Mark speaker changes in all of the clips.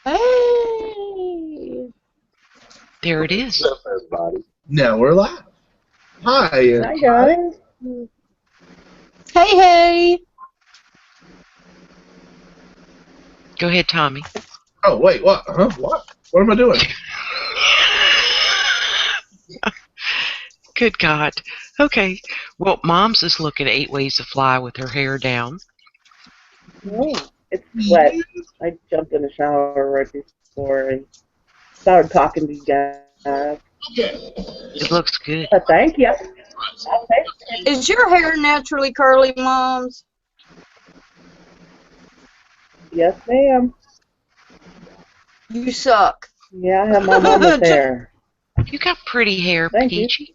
Speaker 1: Hey!
Speaker 2: There it is.
Speaker 3: What's up, everybody?
Speaker 4: Now we're live. Hi.
Speaker 1: Hi, guys.
Speaker 5: Hey, hey!
Speaker 2: Go ahead, Tommy.
Speaker 4: Oh, wait, what? Huh? What? What am I doing?
Speaker 2: Good God. Okay. Well, Mom's is looking at 8 Ways to Fly with her hair down.
Speaker 1: Oh, it's wet. I jumped in the shower right before I started talking to you guys.
Speaker 2: It looks good.
Speaker 1: But thank you.
Speaker 5: Is your hair naturally curly, Moms?
Speaker 1: Yes, ma'am.
Speaker 5: You suck.
Speaker 1: Yeah, I have my mama's hair.
Speaker 2: You got pretty hair,
Speaker 1: Thank you.
Speaker 2: Peachy.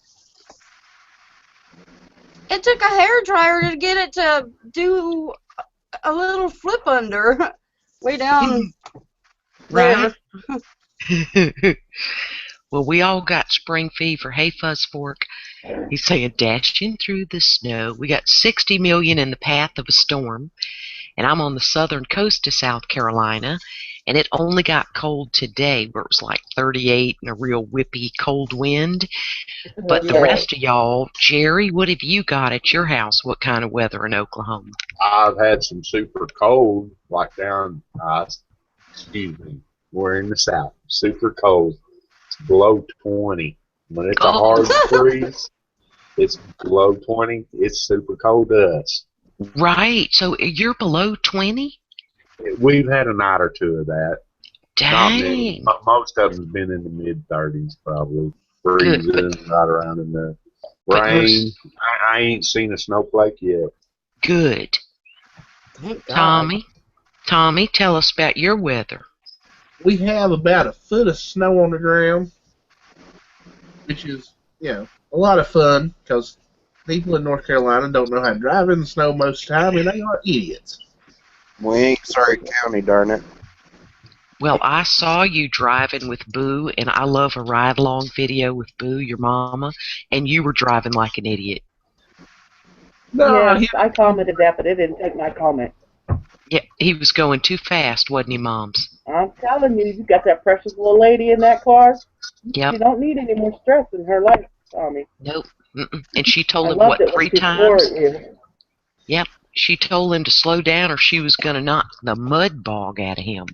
Speaker 5: It took a hair dryer to get it to do a little flip under. Way down
Speaker 2: Right?
Speaker 5: there.
Speaker 2: Well, we all got spring fever. Hey, Fuzzfork. He's saying, dashing through the snow. We got 60 million in the path of a storm. And I'm on the southern coast of South Carolina. And it only got cold today, where it was like 38 and a real whippy cold wind. But the rest of y'all, Jerry, what have you got at your house? What kind of weather in Oklahoma?
Speaker 3: I've had some super cold, like down, we're in the south, super cold. It's below 20. When it's a hard freeze, it's below 20. It's super cold to us.
Speaker 2: Right. So you're below 20?
Speaker 3: We've had a night or two of that. Not many.
Speaker 2: Dang.
Speaker 3: Most of them's been in the mid-30s, probably. Freezing, right around in the rain. I ain't seen a snowflake yet.
Speaker 2: Good.
Speaker 5: Thank God.
Speaker 2: Tommy, tell us about your weather.
Speaker 4: We have about a foot of snow on the ground, which is, a lot of fun because people in North Carolina don't know how to drive in the snow most of the time, and they are idiots.
Speaker 6: We ain't Surrey County, darn it.
Speaker 2: Well, I saw you driving with Boo, and I love a ride-along video with Boo, your mama, and you were driving like an idiot.
Speaker 1: No, yes, I commented that, but it didn't take my comment.
Speaker 2: Yeah, he was going too fast, wasn't he, Moms?
Speaker 1: I'm telling you, you got that precious little lady in that car.
Speaker 2: Yep.
Speaker 1: You don't need any more stress in her life, Tommy.
Speaker 2: Nope. And she told him,
Speaker 1: what,
Speaker 2: 3 times? Yep. She told him to slow down or she was going to knock the mud bog out of him.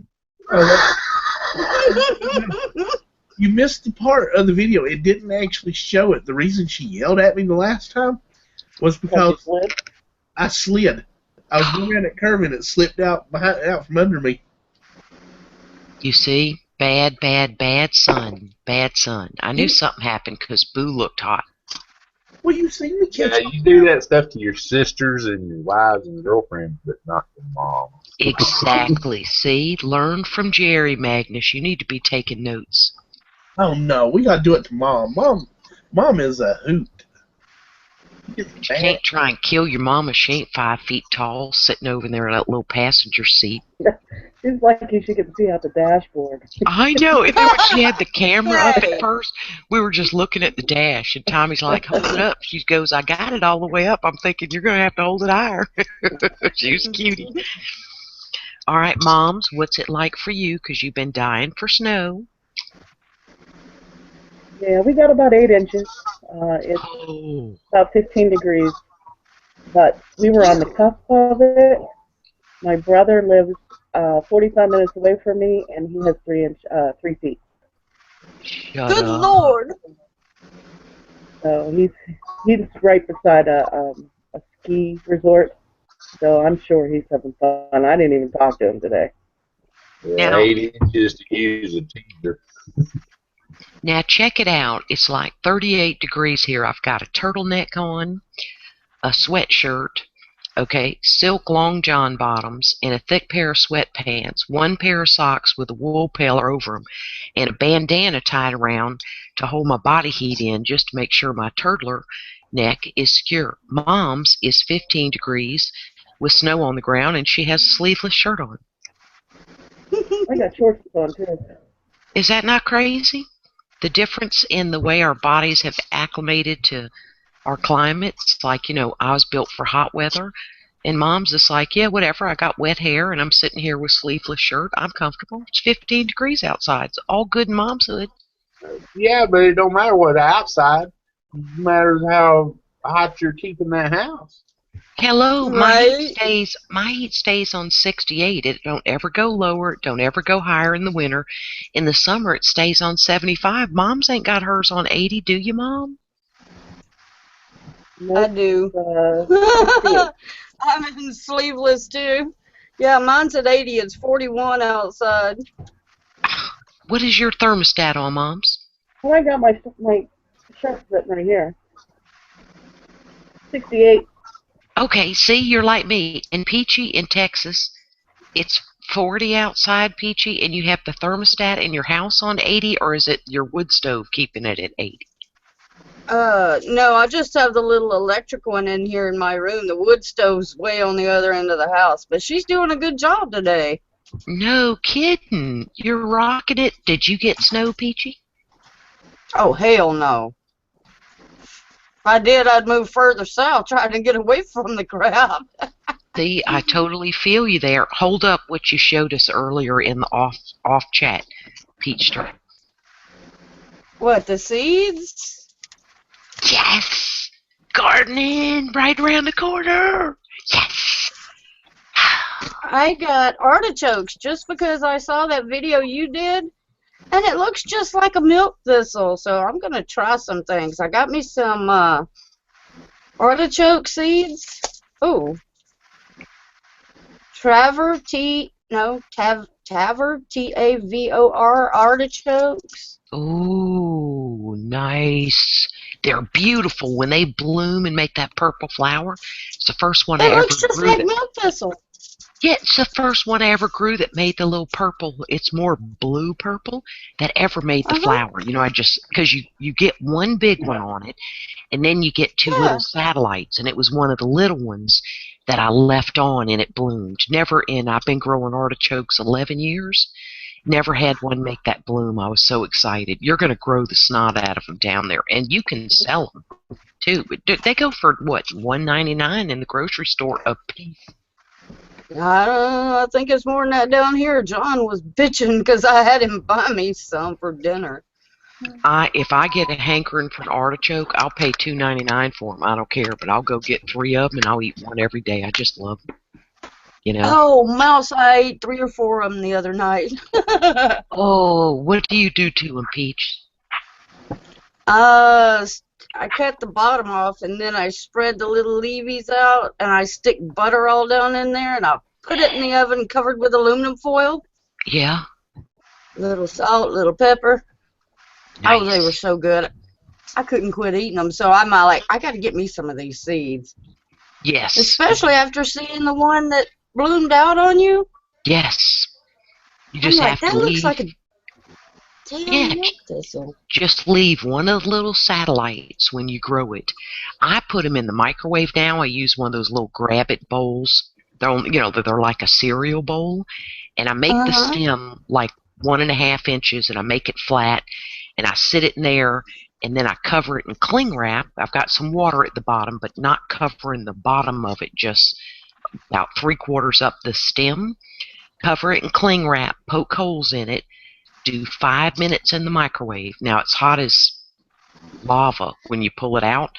Speaker 4: You missed the part of the video. It didn't actually show it. The reason she yelled at me the last time was because I slid. I was going around that curve and it slipped out from under me.
Speaker 2: You see? Bad son. Bad son. I knew something happened because Boo looked hot.
Speaker 4: Well, you see me catch
Speaker 3: Yeah, you do that stuff to your sisters and your wives and girlfriends, but not your mom.
Speaker 2: Exactly. See? Learn from Jerry, Magnus. You need to be taking notes.
Speaker 4: Oh, no. We got to do it to Mom. Mom is a hoot.
Speaker 2: You can't try and kill your mama. She ain't 5 feet tall, sitting over there in that little passenger seat.
Speaker 1: She's lucky she could see out the dashboard.
Speaker 2: I know. And then when she had the camera up at first, we were just looking at the dash, and Tommy's like, hold it up. She goes, I got it all the way up. I'm thinking, you're going to have to hold it higher. She was a cutie. All right, Moms, what's it like for you? Because you've been dying for snow.
Speaker 1: Yeah, we got about 8 inches. It's about 15 degrees. But we were on the cusp of it. My brother lives 45 minutes away from me, and he has 3 feet.
Speaker 5: Good Lord!
Speaker 1: So he's right beside a ski resort. So I'm sure he's having fun. I didn't even talk to him today.
Speaker 3: Yeah, 8 inches to use a teaser.
Speaker 2: Now check it out. It's like 38 degrees here. I've got a turtleneck on, a sweatshirt, silk long john bottoms, and a thick pair of sweatpants, 1 pair of socks with a wool pail over them, and a bandana tied around to hold my body heat in just to make sure my turtler neck is secure. Mom's is 15 degrees with snow on the ground, and she has a sleeveless shirt on.
Speaker 1: I got shorts on, too.
Speaker 2: Is that not crazy? The difference in the way our bodies have acclimated to our climates, like, I was built for hot weather. And Mom's just like, yeah, whatever. I got wet hair and I'm sitting here with sleeveless shirt. I'm comfortable. It's 15 degrees outside. It's all good in Mom's hood.
Speaker 3: Yeah, but it don't matter what outside. It matters how hot you're keeping that house.
Speaker 2: Hello,
Speaker 5: Right?
Speaker 2: my heat stays on 68. It don't ever go lower. It don't ever go higher in the winter. In the summer, it stays on 75. Mom's ain't got hers on 80, do you, Mom?
Speaker 1: Nope.
Speaker 5: I do.
Speaker 1: 68.
Speaker 5: I'm in sleeveless too. Yeah, mine's at 80. It's 41 outside.
Speaker 2: What is your thermostat on, Mom's?
Speaker 1: Well, I got my shirt sitting right here. 68.
Speaker 2: Okay, see, you're like me. In Peachy, in Texas, it's 40 outside, Peachy, and you have the thermostat in your house on 80, or is it your wood stove keeping it at 80?
Speaker 5: No, I just have the little electric one in here in my room. The wood stove's way on the other end of the house, but she's doing a good job today.
Speaker 2: No kidding. You're rocking it. Did you get snow, Peachy?
Speaker 5: Oh, hell no. If I did, I'd move further south, trying to get away from the crowd.
Speaker 2: See, I totally feel you there. Hold up what you showed us earlier in the off chat, Peachster.
Speaker 5: What, the seeds?
Speaker 2: Yes! Gardening right around the corner. Yes!
Speaker 5: I got artichokes just because I saw that video you did, and it looks just like a milk thistle, so I'm going to try some things. I got me some artichoke seeds. Oh. Tavor, T-A-V-O-R, artichokes.
Speaker 2: Ooh, nice. They're beautiful when they bloom and make that purple flower. It's the first one I
Speaker 5: It
Speaker 2: ever
Speaker 5: looks just
Speaker 2: grew.
Speaker 5: like milk thistle.
Speaker 2: Yeah, it's the first one I ever grew that made the little purple. It's more blue purple that ever made the flower. You know, because you get one big one on it, and then you get two little satellites, and it was one of the little ones that I left on, and it bloomed. I've been growing artichokes 11 years. Never had one make that bloom. I was so excited. You're going to grow the snot out of them down there, and you can sell them too. But they go for what, $1.99 in the grocery store a piece.
Speaker 5: I don't know. I think it's more than that down here. John was bitching because I had him buy me some for dinner.
Speaker 2: If I get a hankering for an artichoke, I'll pay $2.99 for them. I don't care, but I'll go get 3 of them and I'll eat one every day. I just love them. You know.
Speaker 5: Oh, mouse! I ate 3 or 4 of them the other night.
Speaker 2: Oh, what do you do to them, Peach?
Speaker 5: I cut the bottom off, and then I spread the little leavies out, and I stick butter all down in there, and I put it in the oven covered with aluminum foil.
Speaker 2: Yeah.
Speaker 5: Little salt, little pepper.
Speaker 2: Nice.
Speaker 5: Oh, they were so good. I couldn't quit eating them, so I got to get me some of these seeds.
Speaker 2: Yes.
Speaker 5: Especially after seeing the one that bloomed out on you.
Speaker 2: Yes. You just have to leave.
Speaker 5: That looks like a damn milk thistle.
Speaker 2: Just leave one of the little satellites when you grow it. I put them in the microwave now. I use one of those little grab-it bowls. They're like a cereal bowl. And I make the stem like 1.5 inches, and I make it flat, and I sit it in there, and then I cover it in cling wrap. I've got some water at the bottom, but not covering the bottom of it, just about 3/4 up the stem. Cover it in cling wrap, poke holes in it, do 5 minutes in the microwave. Now it's hot as lava when you pull it out,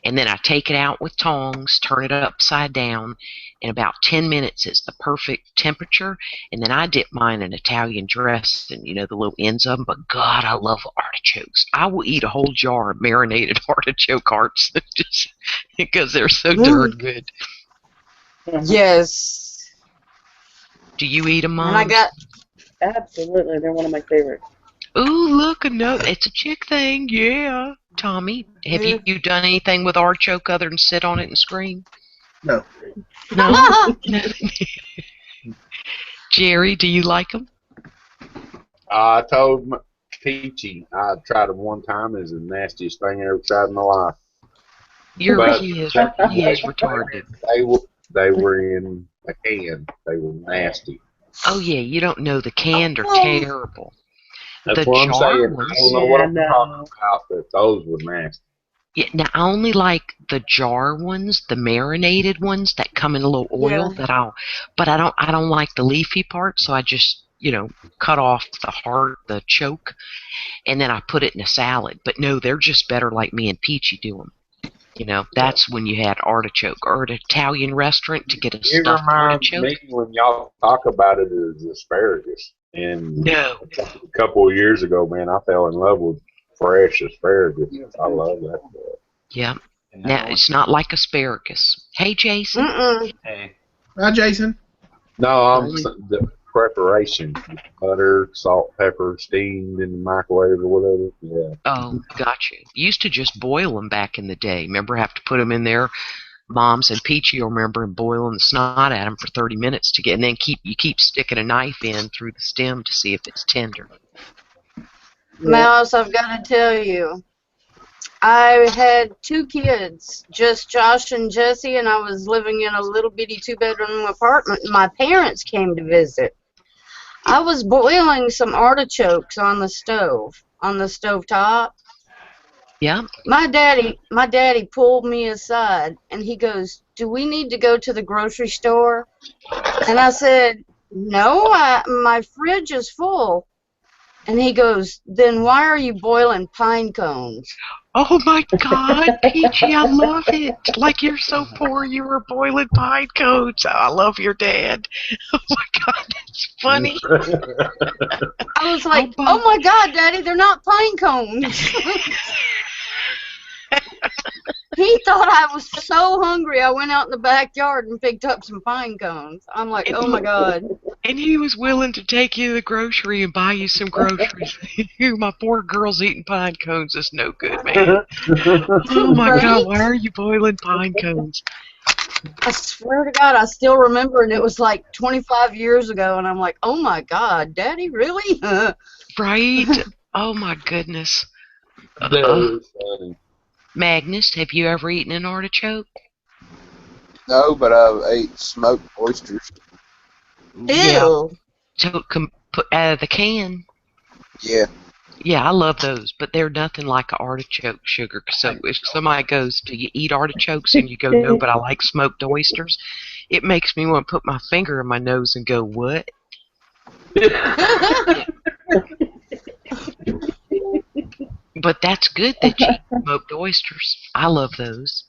Speaker 2: and then I take it out with tongs, turn it upside down. In about 10 minutes, it's the perfect temperature, and then I dip mine in Italian dressing, the little ends of them. But God, I love artichokes. I will eat a whole jar of marinated artichoke hearts just because they're so darn good.
Speaker 5: Yes.
Speaker 2: Do you eat them, Mom?
Speaker 5: And
Speaker 1: Absolutely, they're one of my favorites.
Speaker 2: Ooh, look, it's a chick thing, yeah. Tommy, have you done anything with artichoke other than sit on it and scream?
Speaker 4: No.
Speaker 2: No? Jerry, do you like them?
Speaker 3: I told Peachy I tried them one time. It's the nastiest thing I ever tried in my life.
Speaker 2: He is retarded.
Speaker 3: They were in a can. They were nasty.
Speaker 2: Oh, yeah, you don't know. The canned are terrible.
Speaker 3: That's what I'm saying. I don't know what I'm talking about, but those were nasty.
Speaker 2: Yeah, now I only like the jar ones, the marinated ones that come in a little oil but I don't like the leafy part, so I just, cut off the heart, the choke, and then I put it in a salad. But no, they're just better like me and Peachy do them. That's when you had artichoke or at an Italian restaurant to get a
Speaker 3: It
Speaker 2: stuffed
Speaker 3: reminds
Speaker 2: artichoke.
Speaker 3: me when y'all talk about it as asparagus. And
Speaker 2: No.
Speaker 3: a couple of years ago, man, I fell in love with fresh asparagus. I love that stuff.
Speaker 2: Yeah. Now, it's not like asparagus. Hey, Jason.
Speaker 7: Hey.
Speaker 4: Hi, Jason.
Speaker 3: No, the preparation. Butter, salt, pepper, steamed in the microwave or whatever. Yeah.
Speaker 2: Oh, gotcha. Used to just boil them back in the day. Remember, have to put them in there. Moms and Peachy will remember and boiling the snot at them for 30 minutes to get, and then keep sticking a knife in through the stem to see if it's tender.
Speaker 5: Mouse, I've got to tell you, I had 2 kids, just Josh and Jesse, and I was living in a little bitty 2-bedroom apartment, and my parents came to visit. I was boiling some artichokes on the stove top.
Speaker 2: Yeah.
Speaker 5: My daddy pulled me aside, and he goes, "Do we need to go to the grocery store?" And I said, "No, my fridge is full." And he goes, "Then why are you boiling pine cones?"
Speaker 2: Oh my God, Peachy, I love it. Like you're so poor, you were boiling pine cones. I love your dad. Oh my God, that's funny.
Speaker 5: I was like, "Oh my God, Daddy, they're not pine cones." He thought I was so hungry. I went out in the backyard and picked up some pine cones. I'm like, "Oh my God."
Speaker 2: And he was willing to take you to the grocery and buy you some groceries. My poor girl's eating pine cones is no good, man. Oh my
Speaker 5: Right?
Speaker 2: God, why are you boiling pine cones?
Speaker 5: I swear to God, I still remember, and it was like 25 years ago, and I'm like, "Oh my God, Daddy, really?"
Speaker 2: Right? Oh my goodness.
Speaker 3: That is funny.
Speaker 2: Magnus, have you ever eaten an artichoke?
Speaker 6: No, but I've ate smoked oysters.
Speaker 5: Ew.
Speaker 2: So put out of the can.
Speaker 6: Yeah.
Speaker 2: Yeah, I love those, but they're nothing like artichoke sugar. So if somebody goes, "Do you eat artichokes?" and you go, "No, but I like smoked oysters," it makes me want to put my finger in my nose and go, "What?" But that's good that you eat smoked oysters. I love those.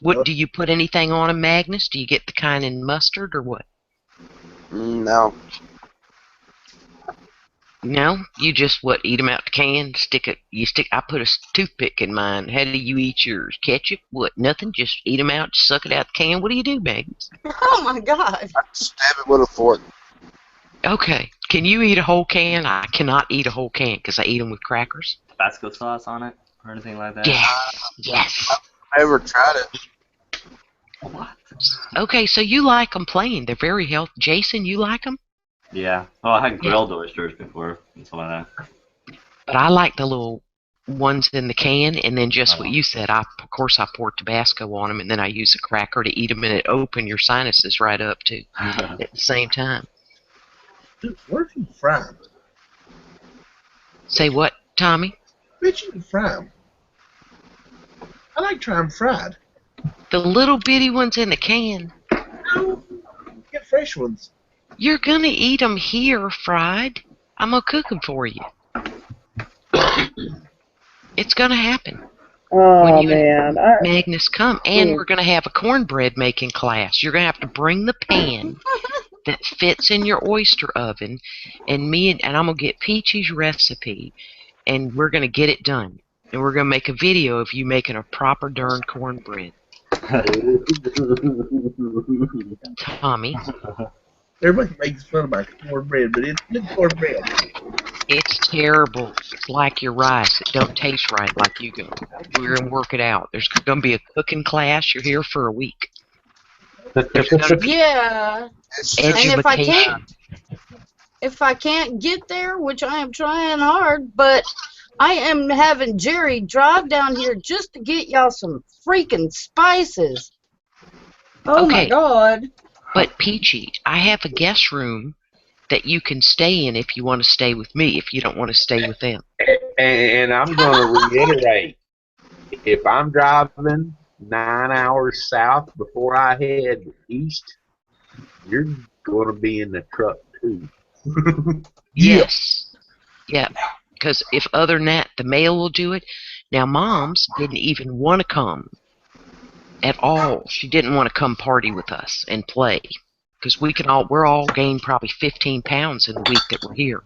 Speaker 2: What do you put anything on them, Magnus? Do you get the kind in mustard or what?
Speaker 6: No.
Speaker 2: No, you just eat them out the can, stick it. I put a toothpick in mine. How do you eat yours? Ketchup? What? Nothing. Just eat them out. Suck it out the can. What do you do, Magnus?
Speaker 5: Oh my God.
Speaker 6: Stab it with a fork.
Speaker 2: Okay. Can you eat a whole can? I cannot eat a whole can because I eat them with crackers.
Speaker 7: Tabasco sauce on it or anything like that?
Speaker 2: Yes.
Speaker 6: I never tried it.
Speaker 7: What?
Speaker 2: Okay, so you like them plain. They're very healthy. Jason, you like them?
Speaker 7: Yeah. Oh, I had grilled oysters before and stuff like that.
Speaker 2: But I like the little ones in the can, and then just what you said. Of course, I pour Tabasco on them, and then I use a cracker to eat them, and it open your sinuses right up too at the same time.
Speaker 4: Dude, where do you fry them?
Speaker 2: Say what, Tommy?
Speaker 4: Bet you can fry them. I like trying them fried.
Speaker 2: The little bitty ones in the can.
Speaker 4: No, get fresh ones.
Speaker 2: You're gonna eat them here fried. I'm gonna cook them for you. It's gonna happen.
Speaker 1: Oh,
Speaker 2: when you
Speaker 1: man.
Speaker 2: and Magnus come, and we're gonna have a cornbread making class. You're gonna have to bring the pan that fits in your oyster oven, and I'm gonna get Peachy's recipe, and we're gonna get it done. And we're gonna make a video of you making a proper darn cornbread. Tommy.
Speaker 4: Everybody makes fun of my cornbread, but it's good cornbread.
Speaker 2: It's terrible. It's like your rice. It don't taste right like you go. We're going to work it out. There's going to be a cooking class. You're here for a week.
Speaker 5: Yeah.
Speaker 2: Education.
Speaker 5: And if I can't get there, which I am trying hard, but I am having Jerry drive down here just to get y'all some freaking spices. Oh
Speaker 2: okay.
Speaker 5: My God.
Speaker 2: But Peachy, I have a guest room that you can stay in if you want to stay with me, if you don't want to stay with them.
Speaker 3: And I'm going to reiterate, if I'm driving 9 hours south before I head east, you're going to be in the truck too.
Speaker 2: Yes. Yeah. Because if other than that, the mail will do it. Now, Mom's didn't even want to come at all. She didn't want to come party with us and play. Because we're all gained probably 15 pounds in the week that we're here.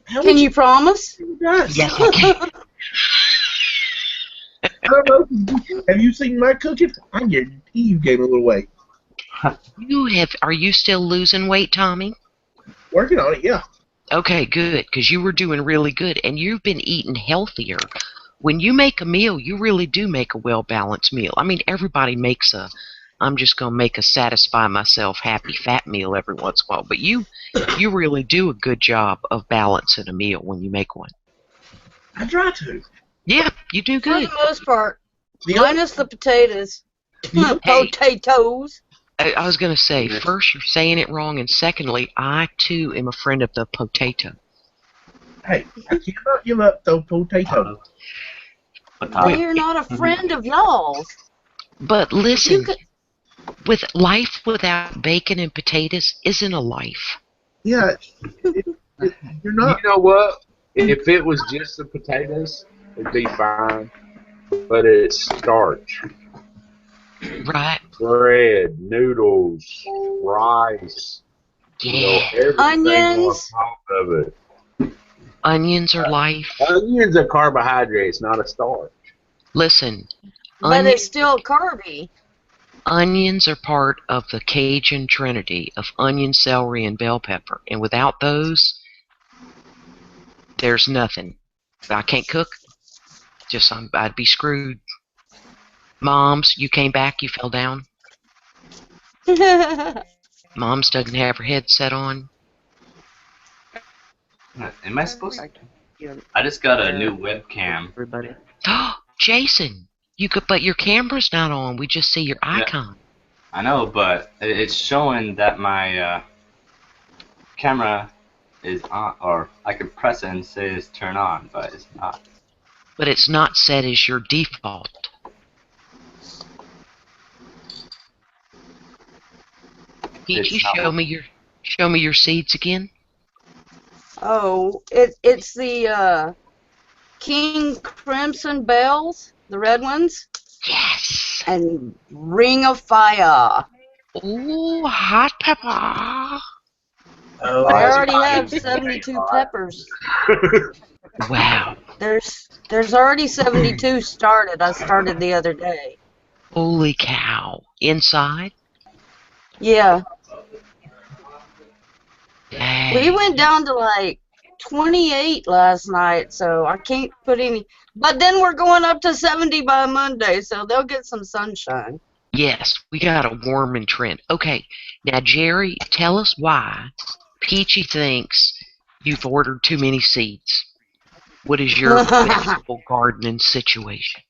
Speaker 5: Can you promise?
Speaker 2: Yes, I can.
Speaker 4: I don't know. Have you seen my cooking? I guarantee you gained a little weight.
Speaker 2: Are you still losing weight, Tommy?
Speaker 4: Working on it, yeah.
Speaker 2: Okay, good, because you were doing really good, and you've been eating healthier. When you make a meal, you really do make a well-balanced meal. I mean, everybody makes I'm just going to make a satisfy myself happy fat meal every once in a while, but you really do a good job of balancing a meal when you make one.
Speaker 4: I try to.
Speaker 2: Yeah, you do
Speaker 5: For
Speaker 2: good.
Speaker 5: the most part. Minus the potatoes. Potatoes.
Speaker 2: I was going to say, first, you're saying it wrong, and secondly, I, too, am a friend of the potato.
Speaker 4: Hey, I cannot give up those potatoes.
Speaker 5: They're not a friend of y'all's.
Speaker 2: But listen, with life without bacon and potatoes isn't a life.
Speaker 4: Yeah, you're not.
Speaker 3: You know what? If it was just the potatoes, it'd be fine. But it's starch.
Speaker 2: Right.
Speaker 3: Bread, noodles, rice.
Speaker 2: Yeah.
Speaker 3: Everything
Speaker 5: Onions.
Speaker 3: on top of it.
Speaker 2: Onions are life.
Speaker 3: Onions are carbohydrates, not a starch.
Speaker 2: Listen.
Speaker 5: But it's still carby.
Speaker 2: Onions are part of the Cajun trinity of onion, celery, and bell pepper. And without those, there's nothing. I can't cook. I'd be screwed. Moms, you came back, you fell down. Mom's doesn't have her headset on.
Speaker 7: Am I supposed to? I just got a new webcam.
Speaker 2: Everybody. Jason, but your camera's not on. We just see your icon.
Speaker 7: Yeah, I know, but it's showing that my camera is on, or I could press it and say it's turn on, but it's not.
Speaker 2: But it's not set as your default. Peachy, show me your seeds again.
Speaker 5: Oh, it's the King Crimson Bells, the red ones.
Speaker 2: Yes.
Speaker 5: And Ring of Fire.
Speaker 2: Ooh, hot pepper.
Speaker 5: Oh, I already have 72 peppers.
Speaker 2: Wow.
Speaker 5: There's already 72 started. I started the other day.
Speaker 2: Holy cow. Inside?
Speaker 5: Yeah.
Speaker 2: Dang.
Speaker 5: We went down to like 28 last night, so I can't put any. But then we're going up to 70 by Monday, so they'll get some sunshine.
Speaker 2: Yes, we got a warming trend. Okay, now Jerry, tell us why Peachy thinks you've ordered too many seeds. What is your vegetable gardening situation?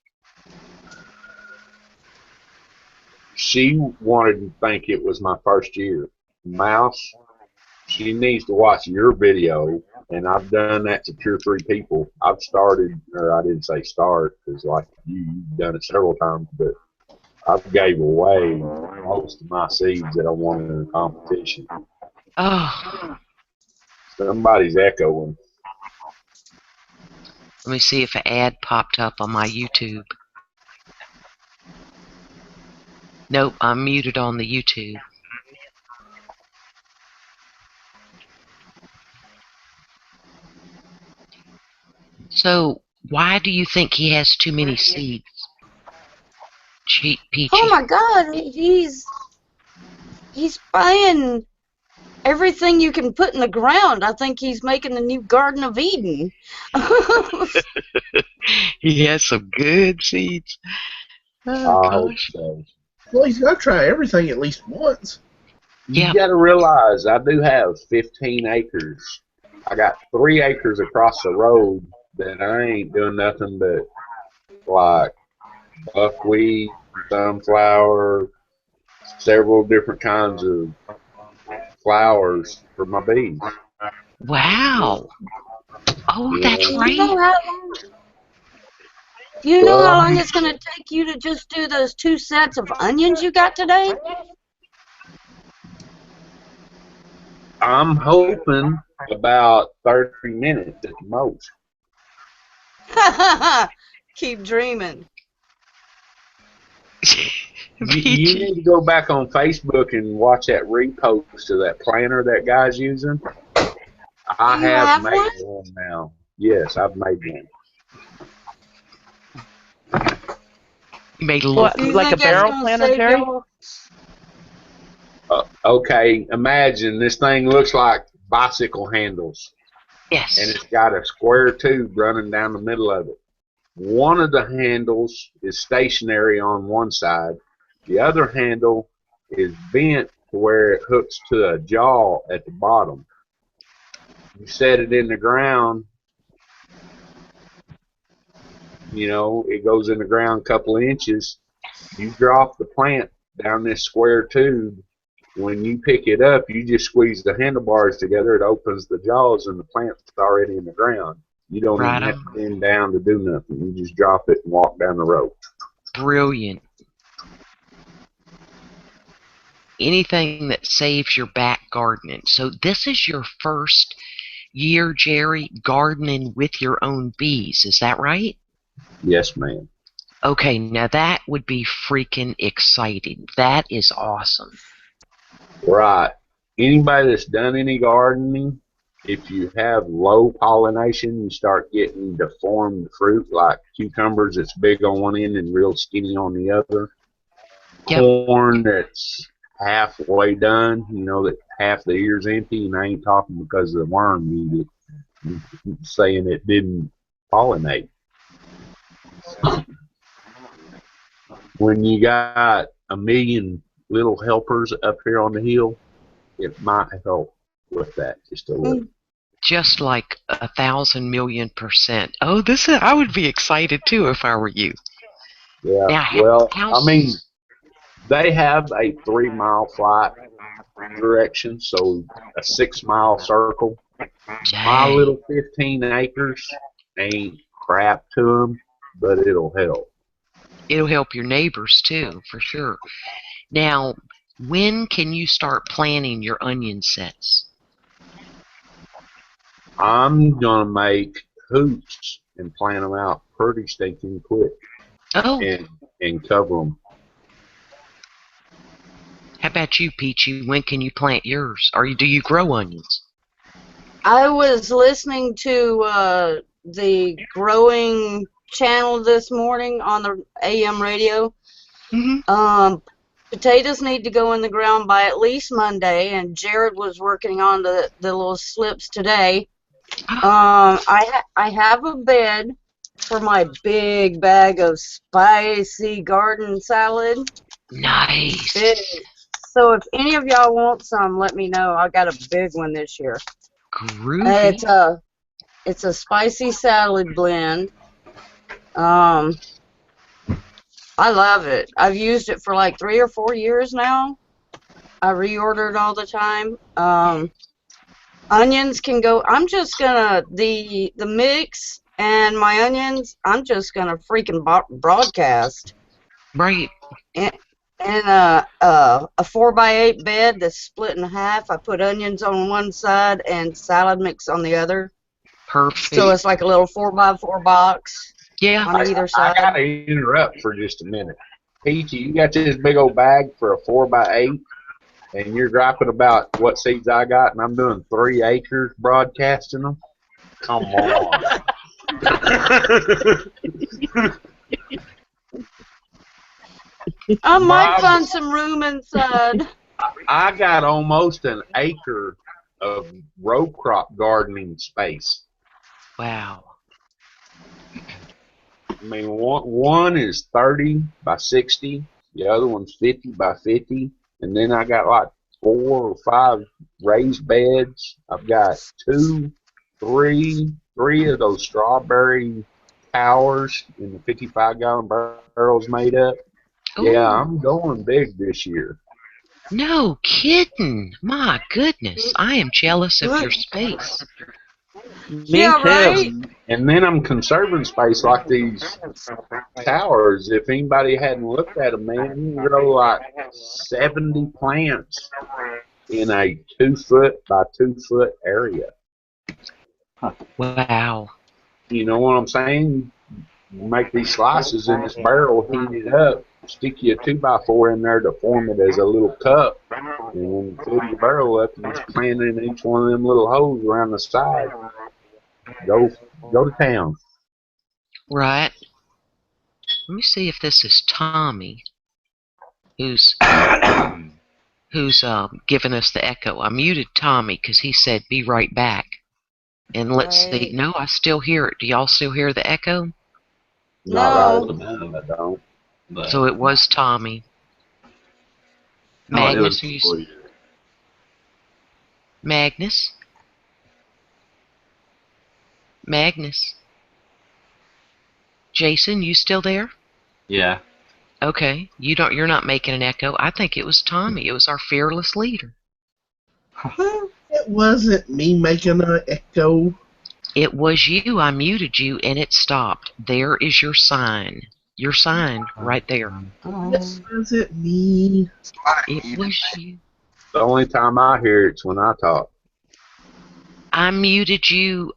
Speaker 3: She wanted to think it was my first year. Mouse, she needs to watch your video, and I've done that to 2 or 3 people. I've started, or I didn't say start, because like you've done it several times, but I've gave away most of my seeds that I wanted in the competition.
Speaker 2: Oh.
Speaker 3: Somebody's echoing.
Speaker 2: Let me see if an ad popped up on my YouTube. Nope, I'm muted on the YouTube. So, why do you think he has too many seeds? Cheap Peachy.
Speaker 5: Oh my God, he's buying everything you can put in the ground. I think he's making a new Garden of Eden.
Speaker 2: He has some good seeds.
Speaker 3: Oh, gosh.
Speaker 4: Well, he's got to try everything at least once.
Speaker 3: You got to realize I do have 15 acres. I got 3 acres across the road that I ain't doing nothing but like buckwheat, sunflower, several different kinds of flowers for my bees.
Speaker 2: Wow. Oh, yeah. That's right.
Speaker 5: Do you know
Speaker 3: Well,
Speaker 5: how long it's going to take you to just do those 2 sets of onions you got today?
Speaker 3: I'm hoping about 30 minutes at the most.
Speaker 5: Keep dreaming.
Speaker 3: You need to go back on Facebook and watch that repost of that planner that guy's using. I
Speaker 5: Do you
Speaker 3: have
Speaker 5: have
Speaker 3: made
Speaker 5: one?
Speaker 3: one now. Yes, I've made one.
Speaker 2: You made a
Speaker 1: What,
Speaker 5: Do you
Speaker 1: like a
Speaker 5: think that's
Speaker 1: barrel
Speaker 5: going to
Speaker 1: planner,
Speaker 5: save
Speaker 1: Jerry?
Speaker 5: y'all?
Speaker 3: Okay, imagine this thing looks like bicycle handles, and
Speaker 2: yes.
Speaker 3: it's got a square tube running down the middle of it. One of the handles is stationary on one side. The other handle is bent to where it hooks to a jaw at the bottom. You set it in the ground, it goes in the ground a couple of inches. You drop the plant down this square tube. When you pick it up, you just squeeze the handlebars together. It opens the jaws, and the plant's already in the ground. You don't
Speaker 2: Right
Speaker 3: even have
Speaker 2: on.
Speaker 3: to bend down to do nothing. You just drop it and walk down the road.
Speaker 2: Brilliant. Anything that saves your back gardening. So this is your first year, Jerry, gardening with your own bees. Is that right?
Speaker 3: Yes, ma'am.
Speaker 2: Okay, now that would be freaking exciting. That is awesome.
Speaker 3: Right. Anybody that's done any gardening, if you have low pollination, you start getting deformed fruit like cucumbers that's big on one end and real skinny on the other.
Speaker 2: Yep.
Speaker 3: Corn that's halfway done, that half the ear's empty, and I ain't talking because of the worm eat it. I'm saying it didn't pollinate. When you got a million little helpers up here on the hill, it might help with that just a little.
Speaker 2: Just like 1,000,000,000%. Oh, I would be excited too if I were you.
Speaker 3: Yeah.
Speaker 2: Now,
Speaker 3: Well, I mean, they have a 3-mile flight direction, so a 6-mile circle. My
Speaker 2: dang,
Speaker 3: little 15 acres ain't crap to them, but it'll help.
Speaker 2: it'll help your neighbors too, for sure. Now, when can you start planting your onion sets?
Speaker 3: I'm gonna make hoops and plant them out pretty stinking quick,
Speaker 2: Oh,
Speaker 3: and cover them.
Speaker 2: how about you, Peachy? When can you plant yours? Or do you grow onions?
Speaker 5: I was listening to the growing channel this morning on the AM radio.
Speaker 2: Mm-hmm.
Speaker 5: Potatoes need to go in the ground by at least Monday, and Jared was working on the little slips today. I have a bed for my big bag of spicy garden salad.
Speaker 2: Nice.
Speaker 5: Big. So if any of y'all want some, let me know. I got a big one this year.
Speaker 2: Groovy.
Speaker 5: It's a spicy salad blend. I love it. I've used it for like 3 or 4 years now. I reorder it all the time. Onions can go. I'm just gonna the mix and my onions. I'm just gonna freaking broadcast.
Speaker 2: Right.
Speaker 5: In a 4x8 bed that's split in half. I put onions on one side and salad mix on the other.
Speaker 2: Perfect.
Speaker 5: So it's like a little 4x4 box.
Speaker 2: Yeah.
Speaker 5: On either side.
Speaker 3: I gotta interrupt for just a minute. Peachy, you got this big old bag for a 4x8, and you're dropping about what seeds I got, and I'm doing 3 acres broadcasting them? Come on.
Speaker 5: I might find some room inside.
Speaker 3: I got almost an acre of row crop gardening space.
Speaker 2: Wow.
Speaker 3: I mean, one is 30 by 60, the other one's 50 by 50, and then I got like 4 or 5 raised beds. I've got three of those strawberry towers in the 55-gallon barrels made up.
Speaker 2: Ooh.
Speaker 3: Yeah, I'm going big this year.
Speaker 2: No kidding. My goodness. I am jealous of your space.
Speaker 1: Me
Speaker 5: Yeah,
Speaker 1: too.
Speaker 5: right?
Speaker 3: And then I'm conserving space like these towers. If anybody hadn't looked at them, man, you can grow like 70 plants in a 2 foot by 2 foot area.
Speaker 2: Wow.
Speaker 3: You know what I'm saying? You make these slices in this barrel, heat it up, stick you a 2x4 in there to form it as a little cup, and when you fill your barrel up, you just plant it in each one of them little holes around the side. Go to town.
Speaker 2: Right. Let me see if this is Tommy who's giving us the echo. I muted Tommy because he said be right back. And let's see. No, I still hear it. Do y'all still hear the echo?
Speaker 3: Not right at the moment, I don't.
Speaker 7: But
Speaker 2: So it was Tommy. Magnus, Magnus? Magnus? Jason, you still there?
Speaker 7: yeah.
Speaker 2: Okay. You're not making an echo. I think it was Tommy. It was our fearless leader.
Speaker 4: It wasn't me making an echo.
Speaker 2: It was you. I muted you and it stopped. There is your sign. Your sign right there.
Speaker 4: It wasn't me.
Speaker 2: It was you.
Speaker 3: The only time I hear it's when I talk.
Speaker 2: I muted you,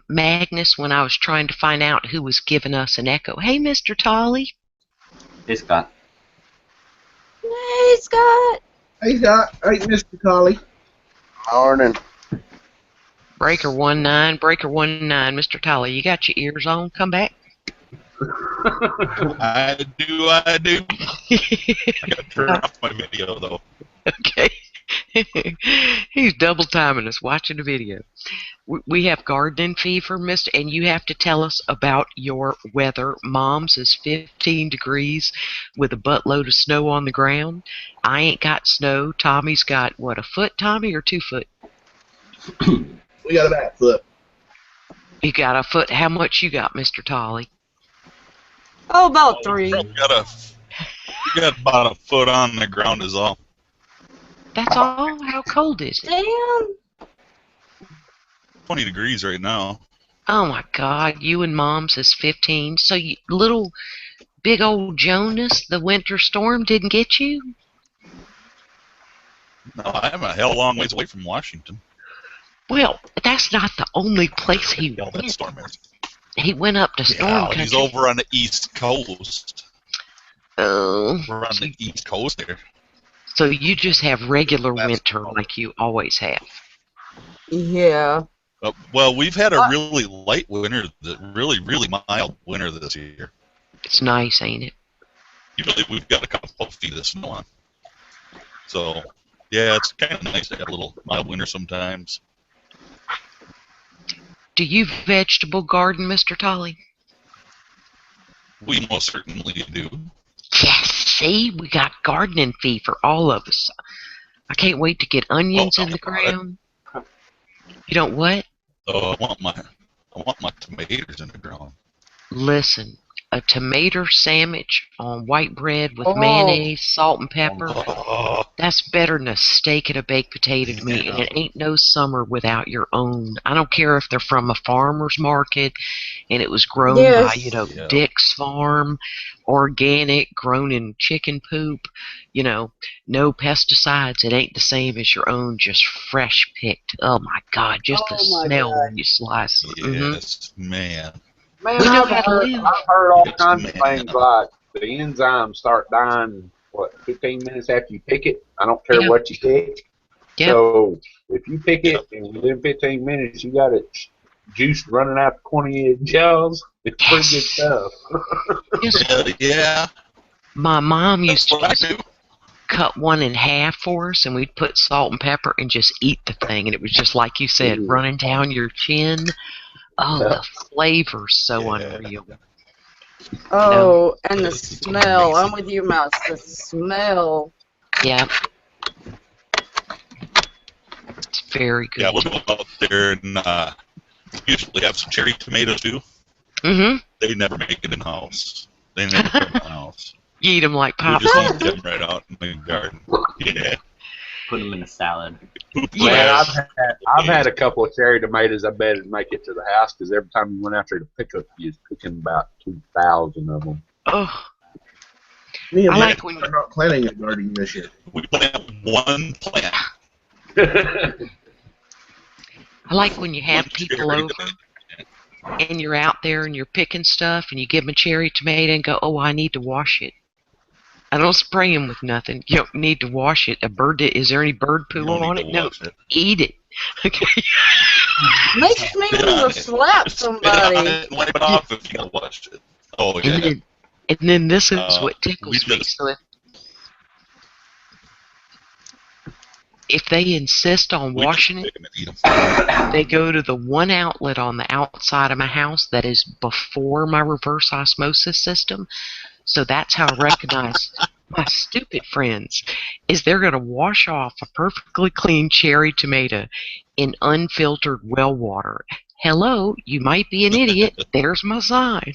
Speaker 2: Magnus, when I was trying to find out who was giving us an echo. Hey, Mr. Tolley.
Speaker 7: Hey, Scott.
Speaker 5: Hey, Scott.
Speaker 4: Hey, Scott. Hey, Mr. Collie.
Speaker 6: Morning.
Speaker 2: Breaker 19, Breaker 19. Mr. Tolley, you got your ears on? Come back.
Speaker 8: I do. I gotta turn off my video, though.
Speaker 2: Okay. He's double timing us watching the video. We have gardening fever, Mr. And you have to tell us about your weather. Mom's is 15 degrees with a buttload of snow on the ground. I ain't got snow. Tommy's got, what, a foot, Tommy, or 2 foot?
Speaker 4: We got about a foot.
Speaker 2: You got a foot. How much you got, Mr. Tolley?
Speaker 5: Oh, about 3.
Speaker 8: You got about a foot on the ground is all.
Speaker 2: That's all? How cold is it?
Speaker 5: Damn.
Speaker 8: 20 degrees right now.
Speaker 2: Oh my God, you and Mom's is 15. So you, little big old Jonas, the winter storm didn't get you?
Speaker 8: No, I'm a hell long ways away from Washington.
Speaker 2: Well, that's not the only place he
Speaker 8: Hell, that
Speaker 2: went.
Speaker 8: storm is.
Speaker 2: He went up to storm country.
Speaker 8: He's over on the East Coast.
Speaker 2: Oh.
Speaker 8: We're on the East Coast there.
Speaker 2: So you just have regular winter like you always have.
Speaker 5: Yeah.
Speaker 8: Well, we've had a really light winter, really mild winter this year.
Speaker 2: It's nice, ain't it?
Speaker 8: Usually we've got a couple of feet of snow on. So, yeah, it's kind of nice to have a little mild winter sometimes.
Speaker 2: Do you vegetable garden, Mr. Tolley?
Speaker 8: We most certainly do.
Speaker 2: Yes, see? We got gardening fever, all of us. I can't wait to get onions in the ground. You don't what?
Speaker 8: Oh, I want my tomatoes in the ground.
Speaker 2: Listen, a tomato sandwich on white bread with mayonnaise, salt, and pepper.
Speaker 8: Oh.
Speaker 2: That's better than a steak and a baked potato to me, and it ain't no summer without your own. I don't care if they're from a farmer's market and it was grown by, Dick's Farm, organic, grown in chicken poop, no pesticides. It ain't the same as your own, just fresh picked. Oh my God, just the smell when you slice it.
Speaker 8: Yes, man.
Speaker 3: Man,
Speaker 2: We know
Speaker 3: I've
Speaker 2: how to live.
Speaker 3: heard all kinds of things like the enzymes start dying, 15 minutes after you pick it? I don't care what you pick.
Speaker 2: Yep.
Speaker 3: So if you pick it and within 15 minutes you got it juice running out the corner of your jaws, it's pretty good stuff.
Speaker 8: Yeah.
Speaker 2: My mom used
Speaker 8: That's what
Speaker 2: to
Speaker 8: I do.
Speaker 2: cut one in half for us, and we'd put salt and pepper and just eat the thing, and it was just like you said, running down your chin. Oh, the flavor's so unreal.
Speaker 5: Oh, and the smell. I'm with you, Mouse. The smell.
Speaker 2: Yeah. It's very good.
Speaker 8: Yeah, we'll go out there and usually have some cherry tomatoes too.
Speaker 2: Mm-hmm.
Speaker 8: They never make it in house. They never come in the house.
Speaker 2: You eat them like
Speaker 8: We
Speaker 2: popcorn.
Speaker 8: just eat them right out in the garden. Yeah.
Speaker 7: put them in a salad.
Speaker 3: Man, I've had a couple of cherry tomatoes I bet would make it to the house because every time you went out there to pick up, you was picking about 2,000 of them.
Speaker 2: Oh,
Speaker 4: Me and
Speaker 2: I
Speaker 4: Matt
Speaker 2: like when
Speaker 4: are not planting a garden this year.
Speaker 8: We plant one plant.
Speaker 2: I like when you have
Speaker 8: One
Speaker 2: people
Speaker 8: cherry
Speaker 2: over
Speaker 8: tomato.
Speaker 2: and you're out there and you're picking stuff and you give them a cherry tomato and go, oh, I need to wash it. I don't spray them with nothing. You don't need to wash it. Is there any bird poo
Speaker 8: You don't
Speaker 2: on
Speaker 8: need
Speaker 2: it?
Speaker 8: to
Speaker 2: No.
Speaker 8: wash it.
Speaker 2: Eat it. Okay.
Speaker 5: Makes me
Speaker 8: Spit
Speaker 5: want
Speaker 8: on
Speaker 5: to
Speaker 8: it.
Speaker 5: slap
Speaker 8: Spit on
Speaker 5: somebody.
Speaker 8: it and wipe it off if you gotta wash it. Oh, yeah.
Speaker 2: And then this is what
Speaker 8: We
Speaker 2: tickles me.
Speaker 8: just,
Speaker 2: So if they insist on
Speaker 8: we just
Speaker 2: washing it,
Speaker 8: pick 'em and eat 'em.
Speaker 2: they go to the one outlet on the outside of my house that is before my reverse osmosis system. So that's how I recognize my stupid friends is they're going to wash off a perfectly clean cherry tomato in unfiltered well water. Hello, you might be an idiot. There's my sign.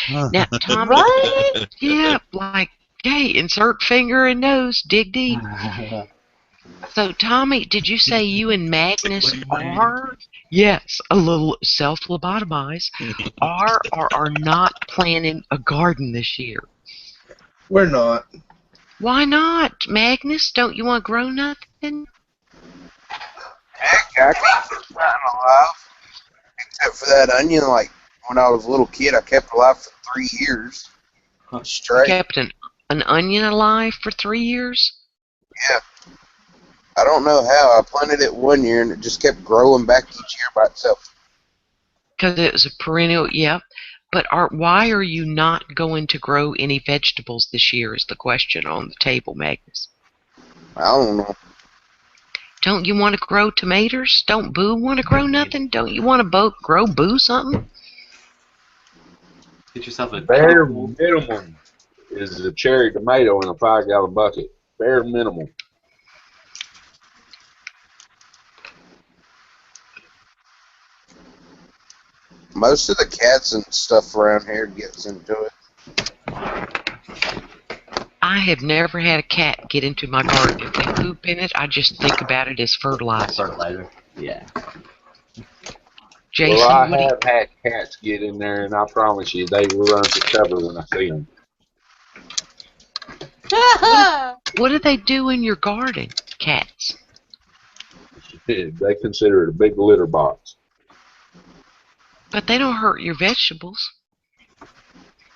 Speaker 2: Now, Tommy,
Speaker 5: Right?
Speaker 2: yeah, like, hey, insert finger and nose, dig deep. So, Tommy, did you say you and Magnus are, yes, a little self-lobotomize, are or are not planning a garden this year?
Speaker 4: We're not.
Speaker 2: Why not, Magnus? Don't you want to grow nothing?
Speaker 6: Heck, I can't keep something alive. Except for that onion, like when I was a little kid, I kept alive for 3 years
Speaker 2: You
Speaker 6: straight.
Speaker 2: kept an onion alive for 3 years?
Speaker 6: Yeah. I don't know how. I planted it one year and it just kept growing back each year by itself.
Speaker 2: Because it was a perennial, yeah. But why are you not going to grow any vegetables this year is the question on the table, Magnus.
Speaker 6: I don't know.
Speaker 2: Don't you want to grow tomatoes? Don't Boo want to grow nothing? Don't you want to grow Boo something?
Speaker 7: Get yourself a
Speaker 3: Bare minimum is a cherry tomato in a 5-gallon bucket. Bare minimum.
Speaker 6: Most of the cats and stuff around here gets into it.
Speaker 2: I have never had a cat get into my garden. If they poop in it, I just think about it as fertilizer.
Speaker 7: fertilizer. Yeah.
Speaker 2: Jason,
Speaker 3: Well, I
Speaker 2: what do you...
Speaker 3: have had cats get in there, and I promise you, they run for cover when I see them.
Speaker 2: What do they do in your garden, cats?
Speaker 3: They consider it a big litter box.
Speaker 2: But they don't hurt your vegetables.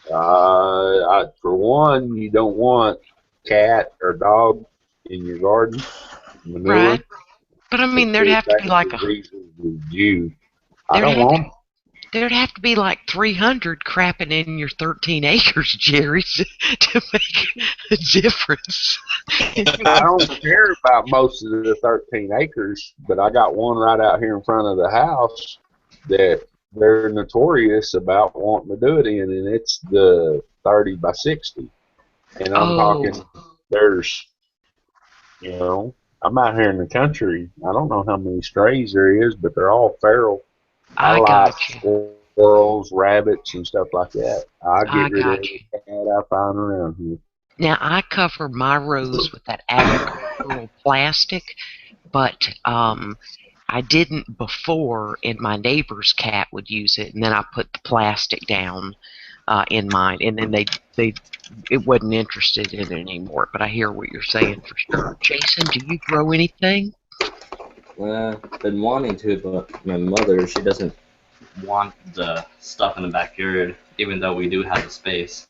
Speaker 3: For one, you don't want cat or dog in your garden. Manure.
Speaker 2: Right. But I mean, there'd have to be like
Speaker 3: I don't want them.
Speaker 2: There'd have to be like 300 crapping in your 13 acres, Jerry, to make a difference.
Speaker 3: I don't care about most of the 13 acres, but I got one right out here in front of the house that they're notorious about wanting to do it in, and it's the 30 by 60. And I'm talking, there's, I'm out here in the country. I don't know how many strays there is, but they're all feral. I like squirrels, rabbits, and stuff like that. I get rid of every cat I find around here.
Speaker 2: Now, I cover my rows with that agricultural plastic, but I didn't before, and my neighbor's cat would use it, and then I put the plastic down in mine, and then it wasn't interested in it anymore. But I hear what you're saying for sure. Jason, do you grow anything?
Speaker 7: Been wanting to, but my mother, she doesn't want the stuff in the backyard, even though we do have the space.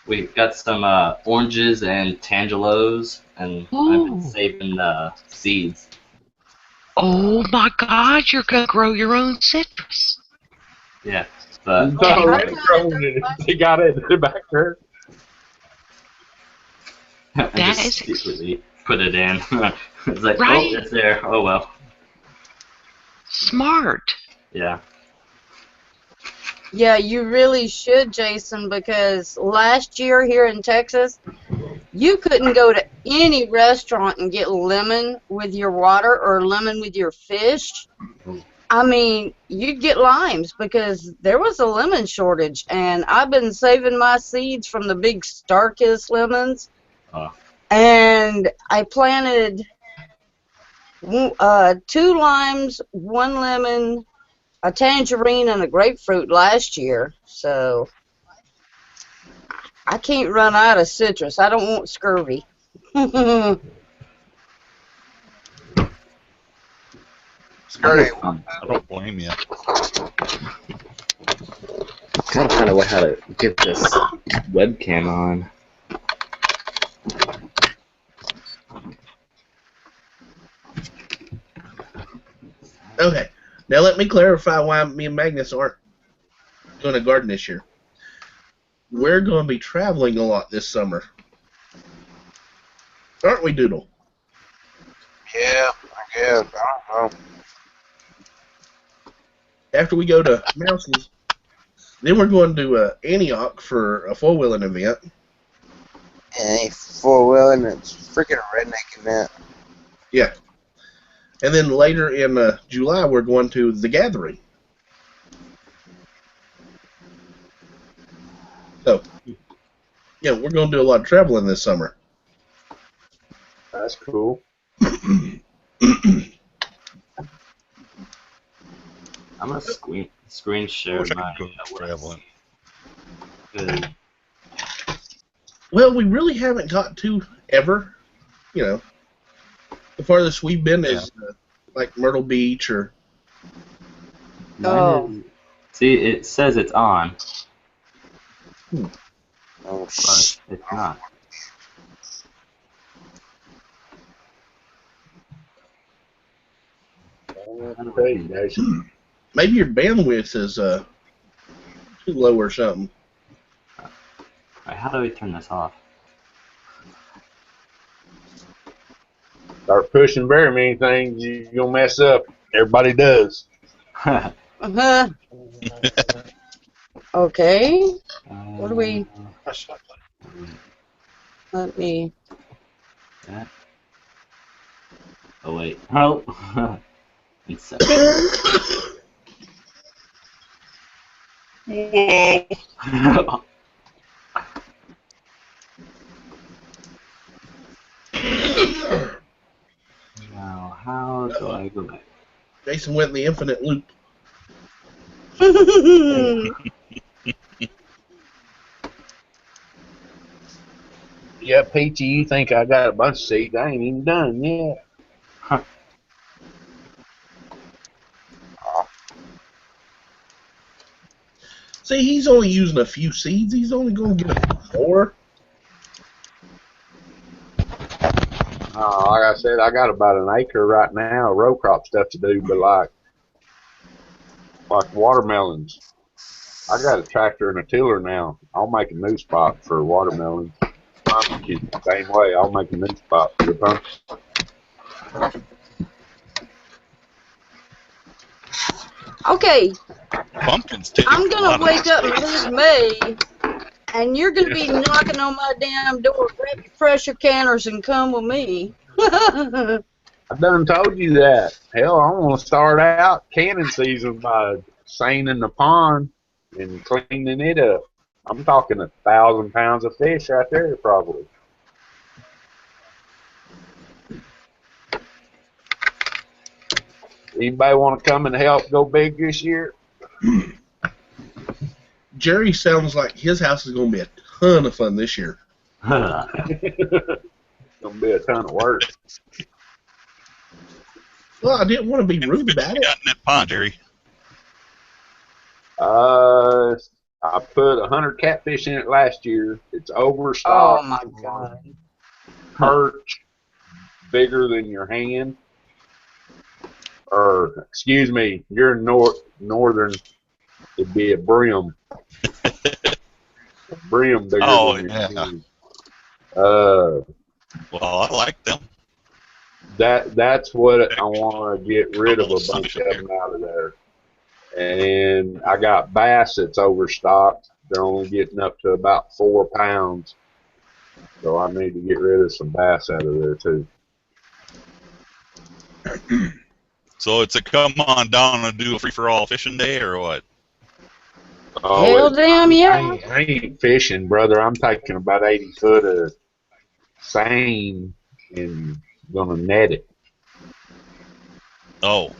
Speaker 7: We've got some oranges and tangelos, and I've been saving the seeds.
Speaker 2: Oh my God, you're going to grow your own citrus.
Speaker 7: Yeah, but
Speaker 3: they got it in the backyard.
Speaker 7: I just secretly put it in. It's like, oh, it's there. Oh well.
Speaker 2: Smart.
Speaker 7: Yeah.
Speaker 5: Yeah, you really should, Jason, because last year here in Texas, you couldn't go to any restaurant and get lemon with your water or lemon with your fish. I mean, you'd get limes because there was a lemon shortage, and I've been saving my seeds from the big Starkist lemons. And I planted 2 limes, 1 lemon, a tangerine, and a grapefruit last year. So I can't run out of citrus. I don't want scurvy.
Speaker 6: Scurry.
Speaker 8: I don't blame you.
Speaker 7: Gotta find a way how to get this webcam on.
Speaker 4: Okay, now let me clarify why me and Magnus aren't doing a garden this year. We're going to be traveling a lot this summer. Aren't we, Doodle?
Speaker 6: Yeah, I guess. I don't know.
Speaker 4: After we go to Mouse's, then we're going to Antioch for a four-wheeling event.
Speaker 6: Ain't four-wheeling. It's freaking a redneck event.
Speaker 4: Yeah. And then later in July, we're going to The Gathering. So, yeah, we're going to do a lot of traveling this summer.
Speaker 3: That's cool.
Speaker 7: I'm gonna screen share
Speaker 8: Wish I
Speaker 7: my
Speaker 8: could go traveling.
Speaker 7: Good.
Speaker 4: Well, we really haven't got to ever, you know. The farthest we've been is like Myrtle Beach or...
Speaker 7: See, it says it's on,
Speaker 6: Oh,
Speaker 7: but it's not.
Speaker 4: Maybe your bandwidth is too low or something.
Speaker 7: Alright, how do we turn this off?
Speaker 3: Start pushing very many things, you're going to mess up. Everybody does.
Speaker 5: Okay. What do we... Let me...
Speaker 7: That. Oh wait. Oh. It's Now, how do I go back?
Speaker 4: Jason went in the infinite loop.
Speaker 3: Yeah, Peachy, you think I got a bunch of seeds. I ain't even done yet.
Speaker 7: Huh.
Speaker 4: See, he's only using a few seeds. He's only going to get a few more.
Speaker 3: Like I said, I got about an acre right now of row crop stuff to do, but like watermelons. I got a tractor and a tiller now. I'll make a new spot for watermelons. Pumpkins, same way. I'll make a new spot for the pumpkin.
Speaker 5: Okay,
Speaker 8: Pumpkins take
Speaker 5: I'm
Speaker 8: a
Speaker 5: going
Speaker 8: lot
Speaker 5: to wake up
Speaker 8: of
Speaker 5: mid-May, and you're going to be knocking on my damn door. Grab your pressure canners and come with me.
Speaker 3: I done told you that. Hell, I'm going to start out canning season by seining the pond and cleaning it up. I'm talking 1,000 pounds of fish right there, probably. Anybody want to come and help go big this year?
Speaker 4: Jerry sounds like his house is going to be a ton of fun this year.
Speaker 3: It's going to be a ton of work.
Speaker 4: Well, I didn't want to be rude about it.
Speaker 8: got in that pond, Jerry.
Speaker 3: I put 100 catfish in it last year. It's
Speaker 5: Oh,
Speaker 3: overstocked.
Speaker 5: my God.
Speaker 3: Perch bigger than your hand. Or, excuse me, you're northern. It'd be a brim. A brim bigger than your hand.
Speaker 8: Well, I like them.
Speaker 3: That's what I want to get rid of, a bunch of them out of there. And I got bass that's overstocked. They're only getting up to about 4 pounds. So I need to get rid of some bass out of there too.
Speaker 8: So it's a come on down and do a free-for-all fishing day, or what?
Speaker 3: Oh,
Speaker 5: Hell damn yeah.
Speaker 3: I ain't fishing, brother. I'm taking about 80 foot of seine and gonna net it.
Speaker 8: Oh.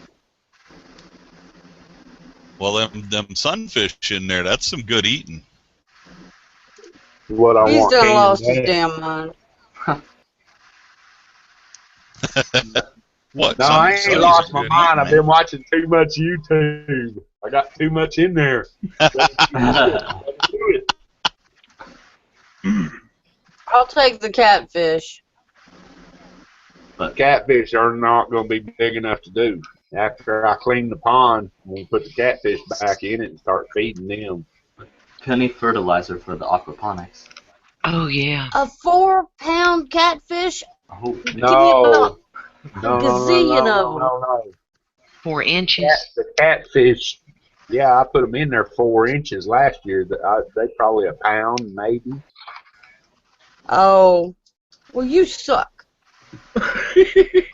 Speaker 8: Well, them sunfish in there, that's some good eating.
Speaker 3: What I
Speaker 5: He's
Speaker 3: want
Speaker 5: done
Speaker 3: canned
Speaker 5: lost his
Speaker 3: net.
Speaker 5: damn mind.
Speaker 8: What?
Speaker 3: No, I ain't
Speaker 8: Sonny's
Speaker 3: lost
Speaker 8: a
Speaker 3: my
Speaker 8: good
Speaker 3: mind.
Speaker 8: eating,
Speaker 3: I've been watching too much YouTube. I got too much in there.
Speaker 5: I'll take the catfish.
Speaker 3: But catfish are not going to be big enough to do. After I clean the pond, we'll put the catfish back in it and start feeding them.
Speaker 7: Penny fertilizer for the aquaponics.
Speaker 2: Oh yeah.
Speaker 5: A 4-pound catfish?
Speaker 7: Oh,
Speaker 5: Give me about
Speaker 3: No,
Speaker 5: a gazillion of them.
Speaker 3: no.
Speaker 2: 4 inches.
Speaker 3: The catfish, yeah, I put them in there 4 inches last year. They probably a pound, maybe.
Speaker 5: Oh, well, you suck.
Speaker 3: I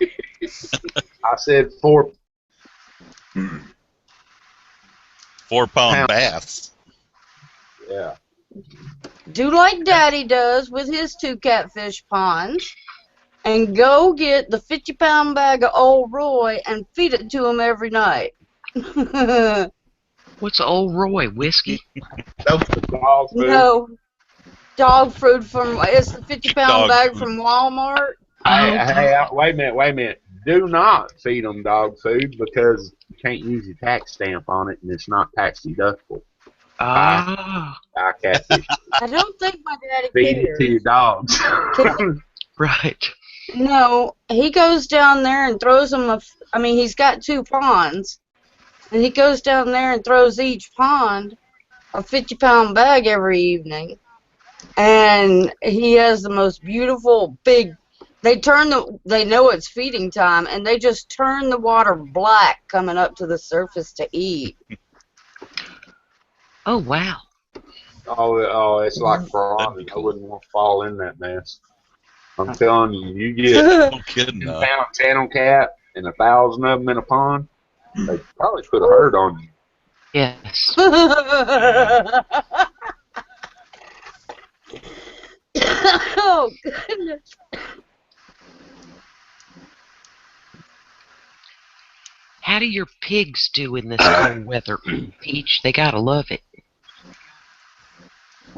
Speaker 3: said 4.
Speaker 8: 4-pound bass.
Speaker 3: Yeah.
Speaker 5: Do like Daddy does with his 2 catfish ponds, and go get the 50-pound bag of Old Roy and feed it to him every night.
Speaker 2: What's Old Roy? Whiskey?
Speaker 3: Dog food.
Speaker 5: No, dog food from, it's the 50-pound
Speaker 8: Dog
Speaker 5: bag
Speaker 8: food.
Speaker 5: from Walmart.
Speaker 3: Hey, wait a minute. Do not feed them dog food because you can't use your tax stamp on it and it's not tax deductible.
Speaker 2: Ah.
Speaker 3: I catfish.
Speaker 5: I don't think my daddy
Speaker 3: Feed it
Speaker 5: cares.
Speaker 3: to your dogs.
Speaker 2: Right.
Speaker 5: No, he goes down there and throws them he's got 2 ponds, and he goes down there and throws each pond a 50-pound bag every evening. And he has the most beautiful big, they know it's feeding time, and they just turn the water black coming up to the surface to eat.
Speaker 2: Oh wow.
Speaker 3: Oh, it's like
Speaker 8: That'd
Speaker 3: piranha.
Speaker 8: be
Speaker 3: I
Speaker 8: cool.
Speaker 3: wouldn't want to fall in that mess. I'm telling you, you get
Speaker 8: No kidding.
Speaker 3: 10-pound channel cat and 1,000 of them in a pond, they probably put a herd on you.
Speaker 2: Yes.
Speaker 5: Oh, goodness.
Speaker 2: How do your pigs do in this cold weather, Peach? They gotta love it.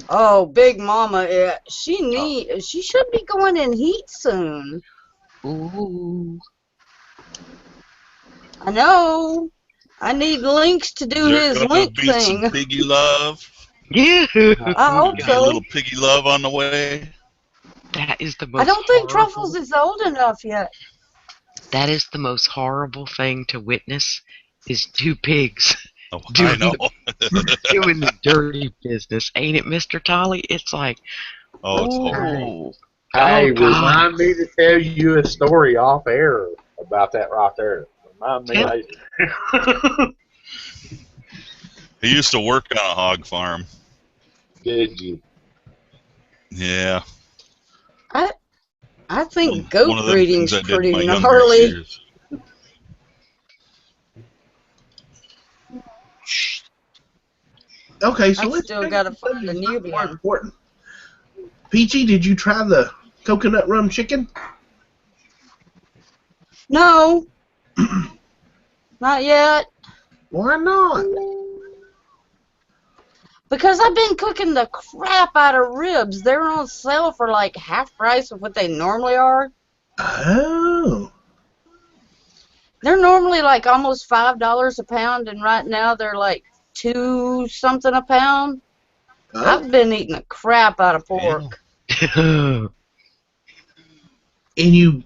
Speaker 5: Oh, Big Mama, she should be going in heat soon.
Speaker 2: Ooh.
Speaker 5: I know. I need Lynx to do
Speaker 8: Is
Speaker 5: his
Speaker 8: there gonna
Speaker 5: Link
Speaker 8: be
Speaker 5: thing.
Speaker 8: some piggy love?
Speaker 2: Yeah.
Speaker 5: I hope
Speaker 8: Get a
Speaker 5: so.
Speaker 8: little piggy love on the way.
Speaker 2: That is the most
Speaker 5: I don't think
Speaker 2: horrible,
Speaker 5: Truffles is old enough yet.
Speaker 2: that is the most horrible thing to witness is 2 pigs
Speaker 8: Oh, I
Speaker 2: doing
Speaker 8: know.
Speaker 2: doing the dirty business. Ain't it, Mr. Tolly? It's like,
Speaker 8: Oh, it's horrible.
Speaker 2: ooh.
Speaker 3: Hey,
Speaker 2: Oh God.
Speaker 3: remind me to tell you a story off air about that right there. Remind me
Speaker 2: Tell-
Speaker 3: later.
Speaker 8: He used to work on a hog farm.
Speaker 3: Did you?
Speaker 8: Yeah.
Speaker 5: I think
Speaker 8: One
Speaker 5: goat
Speaker 8: of them
Speaker 5: breeding's
Speaker 8: things I did in
Speaker 5: pretty
Speaker 8: my younger
Speaker 5: gnarly.
Speaker 8: years.
Speaker 4: Okay, so
Speaker 5: I've
Speaker 4: let's
Speaker 5: still
Speaker 4: change
Speaker 5: gotta
Speaker 4: the
Speaker 5: find a
Speaker 4: subject. It's more
Speaker 5: Nubian.
Speaker 4: important. Peachy, did you try the coconut rum chicken?
Speaker 5: No, not yet.
Speaker 4: Why not?
Speaker 5: Because I've been cooking the crap out of ribs. They're on sale for like half price of what they normally are.
Speaker 4: Oh.
Speaker 5: They're normally like almost $5 a pound, and right now they're like $2 something a pound. I've been eating the crap out of pork.
Speaker 4: And you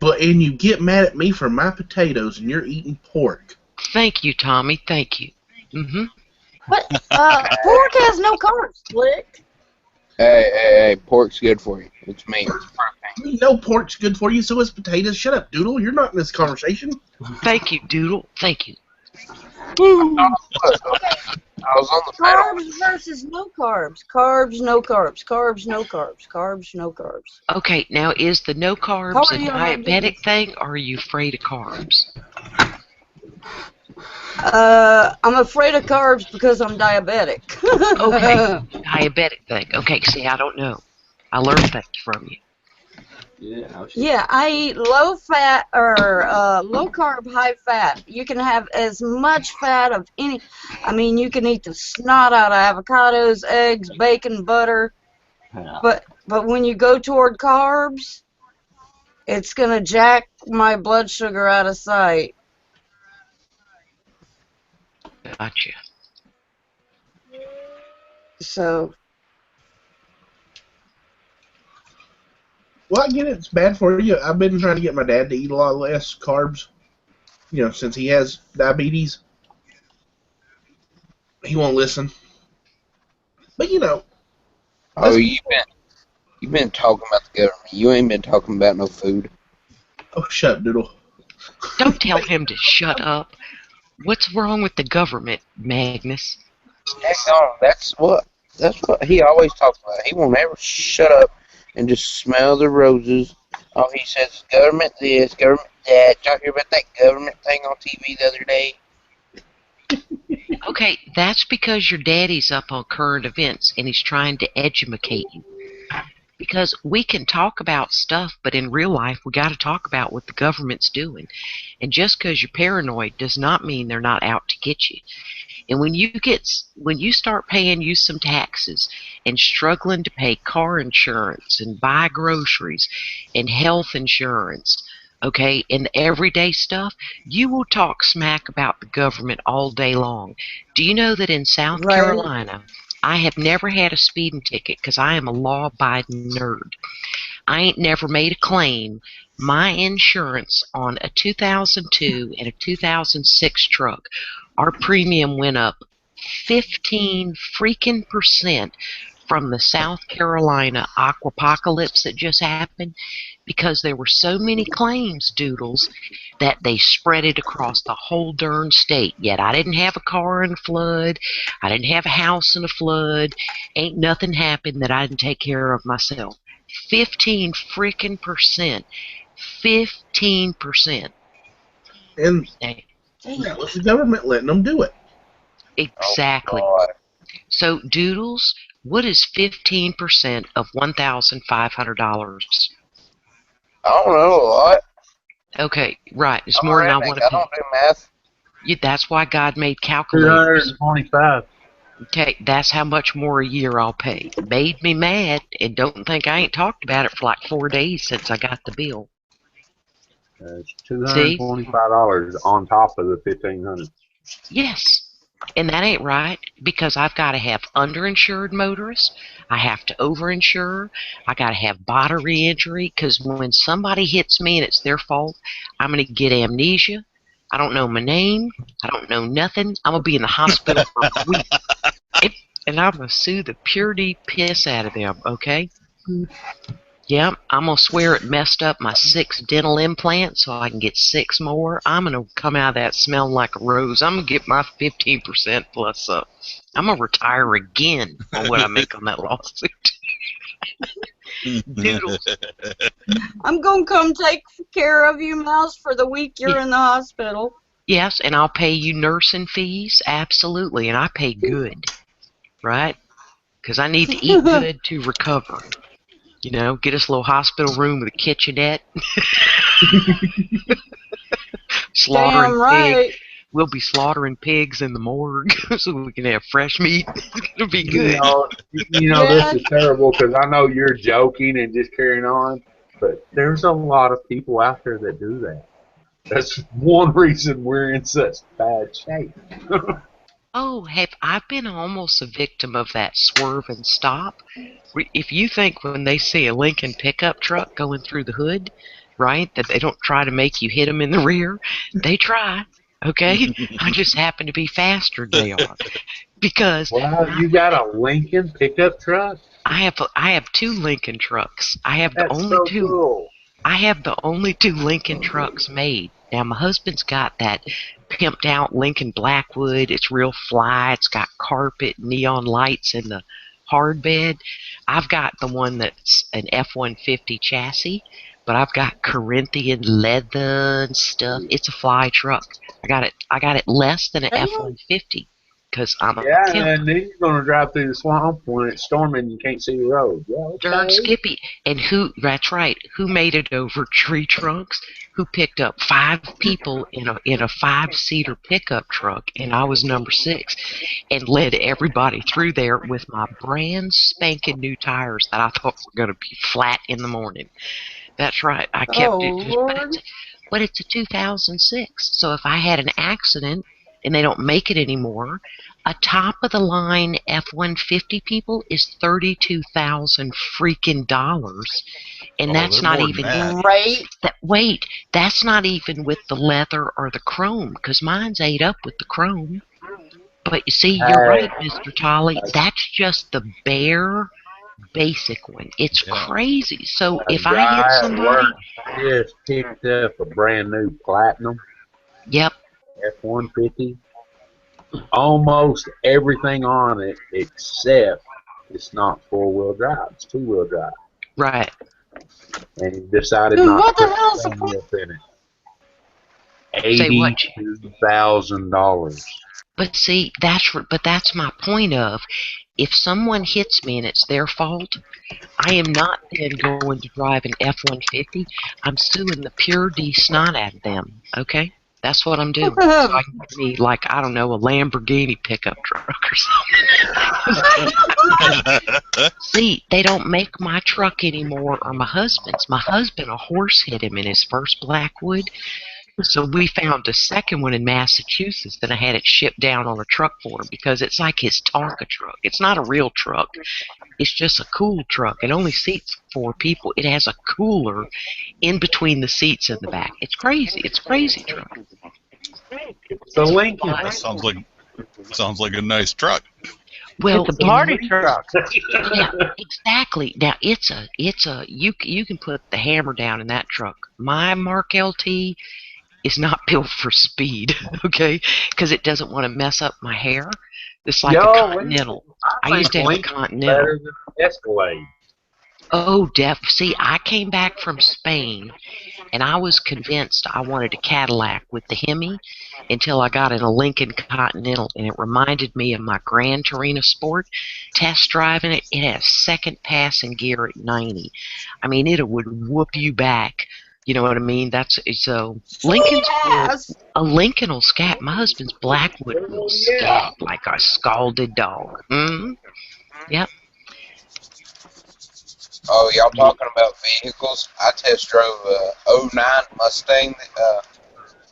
Speaker 4: get mad at me for my potatoes, and you're eating pork.
Speaker 2: Thank you, Tommy. Thank you. Mm-hmm.
Speaker 5: But pork has no carbs, Slick.
Speaker 6: Hey, pork's good for you. It's meat. It's protein.
Speaker 4: You know pork's good for you, so is potatoes. Shut up, Doodle. You're not in this conversation.
Speaker 2: Thank you, Doodle. Thank you.
Speaker 6: Look, I was on the pedal.
Speaker 5: Carbs versus no carbs. Carbs, no carbs. Carbs, no carbs. Carbs, no carbs.
Speaker 2: Okay, now is the no
Speaker 5: How
Speaker 2: carbs
Speaker 5: are
Speaker 2: a
Speaker 5: you on that
Speaker 2: diabetic
Speaker 5: goodness?
Speaker 2: thing, or are you afraid of carbs?
Speaker 5: I'm afraid of carbs because I'm diabetic.
Speaker 2: Okay, diabetic thing. Okay, see, I don't know. I learned things from you.
Speaker 5: Yeah, I eat low fat or low carb, high fat. You can have as much fat of any. I mean, you can eat the snot out of avocados, eggs, bacon, butter.
Speaker 7: Yeah.
Speaker 5: But when you go toward carbs, it's gonna jack my blood sugar out of sight.
Speaker 2: Gotcha.
Speaker 5: So
Speaker 4: Well, I get it. It's bad for you. I've been trying to get my dad to eat a lot less carbs. You know, since he has diabetes, he won't listen. But you know,
Speaker 6: Oh, you've been talking about the government. You ain't been talking about no food.
Speaker 4: oh, shut up, Doodle.
Speaker 2: Don't tell him to shut up. What's wrong with the government, Magnus?
Speaker 6: Hang on, that's what he always talks about. He won't ever shut up and just smell the roses. Oh, he says government this, government that. Y'all hear about that government thing on TV the other day?
Speaker 2: Okay, that's because your daddy's up on current events and he's trying to educate you. Because we can talk about stuff, but in real life, we got to talk about what the government's doing. And just because you're paranoid does not mean they're not out to get you. And when you start paying you some taxes and struggling to pay car insurance and buy groceries and health insurance, okay, and the everyday stuff, you will talk smack about the government all day long. Do you know that in South
Speaker 5: right.
Speaker 2: Carolina, I have never had a speeding ticket because I am a law-abiding nerd. I ain't never made a claim. My insurance on a 2002 and a 2006 truck, our premium went up 15 freaking percent from the South Carolina aquapocalypse that just happened because there were so many claims, Doodles, that they spread it across the whole darn state. Yet I didn't have a car in a flood. I didn't have a house in a flood. Ain't nothing happened that I didn't take care of myself. 15 freaking percent. 15%.
Speaker 4: And
Speaker 2: Hey,
Speaker 4: that was the government letting them do it.
Speaker 2: exactly.
Speaker 6: Oh,
Speaker 2: So, Doodles, what is 15% of $1,500?
Speaker 6: I don't know a lot.
Speaker 2: Okay, right. It's
Speaker 6: I'm
Speaker 2: more
Speaker 6: a
Speaker 2: than I
Speaker 6: redneck.
Speaker 2: want to
Speaker 6: I
Speaker 2: pay.
Speaker 6: don't do math.
Speaker 2: Yeah, that's why God made calculators.
Speaker 3: 225.
Speaker 2: Okay, that's how much more a year I'll pay. Made me mad, and don't think I ain't talked about it for like 4 days since I got the bill.
Speaker 3: It's
Speaker 2: See?
Speaker 3: $225 on top of the $1,500.
Speaker 2: Yes. And that ain't right because I've got to have underinsured motorists. I have to overinsure. I got to have bodily injury because when somebody hits me and it's their fault, I'm going to get amnesia. I don't know my name. I don't know nothing. I'm going to be in the hospital for weeks. And I'm going to sue the purity piss out of them, okay? Yep, I'm going to swear it messed up my 6 dental implants so I can get 6 more. I'm going to come out of that smelling like a rose. I'm going to get my 15% plus up. I'm going to retire again on what I make on that lawsuit. Doodles.
Speaker 5: I'm gonna come take care of you, Mouse, for the week you're in the hospital.
Speaker 2: Yes, and I'll pay you nursing fees, absolutely, and I pay good, right? Because I need to eat good to recover. You know, get us a little hospital room with a kitchenette. Slaughtering
Speaker 5: Damn right.
Speaker 2: pigs. We'll be slaughtering pigs in the morgue so we can have fresh meat. It'll be
Speaker 3: You
Speaker 2: good.
Speaker 3: know,
Speaker 5: Yeah.
Speaker 3: this is terrible because I know you're joking and just carrying on, but there's a lot of people out there that do that. That's one reason we're in such bad shape.
Speaker 2: Oh, have I been almost a victim of that swerve and stop? If you think when they see a Lincoln pickup truck going through the hood, right, that they don't try to make you hit them in the rear, they try. Okay, I just happen to be faster than they are because
Speaker 3: Wow, you got a Lincoln pickup truck?
Speaker 2: I have 2 Lincoln trucks.
Speaker 3: That's so cool.
Speaker 2: I have the only 2 Lincoln trucks made. Now my husband's got that pimped out Lincoln Blackwood. It's real fly. It's got carpet, neon lights in the hard bed. I've got the one that's an F-150 chassis, but I've got Corinthian leather and stuff. It's a fly truck. I got it less than an
Speaker 5: Damn.
Speaker 2: F-150. because I'm a
Speaker 3: Yeah,
Speaker 2: pimp.
Speaker 3: and then you're gonna drive through the swamp when it's storming. You can't see the road. Yeah,
Speaker 2: Darn
Speaker 3: okay.
Speaker 2: Skippy. And that's right, who made it over tree trunks? Who picked up 5 people in a 5-seater pickup truck, and I was number 6, and led everybody through there with my brand spanking new tires that I thought were going to be flat in the morning. That's right, I kept
Speaker 5: Oh,
Speaker 2: it.
Speaker 5: Lord.
Speaker 2: But it's a 2006, so if I had an accident and they don't make it anymore, a top of the line F-150 people is $32,000 freaking dollars, and
Speaker 8: Oh,
Speaker 2: that's
Speaker 8: they're
Speaker 2: not
Speaker 8: more than
Speaker 2: even
Speaker 8: that.
Speaker 5: Right?
Speaker 2: wait, that's not even with the leather or the chrome, because mine's ate up with the chrome. But you see, you're
Speaker 3: Hey,
Speaker 2: right, Mr. Tolley. That's just the bare basic one. It's
Speaker 8: Yeah.
Speaker 2: crazy. So
Speaker 3: a
Speaker 2: if I hit
Speaker 3: guy at
Speaker 2: somebody,
Speaker 3: work just picked up a brand new Platinum
Speaker 2: yep,
Speaker 3: F-150. Almost everything on it except it's not 4-wheel drive. It's 2-wheel drive.
Speaker 2: right.
Speaker 3: And he decided
Speaker 5: Dude,
Speaker 3: not
Speaker 5: what
Speaker 3: to
Speaker 5: the
Speaker 3: put
Speaker 5: hell's the point?
Speaker 3: sunroof in it.
Speaker 2: Say what?
Speaker 3: $82,000.
Speaker 2: But see, that's my point of, if someone hits me and it's their fault, I am not then going to drive an F-150. I'm suing the pure D snot out of them. Okay, that's what I'm doing. So I can get me, like, I don't know, a Lamborghini pickup truck or something. See, they don't make my truck anymore, or my husband's. My husband, a horse hit him in his first Blackwood. So we found a second one in Massachusetts, and I had it shipped down on a truck for him because it's like his Tonka truck. It's not a real truck. It's just a cool truck. It only seats 4 people. It has a cooler in between the seats in the back. It's crazy. It's a crazy truck.
Speaker 3: It's a Lincoln.
Speaker 8: That sounds like a nice truck.
Speaker 2: Well,
Speaker 1: It's a party truck.
Speaker 2: yeah, exactly. Now you can put the hammer down in that truck. My Mark LT is not built for speed, okay? Because it doesn't want to mess up my hair. It's like a
Speaker 3: Yo,
Speaker 2: Continental. I
Speaker 3: I
Speaker 2: used
Speaker 3: think
Speaker 2: to have a
Speaker 3: Lincoln's
Speaker 2: Continental.
Speaker 3: better than an Escalade.
Speaker 2: Oh, see, I came back from Spain, and I was convinced I wanted a Cadillac with the Hemi until I got in a Lincoln Continental, and it reminded me of my Gran Torino Sport. Test driving it, it has second passing gear at 90. I mean, it would whoop you back. You know what I mean? That's so. Lincoln's cool.
Speaker 5: Yes.
Speaker 2: A Lincoln will scat. My husband's Blackwood will scat like a scalded dog. Mm-hmm. Yep.
Speaker 6: Oh, y'all talking about vehicles? I test drove a '09 Mustang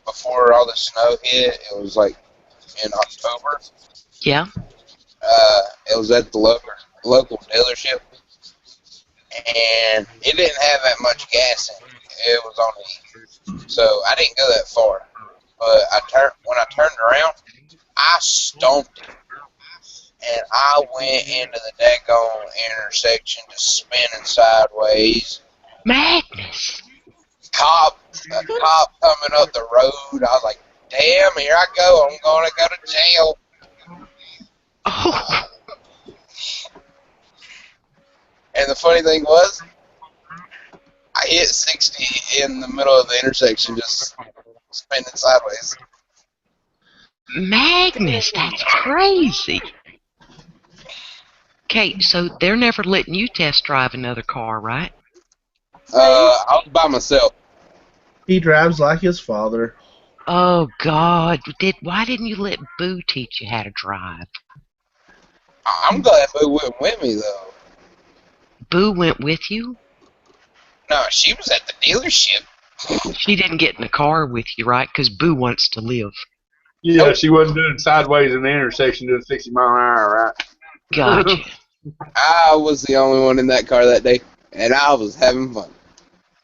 Speaker 6: before all the snow hit. It was like in October.
Speaker 2: Yeah.
Speaker 6: It was at the local dealership, and it didn't have that much gas in it. It was on E, so I didn't go that far. But when I turned around, I stomped it, and I went into the daggone intersection just spinning sideways.
Speaker 2: Magnus.
Speaker 6: A cop coming up the road. I was like, damn, here I go. I'm going to go to jail.
Speaker 2: Oh.
Speaker 6: And the funny thing was, I hit 60 in the middle of the intersection, just spinning sideways.
Speaker 2: Magnus, that's crazy. Okay, so they're never letting you test drive another car, right?
Speaker 6: I was by myself.
Speaker 4: He drives like his father.
Speaker 2: Oh God! Why didn't you let Boo teach you how to drive?
Speaker 6: I'm glad Boo went with me, though.
Speaker 2: Boo went with you?
Speaker 6: No, she was at the dealership.
Speaker 2: She didn't get in the car with you, right? Because Boo wants to live.
Speaker 3: Yeah, she wasn't doing sideways in the intersection doing 60 mile an hour, right?
Speaker 2: Gotcha.
Speaker 6: I was the only one in that car that day, and I was having fun.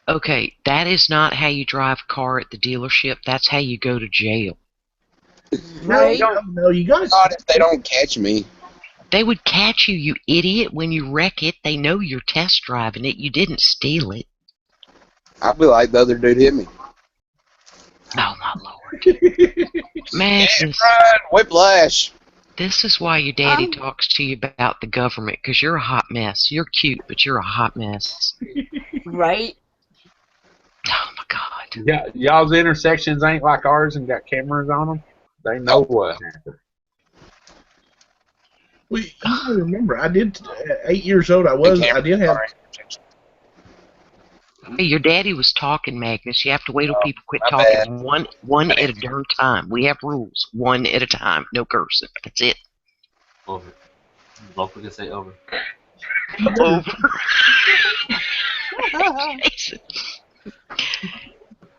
Speaker 2: Okay, that is not how you drive a car at the dealership. That's how you go to jail.
Speaker 5: Right?
Speaker 4: No, you gotta.
Speaker 6: Not if they don't catch me.
Speaker 2: They would catch you, you idiot, when you wreck it. They know you're test driving it. You didn't steal it.
Speaker 6: I'd be like, the other dude hit me.
Speaker 2: Oh, my Lord. Magnus,
Speaker 6: Ryan, whiplash.
Speaker 2: this is why your daddy talks to you about the government, because you're a hot mess. You're cute, but you're a hot mess.
Speaker 5: Right?
Speaker 2: Oh, my God.
Speaker 3: Yeah, y'all's intersections ain't like ours and got cameras on them. They know what happened.
Speaker 4: Well, you gotta remember, I did at 8 years old. I did have.
Speaker 2: Hey, your daddy was talking, Magnus. You have to wait till people quit
Speaker 6: My
Speaker 2: talking.
Speaker 6: bad.
Speaker 2: One at a darn time. We have rules. One at a time. No cursing. That's it.
Speaker 7: Over. Local can say over.
Speaker 2: Over.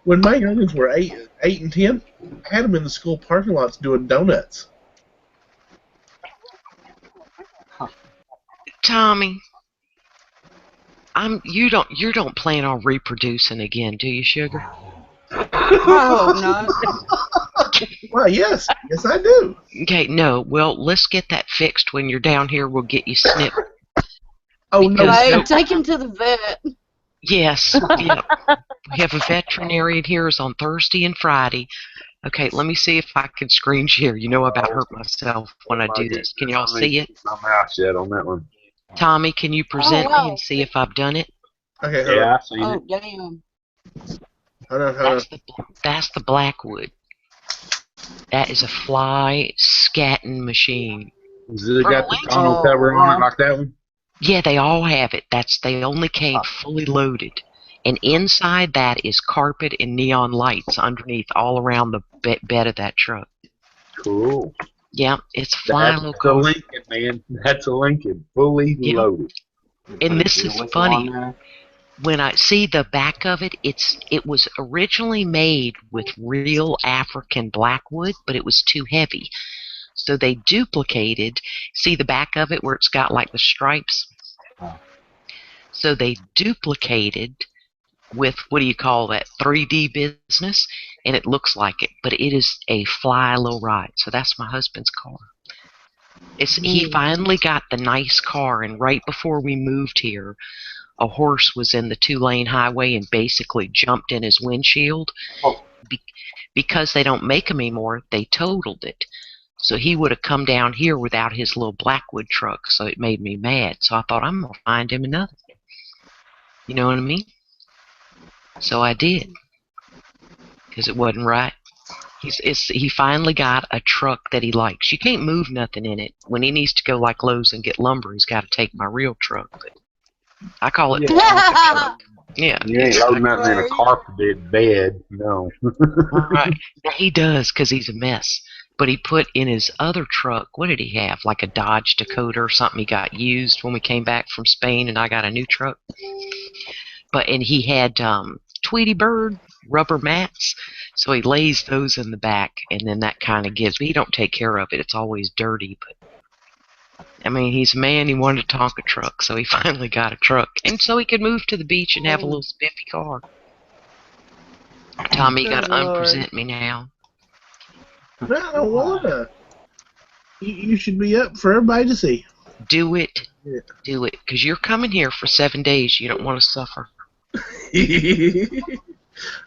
Speaker 4: When my youngins were 8 and 10, I had them in the school parking lots doing donuts.
Speaker 2: Tommy, you don't plan on reproducing again, do you, sugar?
Speaker 5: I hope not.
Speaker 4: Well, yes, I do.
Speaker 2: Okay, no. Well, let's get that fixed when you're down here. We'll get you snipped.
Speaker 4: Oh no!
Speaker 5: Right, take him to the vet.
Speaker 2: Yes. Yeah. We have a veterinarian here. Is on Thursday and Friday. Okay, let me see if I can screen share. You know I about hurt myself when I do this. Can y'all see it?
Speaker 3: My mouth shut on that one.
Speaker 2: Tommy, can you present me and see if I've done it?
Speaker 4: Okay,
Speaker 3: yeah, I've seen it.
Speaker 5: Oh, damn.
Speaker 4: Hold on.
Speaker 2: That's the Blackwood. That is a fly scatting machine.
Speaker 3: Has it got the tonneau cover on it like that one?
Speaker 2: Yeah, they all have it. They only came fully loaded. And inside that is carpet and neon lights underneath all around the bed of that truck.
Speaker 3: Cool.
Speaker 2: Yeah, it's flying little car.
Speaker 3: That's a Lincoln, man. That's a Lincoln. Fully loaded.
Speaker 2: And this is funny. When I see the back of it, it was originally made with real African blackwood, but it was too heavy. So they duplicated, see the back of it where it's got like the stripes? So they duplicated with, what do you call that, 3D business, and it looks like it, but it is a fly low ride. So that's my husband's car. He finally got the nice car, and right before we moved here, a horse was in the 2-lane highway and basically jumped in his windshield. Because they don't make them anymore, they totaled it. So he would have come down here without his little Blackwood truck, so it made me mad. So I thought, I'm going to find him another. You know what I mean? So I did. Because it wasn't right. He finally got a truck that he likes. You can't move nothing in it. When he needs to go like Lowe's and get lumber, he's got to take my real truck. But I call it truck. Yeah.
Speaker 3: You ain't loading nothing in a carpeted bed. No.
Speaker 2: Right. Now, he does because he's a mess. But he put in his other truck, what did he have? Like a Dodge Dakota or something he got used when we came back from Spain, and I got a new truck. And he had Tweety Bird rubber mats, so he lays those in the back, and then that kind of gives me, he don't take care of it. It's always dirty, but I mean, he's a man. He wanted a Tonka truck, so he finally got a truck, and so he could move to the beach and have a little spiffy car. Tommy, you got to unpresent me now.
Speaker 4: No, I don't wanna. You should be up for everybody to see.
Speaker 2: Do it. Yeah. Do it, because you're coming here for 7 days. You don't want to suffer.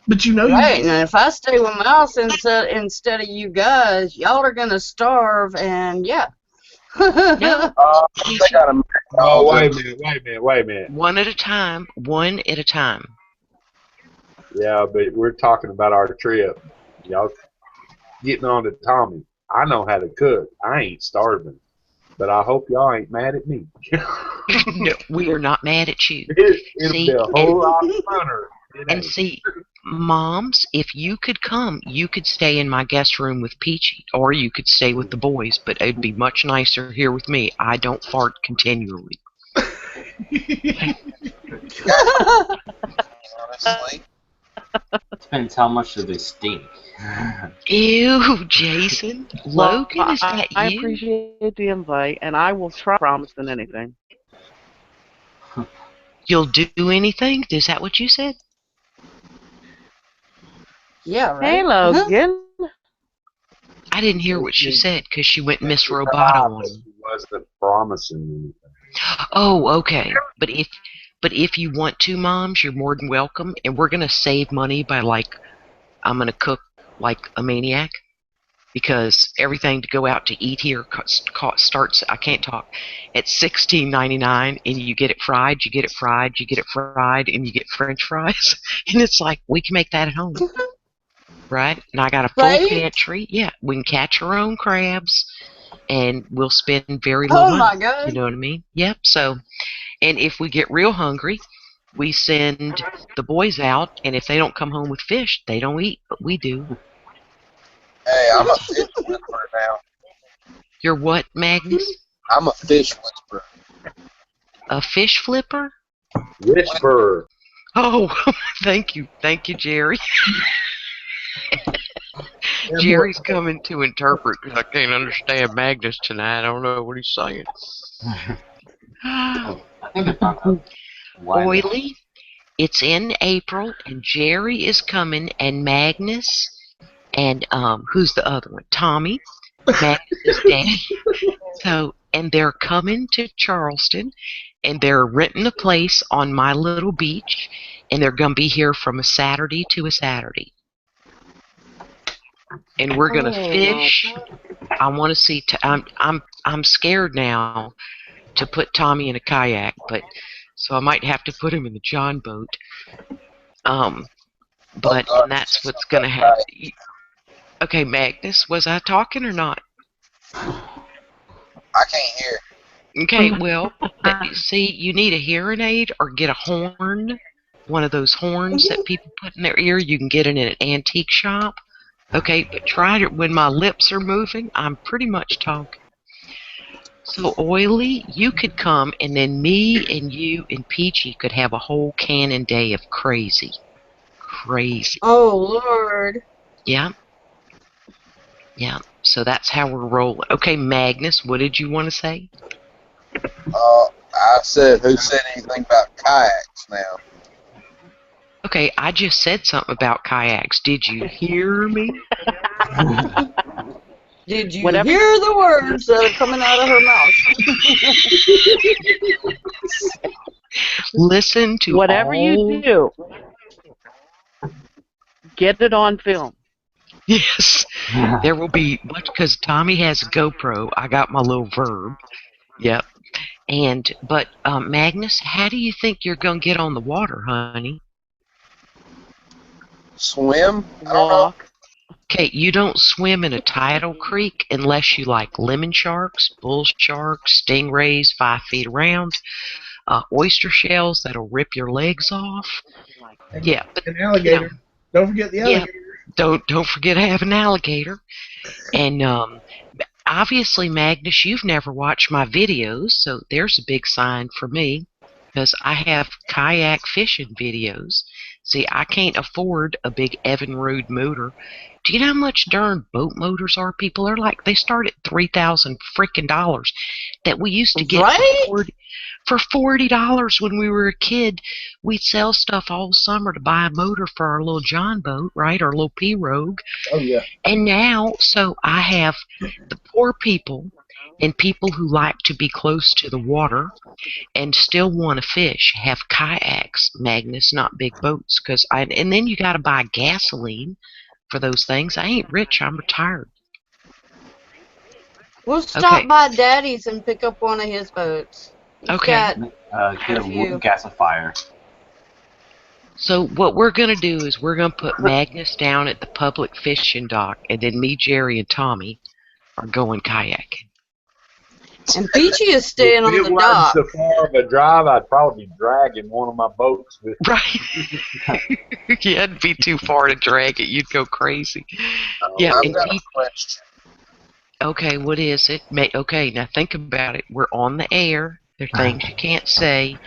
Speaker 4: But you know,
Speaker 5: right, and if I stay with Mouse instead of you guys, y'all are gonna starve, and yeah.
Speaker 2: No.
Speaker 3: Oh, wait a minute.
Speaker 2: One at a time.
Speaker 3: Yeah, but we're talking about our trip. Y'all getting on to Tommy. I know how to cook. I ain't starving. But I hope y'all ain't mad at me.
Speaker 2: No, we are not mad at you.
Speaker 3: It'll be a whole lot funner.
Speaker 2: And see, moms, if you could come, you could stay in my guest room with Peachy, or you could stay with the boys, but it'd be much nicer here with me. I don't fart continually.
Speaker 6: Honestly.
Speaker 7: Depends how much do they stink.
Speaker 2: Ew, Jason. Logan, is that you?
Speaker 9: I appreciate the invite, and I will try promising anything.
Speaker 2: You'll do anything? Is that what you said?
Speaker 5: Yeah, right.
Speaker 9: Hey, Logan.
Speaker 2: I didn't hear what she said because she went Miss Roboto on me.
Speaker 3: She wasn't promising anything.
Speaker 2: Oh, okay. But if you want to, moms, you're more than welcome. And we're gonna save money by I'm gonna cook like a maniac, because everything to go out to eat here starts, I can't talk, at $16.99, and you get it fried, and you get French fries, and it's like, we can make that at home, right? And I got a full pantry. Yeah, we can catch our own crabs, and we'll spend very little
Speaker 5: Oh my
Speaker 2: money.
Speaker 5: God.
Speaker 2: You know what I mean? Yep. So, and if we get real hungry, we send the boys out, and if they don't come home with fish, they don't eat, but we do.
Speaker 6: Hey, I'm a fish whisperer now.
Speaker 2: You're what, Magnus?
Speaker 6: I'm a fish whisperer.
Speaker 2: A fish flipper?
Speaker 3: Whisper.
Speaker 2: Oh, thank you, Jerry. Jerry's coming to interpret because I can't understand Magnus tonight. I don't know what he's saying.
Speaker 7: I think I found out why.
Speaker 2: Oily. It's in April, and Jerry is coming, and Magnus, and who's the other one? Tommy. Magnus' daddy. So, and they're coming to Charleston, and they're renting a place on my little beach, and they're gonna be here from a Saturday to a Saturday. And we're gonna fish. I want to see. I'm scared now to put Tommy in a kayak, but so I might have to put him in the John boat. But and that's what's gonna happen. Okay, Magnus, was I talking or not?
Speaker 6: I can't hear.
Speaker 2: Okay, well, see, you need a hearing aid or get a horn, one of those horns that people put in their ear. You can get it in an antique shop. Okay, but try it when my lips are moving. I'm pretty much talking. So, Oily, you could come, and then me and you and Peachy could have a whole cannon day of crazy. Crazy.
Speaker 5: Oh, Lord.
Speaker 2: Yeah. Yeah, so that's how we're rolling. Okay, Magnus, what did you want to say?
Speaker 6: I said, who said anything about kayaks now?
Speaker 2: Okay, I just said something about kayaks. Did you hear me?
Speaker 5: Did you hear the words that are coming out of her mouth?
Speaker 2: Listen to
Speaker 9: whatever you do. Get it on film.
Speaker 2: Yes, there will be much because Tommy has a GoPro. I got my little verb. Yep. But Magnus, how do you think you're gonna get on the water, honey?
Speaker 6: Swim?
Speaker 9: Walk.
Speaker 2: Okay, you don't swim in a tidal creek unless you like lemon sharks, bull sharks, stingrays 5 feet around, oyster shells that'll rip your legs off. Yeah, but
Speaker 4: an alligator.
Speaker 2: You know,
Speaker 4: don't forget the alligator.
Speaker 2: Yeah, don't forget to have an alligator. And obviously, Magnus, you've never watched my videos, so there's a big sign for me because I have kayak fishing videos. See, I can't afford a big Evinrude motor. Do you know how much darn boat motors are? People are like, they start at $3,000 freaking dollars that we used to get for $40 when we were a kid. We'd sell stuff all summer to buy a motor for our little John boat, right? Our little pirogue.
Speaker 4: Oh, yeah.
Speaker 2: And now, so I have the poor people and people who like to be close to the water and still want to fish have kayaks, Magnus, not big boats. And then you got to buy gasoline for those things. I ain't rich. I'm retired.
Speaker 5: We'll stop by Daddy's and pick up one of his boats. He's
Speaker 2: okay.
Speaker 7: Get a gasifier.
Speaker 2: So what we're going to do is we're going to put Magnus down at the public fishing dock, and then me, Jerry, and Tommy are going kayaking.
Speaker 5: And Peachy is staying on the dock.
Speaker 3: If it wasn't so far of a drive, I'd probably be dragging one of my boats with me.
Speaker 2: Right. Yeah, it'd be too far to drag it. You'd go crazy. Yeah,
Speaker 6: I've got a question.
Speaker 2: Okay, what is it? Okay, now think about it. We're on the air. There are things you can't say.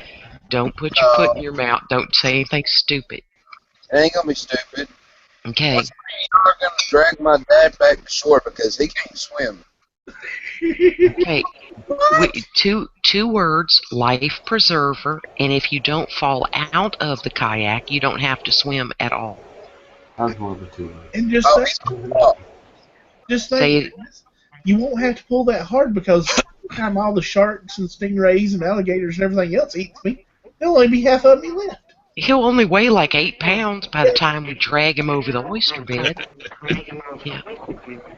Speaker 2: Don't put your foot in your mouth. Don't say anything stupid.
Speaker 6: It ain't gonna be stupid.
Speaker 2: Okay.
Speaker 6: I'm gonna drag my dad back to shore because he can't swim.
Speaker 2: Okay. Two words: life preserver. And if you don't fall out of the kayak, you don't have to swim at all.
Speaker 7: That's one of the 2 words.
Speaker 4: And just
Speaker 2: say it.
Speaker 4: You won't have to pull that hard because by the time all the sharks and stingrays and alligators and everything else eats me, there'll only be half of me left.
Speaker 2: He'll only weigh like 8 pounds by the time we drag him over the oyster bed. Yeah.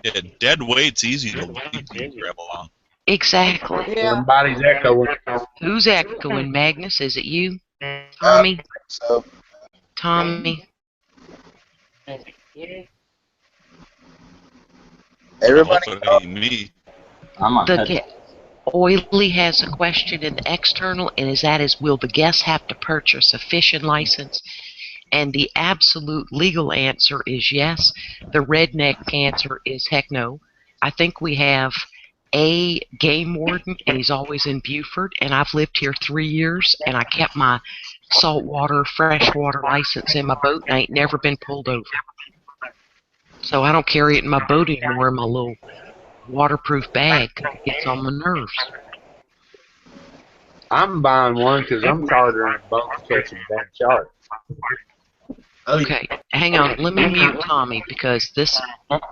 Speaker 8: Yeah, dead weight's easy to grab along.
Speaker 2: Exactly.
Speaker 5: Yeah.
Speaker 3: Somebody's echoing.
Speaker 2: Who's echoing, Magnus? Is it you? Tommy?
Speaker 6: So.
Speaker 2: Tommy?
Speaker 6: Everybody
Speaker 8: me.
Speaker 7: I'm on head.
Speaker 2: Oily has a question in the external, and will the guest have to purchase a fishing license? And the absolute legal answer is yes. The redneck answer is heck no. I think we have a game warden, and he's always in Beaufort, and I've lived here 3 years, and I kept my saltwater, freshwater license in my boat, and I ain't never been pulled over. So I don't carry it in my boat anymore in my little waterproof bag because it gets on my nerves.
Speaker 3: I'm buying one because I'm chartering a boat to catch a damn shark.
Speaker 2: Okay, hang on. Let me mute Tommy because this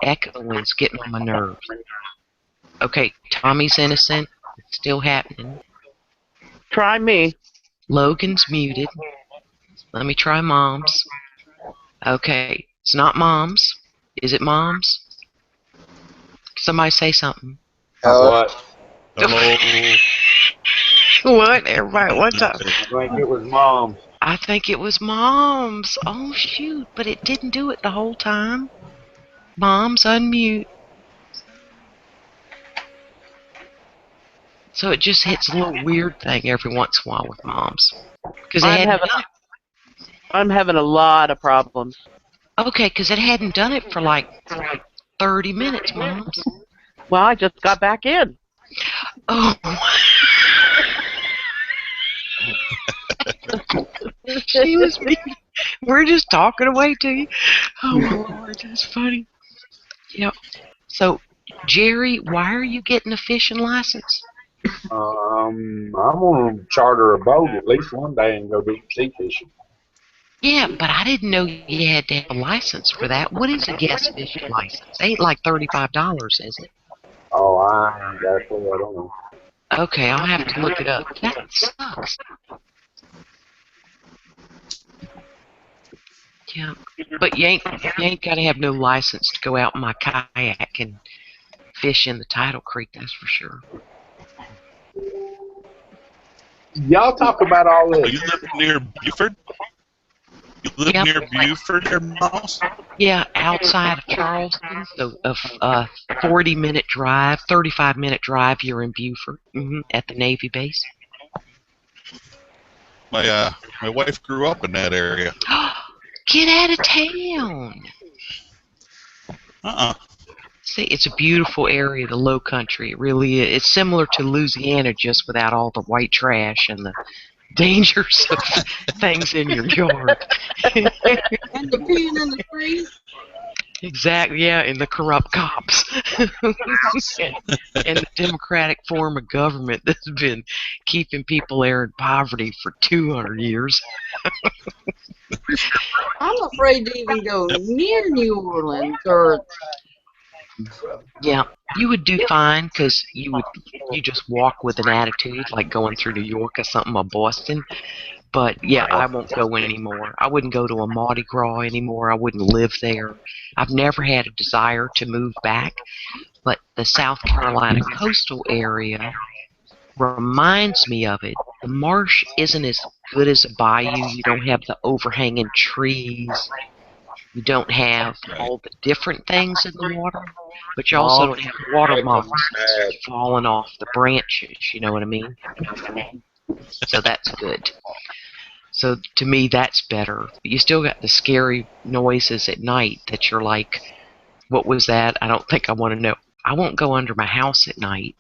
Speaker 2: echoing's getting on my nerves. Okay, Tommy's innocent. It's still happening.
Speaker 9: Try me.
Speaker 2: Logan's muted. Let me try Mom's. Okay, it's not Mom's. Is it Mom's? Somebody say something.
Speaker 3: What?
Speaker 8: Hello.
Speaker 2: What? Everybody, what's up?
Speaker 3: I think it was Mom's.
Speaker 2: I think it was Mom's. Oh, shoot, but it didn't do it the whole time. Mom's, unmute. So it just hits a little weird thing every once in a while with Mom's. Because
Speaker 9: I'm having a lot of problems.
Speaker 2: Okay, because it hadn't done it for like 30 minutes, Mom's.
Speaker 9: Well, I just got back in.
Speaker 2: Oh. She was being, we're just talking away to you. Oh, my Lord, that's funny. Yep. So, Jerry, why are you getting a fishing license?
Speaker 3: I'm going to charter a boat at least one day and go deep sea fishing.
Speaker 2: Yeah, but I didn't know you had to have a license for that. What is a guest fishing license? It ain't like $35, is it?
Speaker 3: Oh, I ain't got a clue. I don't know.
Speaker 2: Okay, I'll have to look it up. That sucks. Yeah, but you ain't got to have no license to go out in my kayak and fish in the tidal creek. That's for sure.
Speaker 3: Y'all talk about all this.
Speaker 8: You live near Beaufort? You live
Speaker 2: Yep.
Speaker 8: near Beaufort, your mouse?
Speaker 2: Yeah, outside of Charleston, so a 40-minute drive, 35-minute drive, you're in Beaufort, at the Navy base.
Speaker 8: My wife grew up in that area.
Speaker 2: Get out of town. See, it's a beautiful area, the Low Country. It really is. It's similar to Louisiana, just without all the white trash and the dangers of things in your yard.
Speaker 5: And the peeing in the street.
Speaker 2: Exactly, yeah, and the corrupt cops. and the democratic form of government that's been keeping people there in poverty for 200 years.
Speaker 5: I'm afraid to even go near New Orleans or.
Speaker 2: Yeah, you would do fine because you just walk with an attitude like going through New York or something or Boston. But yeah, I won't go anymore. I wouldn't go to a Mardi Gras anymore. I wouldn't live there. I've never had a desire to move back, but the South Carolina coastal area reminds me of it. The marsh isn't as good as a bayou. You don't have the overhanging trees. You don't have all the different things in the water, but you also don't have water moss falling off the branches, you know what I mean? So that's good. So to me, that's better. But you still got the scary noises at night that you're like, what was that? I don't think I want to know. I won't go under my house at night.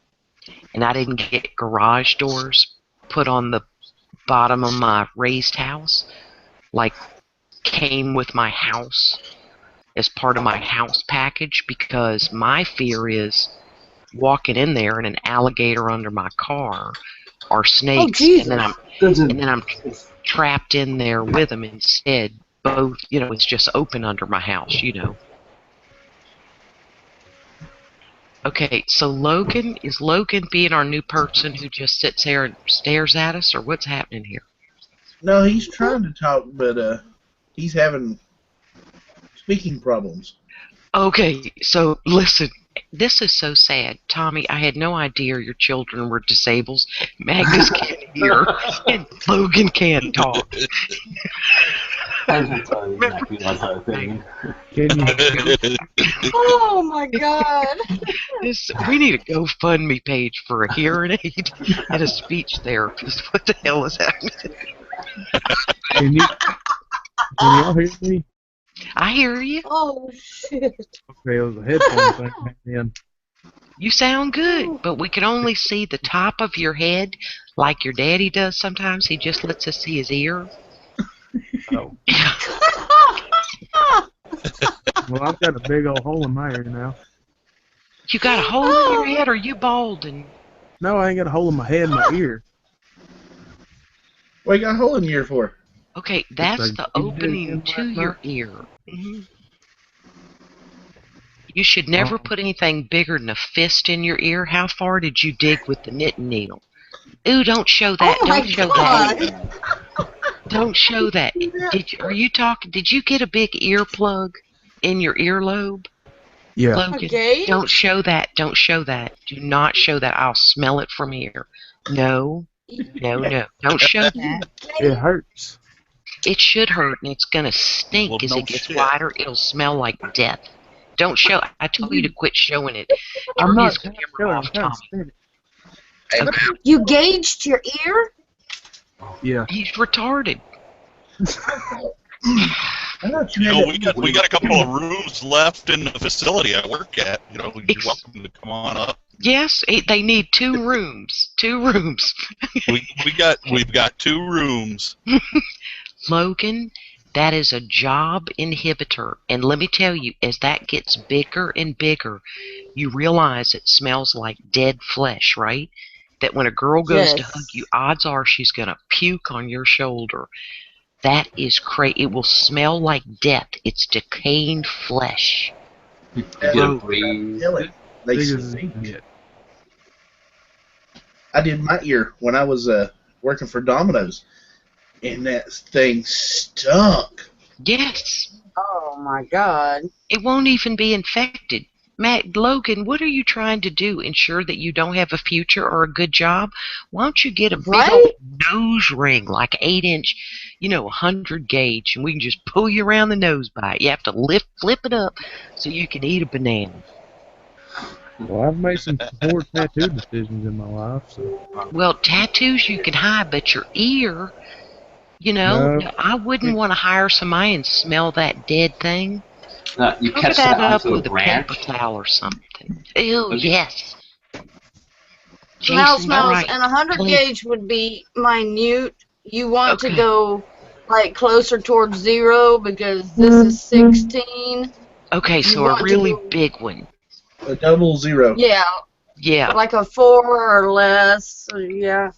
Speaker 2: And I didn't get garage doors put on the bottom of my raised house, like came with my house as part of my house package, because my fear is walking in there and an alligator under my car or snakes, and then I'm trapped in there with them instead. Both, it's just open under my house, Okay, so Logan, is Logan being our new person who just sits there and stares at us, or what's happening here?
Speaker 4: No, he's trying to talk, but he's having speaking problems.
Speaker 2: Okay, so listen, This is so sad. Tommy, I had no idea your children were disabled. Magnus can't hear, and Logan can't talk.
Speaker 7: I'm not telling you exactly what's happening.
Speaker 5: Oh my God.
Speaker 2: We need a GoFundMe page for a hearing aid and a speech therapist. What the hell is happening?
Speaker 10: Can y'all hear me?
Speaker 2: I hear you.
Speaker 5: Oh shit.
Speaker 10: Okay, it was a headphone thing back then.
Speaker 2: You sound good, but we can only see the top of your head like your daddy does sometimes. He just lets us see his ear.
Speaker 10: Oh. Well, I've got a big old hole in my ear now.
Speaker 2: You got a hole in your head, or you balding?
Speaker 10: No, I ain't got a hole in my head and my ear.
Speaker 4: What you got a hole in your ear for?
Speaker 2: Okay, that's
Speaker 10: like
Speaker 2: the
Speaker 10: you
Speaker 2: opening
Speaker 10: did
Speaker 2: to
Speaker 10: last
Speaker 2: your
Speaker 10: night?
Speaker 2: ear. You should never put anything bigger than a fist in your ear. How far did you dig with the knitting needle? Ooh, don't show that.
Speaker 5: Oh my
Speaker 2: Don't show
Speaker 5: God.
Speaker 2: that. Don't show that. Did you get a big earplug in your earlobe?
Speaker 10: Yeah.
Speaker 2: Logan,
Speaker 5: Okay.
Speaker 2: don't show that. Don't show that. Do not show that. I'll smell it from here. No. Don't show that.
Speaker 10: It hurts.
Speaker 2: It should hurt, and it's going to stink
Speaker 8: Well,
Speaker 2: as
Speaker 8: no
Speaker 2: it gets
Speaker 8: shit.
Speaker 2: wider. It'll smell like death. Don't show. I told you to quit showing it.
Speaker 10: I'm
Speaker 2: Turn
Speaker 10: not
Speaker 2: his
Speaker 10: trying to
Speaker 2: camera
Speaker 10: show it,
Speaker 2: off,
Speaker 10: I'm trying to
Speaker 2: Tommy.
Speaker 10: spin it.
Speaker 2: Okay.
Speaker 5: You gauged your ear?
Speaker 10: Yeah.
Speaker 2: He's retarded.
Speaker 4: I thought you
Speaker 8: You
Speaker 4: had
Speaker 8: know,
Speaker 4: that-
Speaker 8: we got a couple of rooms left in the facility I work at. You know, you're welcome to come on up.
Speaker 2: Yes, they need 2 rooms. 2 rooms.
Speaker 8: We've got 2 rooms.
Speaker 2: Logan, that is a job inhibitor. And let me tell you, as that gets bigger and bigger, you realize it smells like dead flesh, right? That when a girl goes to hug you, odds are she's going to puke on your shoulder. That is crazy. It will smell like death. It's decaying flesh.
Speaker 7: You get a breeze.
Speaker 4: Kill it. They
Speaker 10: Big as
Speaker 4: stink.
Speaker 10: it.
Speaker 4: I did my ear when I was working for Domino's, and that thing stunk.
Speaker 2: Yes.
Speaker 5: Oh my God.
Speaker 2: It won't even be infected. Logan, what are you trying to do? Ensure that you don't have a future or a good job? Why don't you get a big
Speaker 5: Right?
Speaker 2: old nose ring, like 8-inch, 100 gauge, and we can just pull you around the nose by it. You have to flip it up so you can eat a banana.
Speaker 10: Well, I've made some poor tattoo decisions in my life, so.
Speaker 2: Well, tattoos you can hide, but your ear,
Speaker 10: No.
Speaker 2: I wouldn't want to hire somebody and smell that dead thing.
Speaker 7: You
Speaker 2: Cover
Speaker 7: catch
Speaker 2: that
Speaker 7: that
Speaker 2: up
Speaker 7: onto a
Speaker 2: with a paper
Speaker 7: branch.
Speaker 2: towel or something. Ew,
Speaker 7: Okay.
Speaker 2: yes.
Speaker 5: Smell
Speaker 2: Jason's
Speaker 5: smells,
Speaker 2: right.
Speaker 5: and 100
Speaker 2: Clean.
Speaker 5: gauge would be minute. You want to
Speaker 2: Okay.
Speaker 5: go like closer towards 0 because this is 16.
Speaker 2: Okay,
Speaker 5: You
Speaker 2: so a
Speaker 5: want to
Speaker 2: really
Speaker 5: go-
Speaker 2: big one.
Speaker 4: A double 0.
Speaker 5: Yeah,
Speaker 2: Yeah.
Speaker 5: like a 4 or less. Yeah.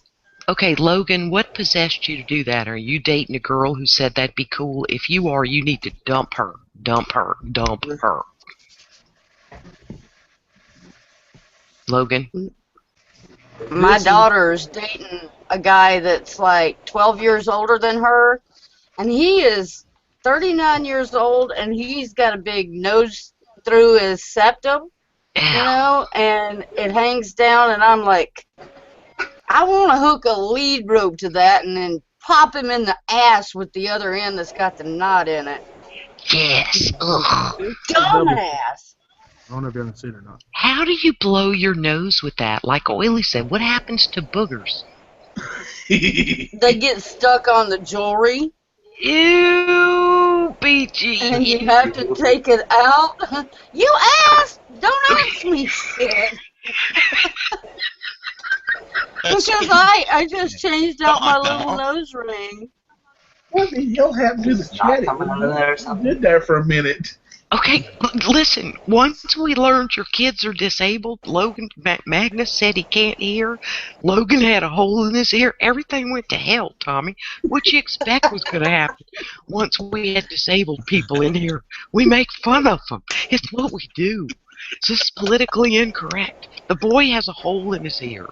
Speaker 2: Okay, Logan, what possessed you to do that? Are you dating a girl who said that'd be cool? If you are, you need to dump her. Dump her. Dump her. Logan?
Speaker 5: My daughter's dating a guy that's like 12 years older than her, and he is 39 years old, and he's got a big nose through his septum, and it hangs down, and I'm like, I want to hook a lead rope to that and then pop him in the ass with the other end that's got the knot in it.
Speaker 2: Yes. Ugh.
Speaker 5: Dumbass.
Speaker 10: I don't know if you're gonna see it or not.
Speaker 2: How do you blow your nose with that? Like Oily said, what happens to boogers?
Speaker 5: They get stuck on the jewelry.
Speaker 2: Ew, BG.
Speaker 5: And you have to take it out. You asked! Don't ask me shit. Because I just changed out my little nose ring.
Speaker 4: What the hell happened to the
Speaker 7: It's not
Speaker 4: chat?
Speaker 7: coming out of there or something.
Speaker 4: Did there for a minute.
Speaker 2: Okay, listen. Once we learned your kids are disabled, Magnus said he can't hear. Logan had a hole in his ear. Everything went to hell, Tommy. What you expect was going to happen once we had disabled people in here? We make fun of them. It's what we do. It's just politically incorrect. The boy has a hole in his ear.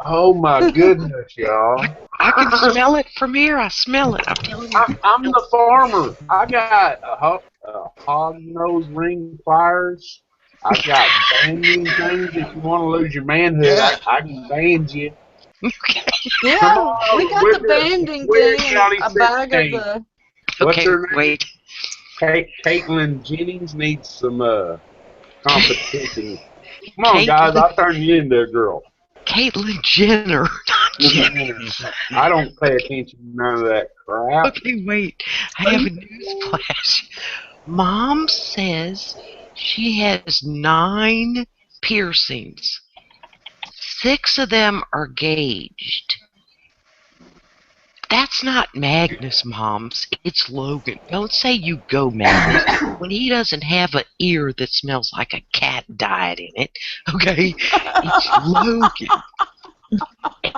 Speaker 3: Oh my goodness, y'all!
Speaker 2: I can smell it from here. I smell it. I'm telling you.
Speaker 3: I'm the farmer. I got a hog nose ring pliers I've got banding things. If you want to lose your manhood, I can band you. Come
Speaker 5: Yeah, we
Speaker 3: on,
Speaker 5: got the banding
Speaker 3: we're
Speaker 5: thing and
Speaker 3: County
Speaker 5: a bag of
Speaker 3: 16.
Speaker 5: the.
Speaker 3: What's
Speaker 2: Okay,
Speaker 3: her name?
Speaker 2: wait.
Speaker 3: Caitlin Jennings needs some competition. Come on, guys,
Speaker 2: Caitlyn,
Speaker 3: I'll turn you into a girl.
Speaker 2: Caitlyn Jenner.
Speaker 3: I don't pay attention to none of that crap.
Speaker 2: Okay, wait. I have a news flash. Mom says she has 9 piercings. 6 of them are gauged. That's not Magnus, Moms. It's Logan. Don't say you go, Magnus, when he doesn't have an ear that smells like a cat died in it. Okay? It's Logan.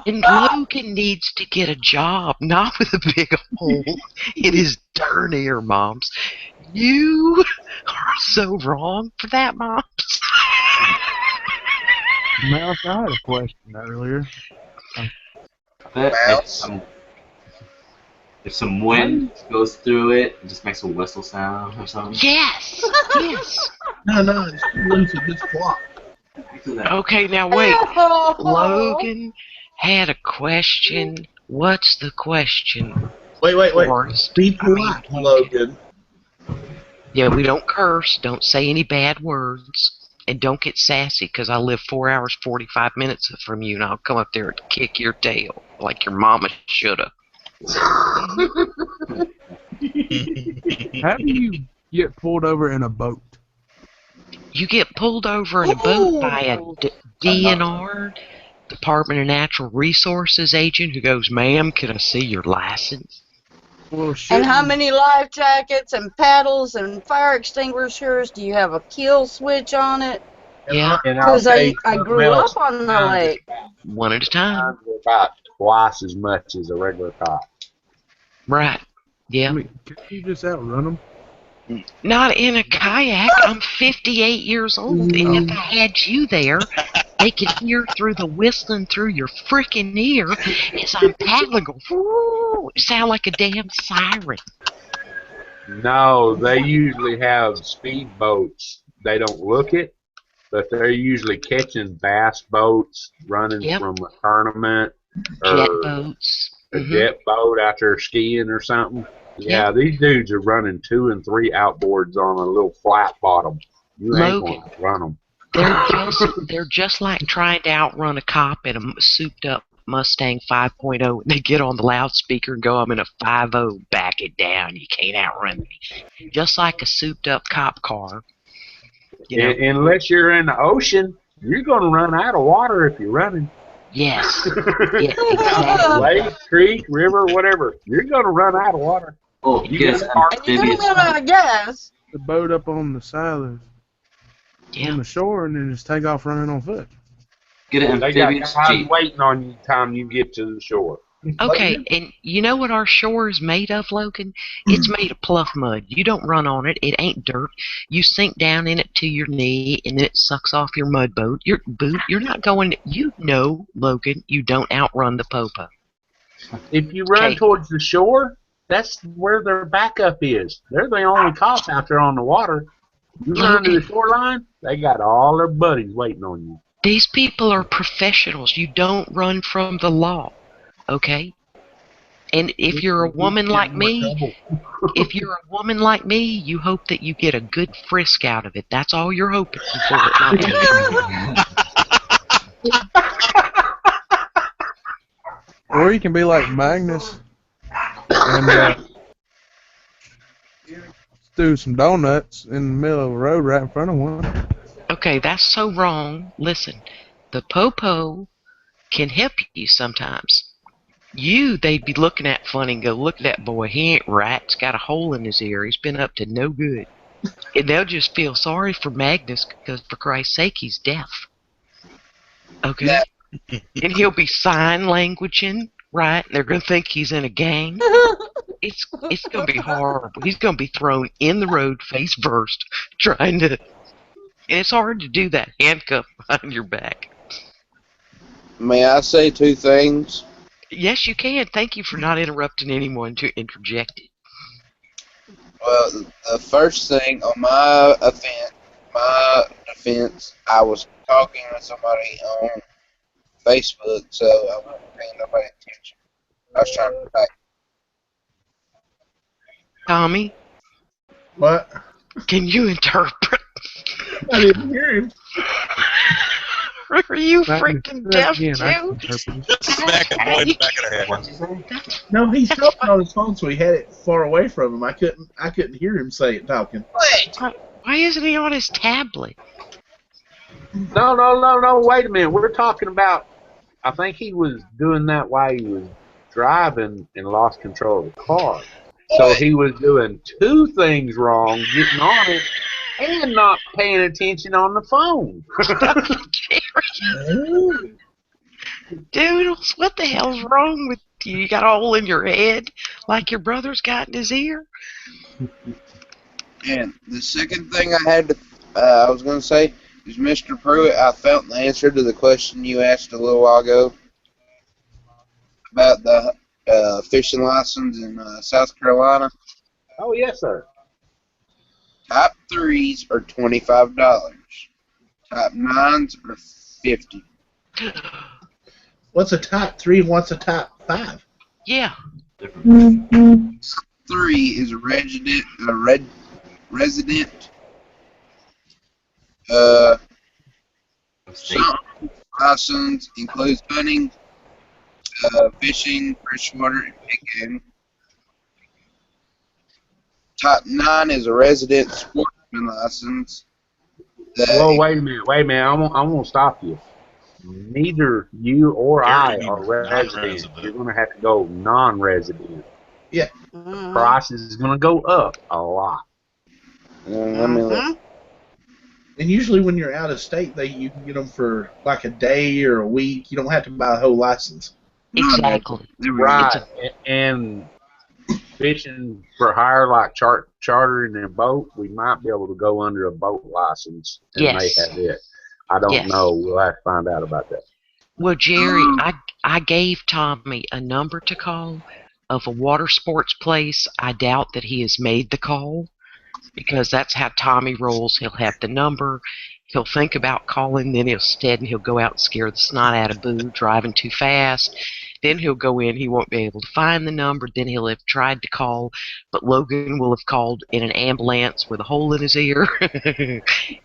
Speaker 2: And Logan needs to get a job, not with a big hole in his darn ear, Moms. You are so wrong for that, Moms.
Speaker 10: Mouse, I had a question earlier.
Speaker 7: If some wind goes through it, it just makes a whistle sound or something.
Speaker 2: Yes, yes.
Speaker 4: No, it's too loose. It just flopped.
Speaker 2: Okay, now wait. Logan had a question. What's the question?
Speaker 4: Wait.
Speaker 2: Forrest?
Speaker 4: Be polite, Logan.
Speaker 2: Yeah, we don't curse. Don't say any bad words. And don't get sassy, because I live 4 hours, 45 minutes from you, and I'll come up there and kick your tail like your mama shoulda.
Speaker 10: How do you get pulled over in a boat?
Speaker 2: You get pulled over in a boat by a DNR, Department of Natural Resources agent who goes, "Ma'am, can I see your license?"
Speaker 10: Well, shit.
Speaker 5: And how many life jackets and paddles and fire extinguishers? Do you have a kill switch on it?
Speaker 2: Yeah.
Speaker 5: Because I grew up on the lake.
Speaker 2: One at a time.
Speaker 3: About twice as much as a regular cop.
Speaker 2: Right. Yeah.
Speaker 10: I mean, can you just outrun them?
Speaker 2: Not in a kayak. I'm 58 years old, and if I had you there, they could hear through the whistling through your freaking ear as I'm paddling. Go, whoo, sound like a damn siren.
Speaker 3: No, they usually have speedboats. They don't look it, but they're usually catching bass boats running from a tournament or
Speaker 2: jet boats.
Speaker 3: A jet boat out there skiing or something. Yeah, these dudes are running 2 and 3 outboards on a little flat bottom. You ain't going to run them.
Speaker 2: They're just like trying to outrun a cop in a souped-up Mustang 5.0, and they get on the loudspeaker and go, "I'm in a 5.0, back it down. You can't outrun me." Just like a souped-up cop car. You know?
Speaker 3: Unless you're in the ocean, you're going to run out of water if you're running.
Speaker 2: Yes. Yeah, exactly.
Speaker 3: Lake, creek, river, whatever. You're going to run out of water.
Speaker 7: Oh,
Speaker 5: You're gonna run out of gas.
Speaker 10: The boat up on the side of on the shore and then just take off running on foot.
Speaker 7: Get an
Speaker 3: They got
Speaker 7: amphibious
Speaker 3: guys
Speaker 7: Jeep.
Speaker 3: waiting on you time you get to the shore.
Speaker 2: Okay, and you know what our shore is made of, Logan? It's made of pluff mud. You don't run on it. It ain't dirt. You sink down in it to your knee, and then it sucks off your mud boat. Your boot. You're not going. You know, Logan. You don't outrun the popo.
Speaker 3: If you run towards the shore, that's where their backup is. They're the only cops out there on the water. You run to the shoreline, they got all their buddies waiting on you.
Speaker 2: These people are professionals. You don't run from the law. Okay? And if you're a woman like me, you hope that you get a good frisk out of it. That's all you're hoping for.
Speaker 10: Or you can be like Magnus and do some donuts in the middle of the road right in front of one.
Speaker 2: Okay, that's so wrong. Listen, the popo can help you sometimes. They'd be looking at funny and go, "Look at that boy, he ain't right. He's got a hole in his ear. He's been up to no good." And they'll just feel sorry for Magnus because, for Christ's sake, he's deaf. Okay? And he'll be sign languaging, right? They're going to think he's in a gang. It's going to be horrible. He's going to be thrown in the road face first, trying to... And it's hard to do that, handcuffed behind your back.
Speaker 6: May I say 2 things?
Speaker 2: Yes, you can. Thank you for not interrupting anyone to interject it.
Speaker 6: Well, the first thing on my event, my defense, I was talking to somebody on Facebook, so I wasn't paying nobody attention. I was trying to type.
Speaker 2: Tommy,
Speaker 4: What?
Speaker 2: can you interpret?
Speaker 4: I didn't hear him.
Speaker 2: Are you
Speaker 10: That
Speaker 2: freaking deaf
Speaker 10: again, I can
Speaker 2: too?
Speaker 10: interpret it.
Speaker 8: Just smack a boy in the back of the head.
Speaker 7: What'd you say?
Speaker 4: No, he's talking on his phone, so he had it far away from him. I couldn't hear him say it talking.
Speaker 6: What?
Speaker 2: Why isn't he on his tablet?
Speaker 3: No. Wait a minute. We're talking about. I think he was doing that while he was driving and lost control of the car. So he was doing two things wrong: getting on it and not paying attention on the phone.
Speaker 2: Doodles, what the hell's wrong with you? You got a hole in your head like your brother's got in his ear?
Speaker 6: And the second thing I was going to say is, Mr. Pruitt, I found the answer to the question you asked a little while ago about the fishing license in South Carolina.
Speaker 3: Oh yes, sir.
Speaker 6: Top 3s are $25. Top 9s are $50.
Speaker 4: What's a top 3 and what's a top 5?
Speaker 2: Yeah.
Speaker 5: Mm-hmm.
Speaker 6: 3 is a resident. Some license includes hunting, fishing, freshwater, and picking. Top 9 is a resident sportsman license.
Speaker 3: Well, wait a minute. I'm gonna stop you. Neither you or I
Speaker 8: Gary,
Speaker 3: are resident.
Speaker 8: non-resident.
Speaker 3: You're gonna have to go non-resident.
Speaker 4: Yeah.
Speaker 5: Mm-hmm.
Speaker 3: Price is gonna go up a lot.
Speaker 6: Let me look.
Speaker 5: Mm-hmm.
Speaker 4: And usually when you're out of state, you can get them for like a day or a week. You don't have to buy a whole license.
Speaker 2: Exactly.
Speaker 3: Right. And fishing for hire, like chartering a boat, we might be able to go under a boat license and
Speaker 2: Yes.
Speaker 3: they have it. I don't
Speaker 2: Yes.
Speaker 3: know. We'll have to find out about that.
Speaker 2: Well, Jerry, I gave Tommy a number to call of a water sports place. I doubt that he has made the call because that's how Tommy rolls. He'll have the number. He'll think about calling, then he'll go out and scare the snot out of Boo driving too fast. Then he'll go in, he won't be able to find the number, then he'll have tried to call, but Logan will have called in an ambulance with a hole in his ear.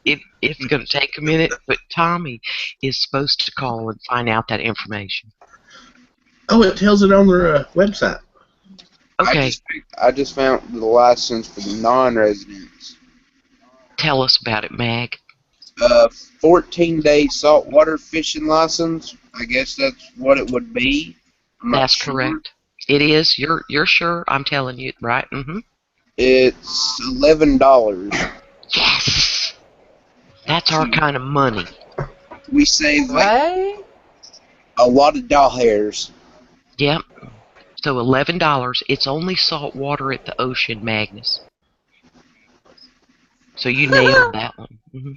Speaker 2: It's going to take a minute, but Tommy is supposed to call and find out that information.
Speaker 4: Oh, it tells it on their website.
Speaker 2: Okay,
Speaker 6: I just found the license for the non-residents.
Speaker 2: tell us about it, Mag.
Speaker 6: 14-day saltwater fishing license. I guess that's what it would be. I'm not
Speaker 2: That's
Speaker 6: sure.
Speaker 2: correct. It is. You're sure? I'm telling you, right? Mm-hmm.
Speaker 6: It's $11.
Speaker 2: Yes! That's our kind of money.
Speaker 6: We save like
Speaker 5: Right?
Speaker 6: a lot of doll hairs.
Speaker 2: Yep. So $11. It's only salt water at the ocean, Magnus. So you nailed that one. Mm-hmm.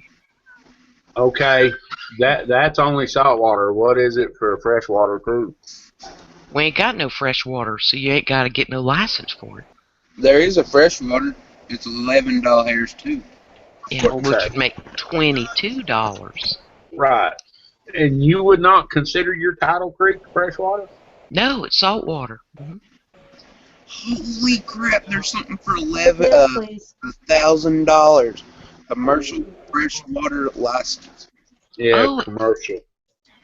Speaker 3: Okay, that's only saltwater. What is it for freshwater too?
Speaker 2: We ain't got no fresh water, so you ain't got to get no license for it.
Speaker 6: There is a freshwater. It's $11 hairs too.
Speaker 2: Yeah, which
Speaker 3: Okay.
Speaker 2: would make $22.
Speaker 3: Right. And you would not consider your Tidal Creek freshwater?
Speaker 2: No, it's salt water. Mm-hmm.
Speaker 6: Holy crap! There's something for
Speaker 5: Yes, please.
Speaker 6: $1,000. Commercial freshwater license.
Speaker 3: Yeah,
Speaker 2: Oh.
Speaker 3: commercial.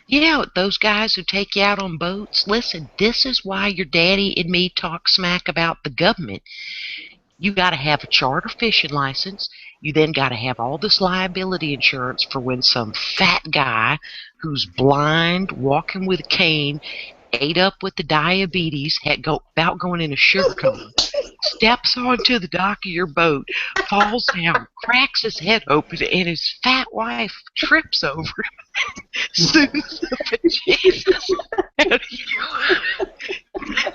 Speaker 2: Yeah, those guys who take you out on boats. Listen, this is why your daddy and me talk smack about the government. You got to have a charter fishing license. You then got to have all this liability insurance for when some fat guy who's blind, walking with a cane, ate up with the diabetes, about going in a sugar coma, steps onto the dock of your boat, falls down, cracks his head open, and his fat wife trips over him, sues the bejesus out of you.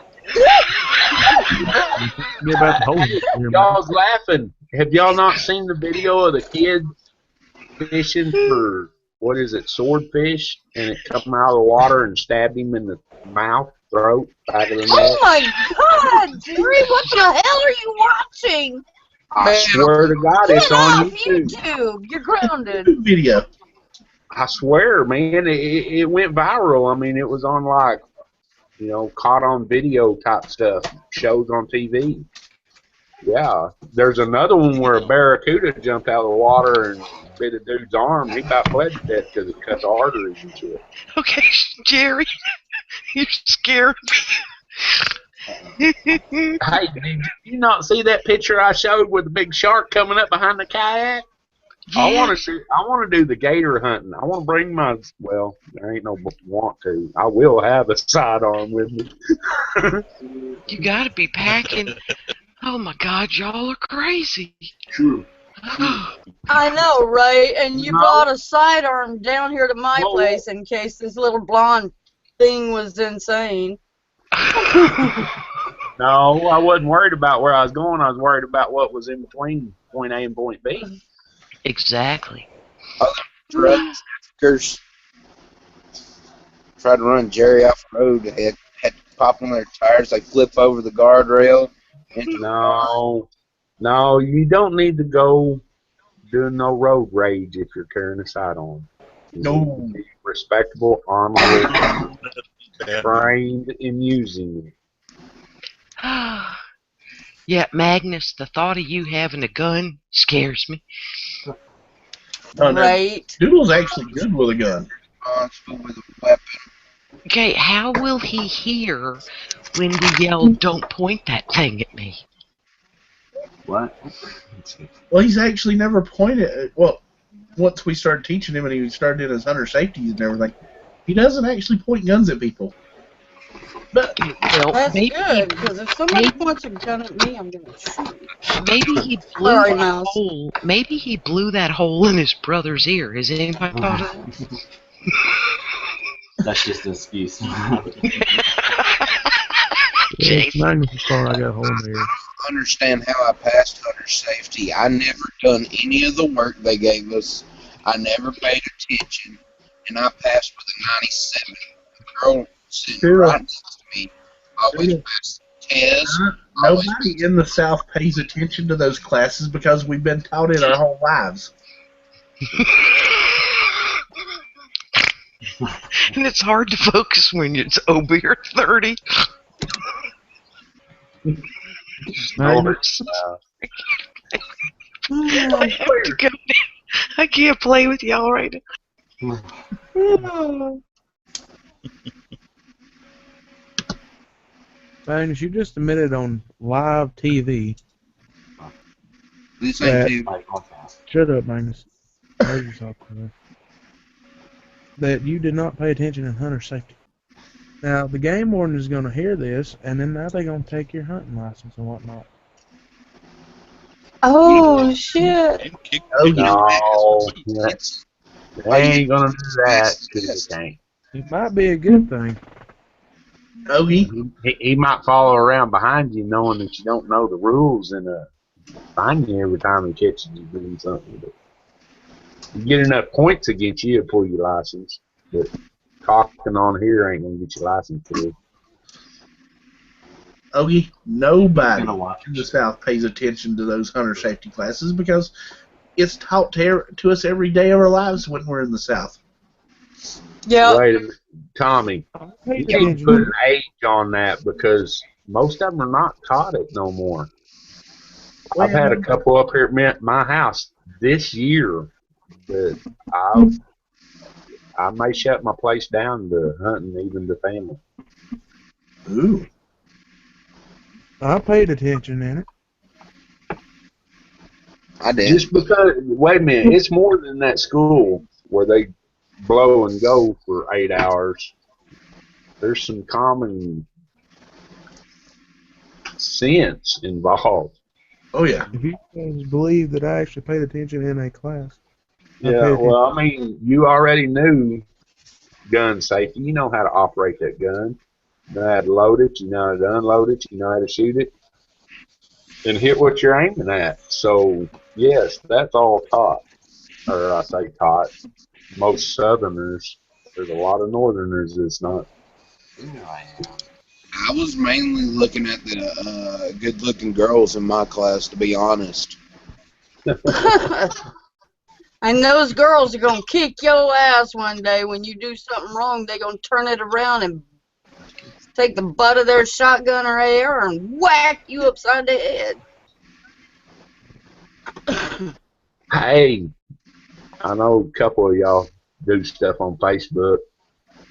Speaker 10: Get about the hole.
Speaker 3: Y'all's laughing. Have y'all not seen the video of the kid fishing for, what is it, swordfish? And it come out of the water and stabbed him in the mouth, throat, back of the neck.
Speaker 5: Oh my God, Jerry, what the hell are you watching?
Speaker 3: I swear to God,
Speaker 5: Get
Speaker 3: it's on
Speaker 5: off
Speaker 3: YouTube.
Speaker 5: YouTube. You're grounded.
Speaker 4: Video.
Speaker 3: I swear, man, it went viral. I mean, it was on like, caught on video type stuff, shows on TV. Yeah, there's another one where a barracuda jumped out of the water and bit a dude's arm. He about bled to death because it cut the arteries and shit.
Speaker 2: Okay, Jerry, you're scared me.
Speaker 3: Hey, did you not see that picture I showed with the big shark coming up behind the kayak?
Speaker 2: Yeah.
Speaker 3: I want to do the gator hunting. I want to bring my. Well, there ain't no want to. I will have a sidearm with me.
Speaker 2: You got to be packing. Oh my God, y'all are crazy.
Speaker 3: True.
Speaker 5: I know, right? And you
Speaker 3: No.
Speaker 5: brought a sidearm down here to my place in case this little blonde thing was insane.
Speaker 3: No, I wasn't worried about where I was going. I was worried about what was in between point A and point B.
Speaker 2: Exactly.
Speaker 6: Other drug traffickers tried to run Jerry off the road. They had to pop on their tires. They flip over the guardrail.
Speaker 3: No, you don't need to go doing no road rage if you're carrying a sidearm.
Speaker 4: No.
Speaker 3: Be respectable, honorable, trained in using it.
Speaker 2: Yeah, Magnus, the thought of you having a gun scares me.
Speaker 4: Oh, no.
Speaker 5: Right.
Speaker 4: Doodle's actually good with a gun.
Speaker 6: With a weapon.
Speaker 2: Okay, how will he hear when we yell, "Don't point that thing at me"?
Speaker 7: What?
Speaker 4: Well, he's actually never pointed. Well, once we started teaching him and he started in his hunter safety and everything, he doesn't actually point guns at people. But
Speaker 2: Well,
Speaker 5: That's
Speaker 2: maybe
Speaker 5: good, because if somebody points a gun at me, I'm going to shoot.
Speaker 2: maybe he blew
Speaker 5: Sorry,
Speaker 2: that
Speaker 5: Mouse.
Speaker 2: hole. Maybe he blew that hole in his brother's ear. Has anybody thought of that?
Speaker 7: That's just an excuse.
Speaker 10: It's Magnus' fault I got a hole in there.
Speaker 6: Understand how I passed hunter safety. I never done any of the work they gave us. I never paid attention, and I passed with a 97. The girl sitting right next to me always passed the test.
Speaker 4: nobody in the South pays attention to those classes because we've been taught it our whole lives.
Speaker 2: And it's hard to focus when it's over your 30.
Speaker 10: Magnus,
Speaker 2: I have to go. I can't play with y'all right now.
Speaker 10: Magnus, you just admitted on live TV.
Speaker 6: This
Speaker 10: that,
Speaker 6: ain't too.
Speaker 10: Shut up, Magnus. Hold yourself, man. That you did not pay attention in hunter safety. Now, the game warden is going to hear this, and then now they're going to take your hunting license and whatnot.
Speaker 5: Oh, shit.
Speaker 3: Oh, no. They ain't going to do that to the tank.
Speaker 10: It might be a good thing.
Speaker 4: Oh,
Speaker 3: he might follow around behind you knowing that you don't know the rules and find you every time he catches you doing something. But you get enough points against you to pull your license. But talking on here ain't going to get your license pulled.
Speaker 4: Ogie, nobody in the South pays attention to those hunter safety classes because it's taught to us every day of our lives when we're in the South.
Speaker 5: Yeah.
Speaker 3: Wait a minute, Tommy. You can't put an age on that because most of them are not taught it no more. I've had a couple up here at my house this year that I may shut my place down to hunting even the family.
Speaker 4: Ooh.
Speaker 10: I paid attention in it.
Speaker 6: I did.
Speaker 3: Just because, wait a minute, it's more than that school where they blow and go for 8 hours. There's some common sense involved.
Speaker 4: Oh, yeah.
Speaker 10: If you guys believe that I actually paid attention in a class.
Speaker 3: Yeah, well, I mean, you already knew gun safety. You know how to operate that gun. You know how to load it. You know how to unload it. You know how to shoot it. And hit what you're aiming at. So, yes, that's all taught. Or I say taught. Most Southerners, there's a lot of Northerners that's not.
Speaker 6: I was mainly looking at the good-looking girls in my class, to be honest.
Speaker 5: And those girls are going to kick your ass one day when you do something wrong. They're going to turn it around and take the butt of their shotgun or AR and whack you upside the head.
Speaker 3: Hey, I know a couple of y'all do stuff on Facebook.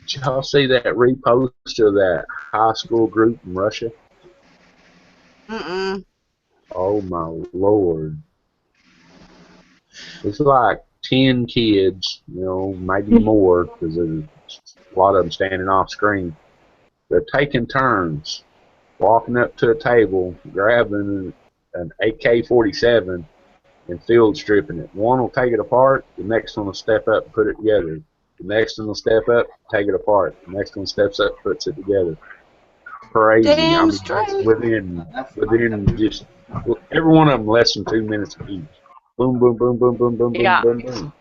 Speaker 3: Did y'all see that repost of that high school group in Russia?
Speaker 5: Mm-mm.
Speaker 3: Oh my Lord. It's like 10 kids, maybe more, because there's a lot of them standing off screen. They're taking turns, walking up to a table, grabbing an AK-47 and field stripping it. One will take it apart, the next one will step up and put it together. The next one will step up, take it apart. The next one steps up, puts it together. Crazy.
Speaker 5: Damn straight.
Speaker 3: Within just every one of them less than 2 minutes each. Boom, boom, boom, boom, boom, boom, boom,
Speaker 9: Yeah.
Speaker 3: boom, boom.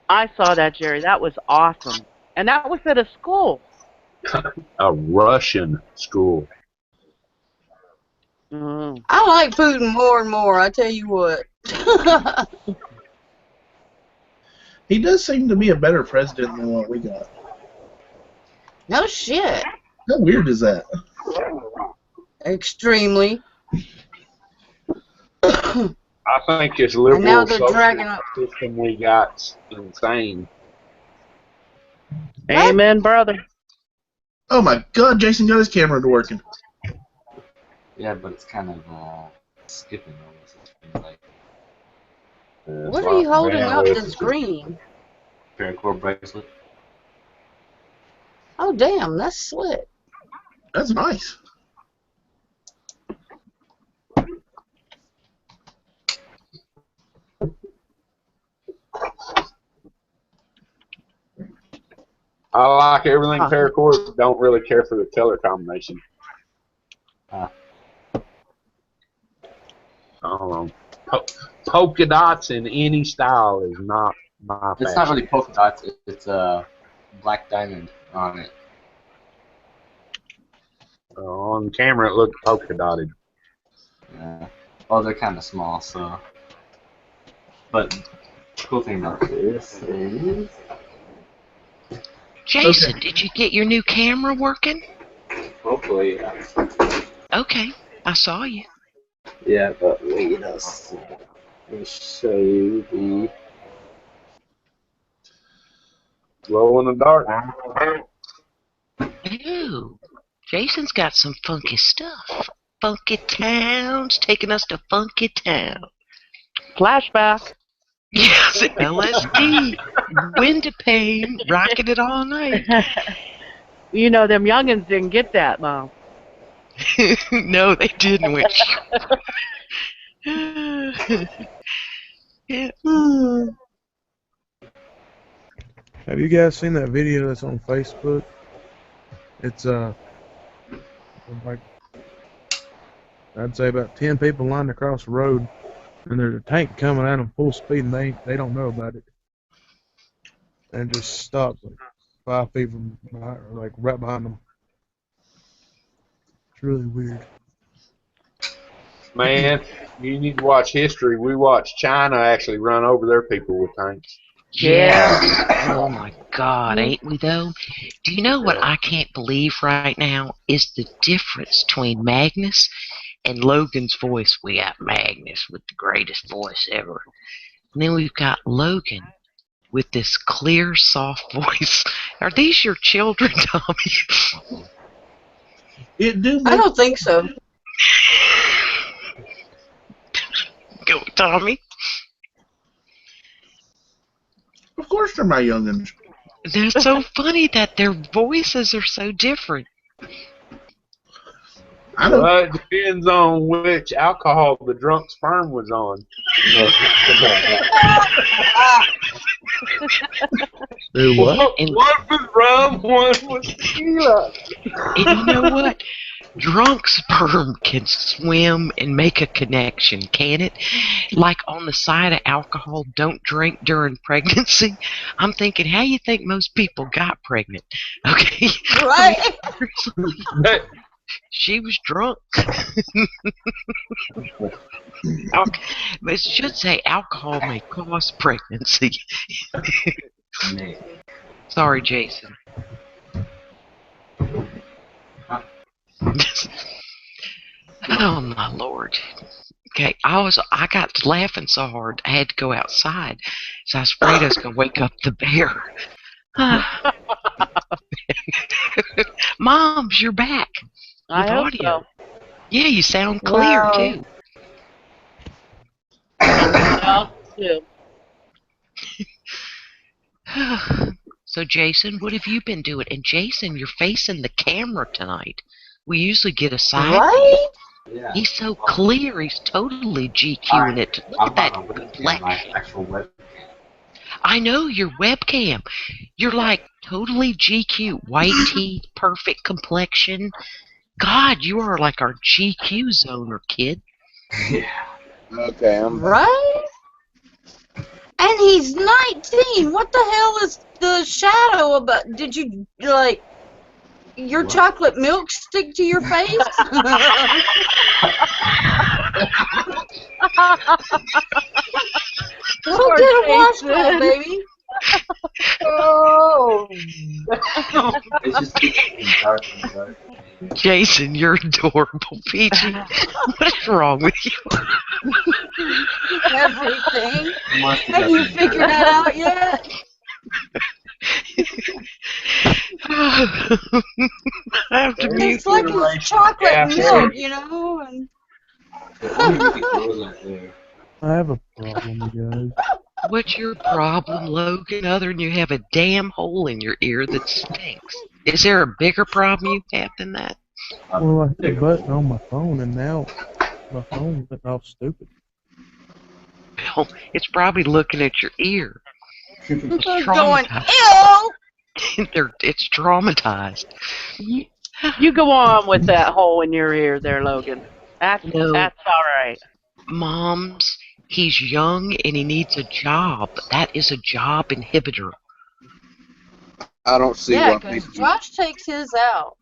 Speaker 9: I saw that, Jerry. That was awesome. And that was at a school.
Speaker 3: A Russian school.
Speaker 9: Mm.
Speaker 5: I like Putin more and more, I tell you what.
Speaker 4: He does seem to be a better president than what we got.
Speaker 5: No shit.
Speaker 4: How weird is that?
Speaker 5: Extremely.
Speaker 3: I think this
Speaker 5: And
Speaker 3: liberal
Speaker 5: now they're
Speaker 3: social
Speaker 5: dragging up.
Speaker 3: system we got's insane.
Speaker 5: What?
Speaker 9: Amen, brother.
Speaker 4: Oh my God, Jason got his camera to working.
Speaker 7: Yeah, but it's kind of skipping over. Like
Speaker 5: What are you holding up the screen?
Speaker 7: paracord bracelet.
Speaker 5: Oh, damn, that's slick.
Speaker 4: That's nice.
Speaker 3: I like everything paracord, don't really care for the color combination. I don't know. Polka dots in any style is not my fashion.
Speaker 7: It's not really polka dots. It's a black diamond on it.
Speaker 3: On camera, it looked polka dotted.
Speaker 7: Yeah. Oh, they're kind of small, so. But cool thing about this is.
Speaker 2: Jason, did you get your new camera working?
Speaker 7: Hopefully, yeah.
Speaker 2: Okay, I saw you.
Speaker 7: Yeah, but wait a second. Let me show you the.
Speaker 3: Glow in the dark.
Speaker 2: Ooh, Jason's got some funky stuff. Funky towns, taking us to funky town.
Speaker 9: Flashback.
Speaker 2: Yes, LSD. Window pane, rocking it all night.
Speaker 9: You know, them youngins didn't get that, Mom.
Speaker 2: No, they didn't. Yeah.
Speaker 10: Have you guys seen that video that's on Facebook? It's like I'd say about 10 people lined across the road, and there's a tank coming at them full speed, and they don't know about it, and just stops like 5 feet from behind, like right behind them. It's really weird.
Speaker 3: Man, you need to watch history. We watched China actually run over their people with tanks.
Speaker 2: Yeah. Oh my God, ain't we though? Do you know what I can't believe right now is the difference between Magnus and Logan's voice. We got Magnus with the greatest voice ever. And then we've got Logan with this clear, soft voice. Are these your children, Tommy?
Speaker 5: I don't think so.
Speaker 2: Go, Tommy.
Speaker 4: Of course they're my youngins.
Speaker 2: They're so funny that their voices are so different.
Speaker 4: I know.
Speaker 3: It depends on which alcohol the drunk sperm was on.
Speaker 10: What?
Speaker 3: One was rum, one was tequila.
Speaker 2: And you know what? Drunk sperm can swim and make a connection, can it? Like on the side of alcohol, don't drink during pregnancy. I'm thinking, how you think most people got pregnant? Okay.
Speaker 5: Right?
Speaker 2: She was drunk. It should say alcohol may cause pregnancy. Sorry, Jason. Oh my Lord. Okay, I got to laughing so hard I had to go outside. So I was afraid I was gonna wake up the bear. Moms, you're back.
Speaker 9: I hope so.
Speaker 2: Yeah, you sound clear too.
Speaker 9: Yeah, too.
Speaker 2: So Jason, what have you been doing? And Jason, you're facing the camera tonight. We usually get a side
Speaker 5: Right?
Speaker 7: Yeah.
Speaker 2: He's so clear. He's totally GQing it. Look at that complexion.
Speaker 7: My actual webcam.
Speaker 2: I know your webcam. You're like totally GQ. White teeth, perfect complexion. God, you are like our GQ zoner, kid.
Speaker 7: Yeah.
Speaker 6: Okay, I'm back.
Speaker 5: Right? And he's 19. What the hell is the shadow about? Did you, like, your
Speaker 7: What?
Speaker 5: chocolate milk stick to your face? Go
Speaker 9: Poor
Speaker 5: get a washcloth,
Speaker 9: Jason.
Speaker 5: baby.
Speaker 1: Oh.
Speaker 7: It's just getting dark and dark.
Speaker 2: Jason, you're adorable, Peachy. What's wrong with you?
Speaker 5: Everything.
Speaker 7: Must
Speaker 5: Have you figured that out yet?
Speaker 2: I have to mute.
Speaker 5: It's like it's chocolate milk, you know? And
Speaker 10: I have a problem, guys.
Speaker 2: What's your problem, Logan, other than you have a damn hole in your ear that stinks? Is there a bigger problem you have than that?
Speaker 10: Well, I hit the button on my phone, and now my phone went off stupid.
Speaker 2: Well, it's probably looking at your ear. It's
Speaker 5: going,
Speaker 2: traumatized.
Speaker 5: ew!
Speaker 2: It's traumatized.
Speaker 9: You go on with that hole in your ear there, Logan. That's
Speaker 2: No.
Speaker 9: all right.
Speaker 2: Moms, he's young and he needs a job. That is a job inhibitor.
Speaker 6: I don't see
Speaker 5: Yeah,
Speaker 6: why
Speaker 5: because
Speaker 6: people.
Speaker 5: Josh takes his out.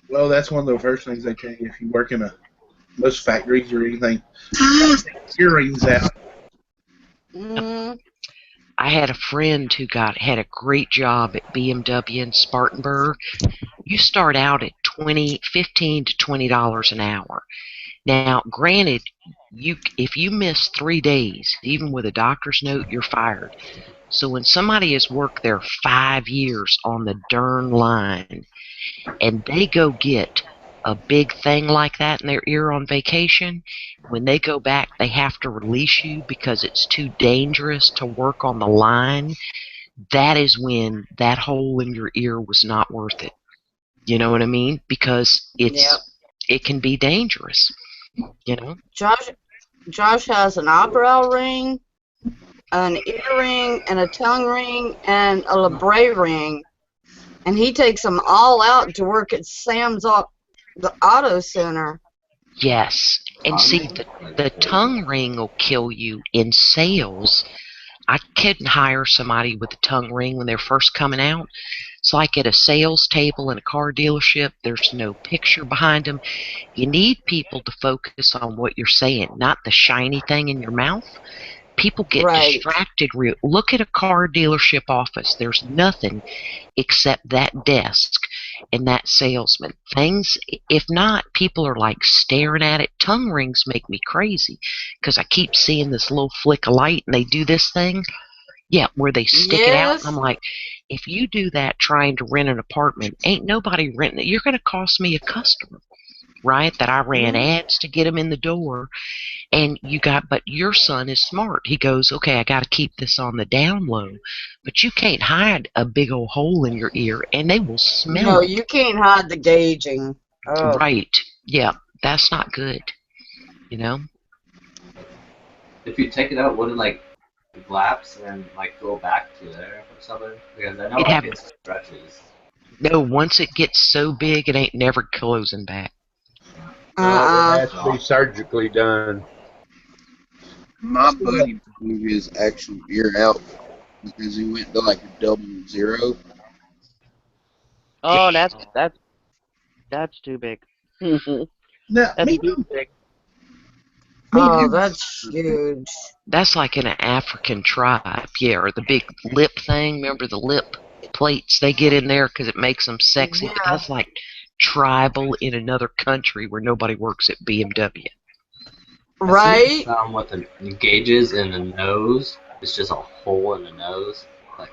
Speaker 4: Well, that's one of the first things they tell you if you work in most factories or anything. Earrings out.
Speaker 5: Mm.
Speaker 2: I had a friend who had a great job at BMW in Spartanburg. You start out at $15 to $20 an hour. Now, granted, if you miss 3 days, even with a doctor's note, you're fired. So when somebody has worked there 5 years on the darn line, and they go get a big thing like that in their ear on vacation, when they go back, they have to release you because it's too dangerous to work on the line. That is when that hole in your ear was not worth it. You know what I mean? Because it can be dangerous. You know?
Speaker 5: Josh has an eyebrow ring, an earring, and a tongue ring, and a labret ring. And he takes them all out to work at Sam's the auto center.
Speaker 2: Yes. And see, the tongue ring will kill you in sales. I couldn't hire somebody with a tongue ring when they're first coming out. It's like at a sales table in a car dealership. There's no picture behind them. You need people to focus on what you're saying, not the shiny thing in your mouth. People get distracted. Look at a car dealership office. There's nothing except that desk and that salesman. Things, if not, people are like staring at it. Tongue rings make me crazy because I keep seeing this little flick of light and they do this thing. Yeah, where they stick it out. And I'm like, if you do that trying to rent an apartment, ain't nobody renting it. You're going to cost me a customer, right? That I ran ads to get them in the door. And but your son is smart. He goes, okay, I got to keep this on the down low. But you can't hide a big old hole in your ear, and they will smell
Speaker 5: No,
Speaker 2: it.
Speaker 5: you can't hide the gauging. Oh.
Speaker 2: Right. Yeah, that's not good. You know?
Speaker 7: If you take it out, would it like lapse and like go back to there or something? Because I know it stretches.
Speaker 2: No, once it gets so big, it ain't never closing back.
Speaker 3: It has to be surgically done.
Speaker 6: My buddy blew his actual ear out because he went to like a 00.
Speaker 9: Oh, that's too big.
Speaker 4: Now,
Speaker 9: That's
Speaker 4: me,
Speaker 9: too big.
Speaker 5: Oh, that's huge.
Speaker 2: That's like in an African tribe, yeah, or the big lip thing. Remember the lip plates they get in there because it makes them sexy? But
Speaker 5: Yeah.
Speaker 2: that's like tribal in another country where nobody works at BMW.
Speaker 5: Right?
Speaker 7: With the gauges in the nose. It's just a hole in the nose. Like,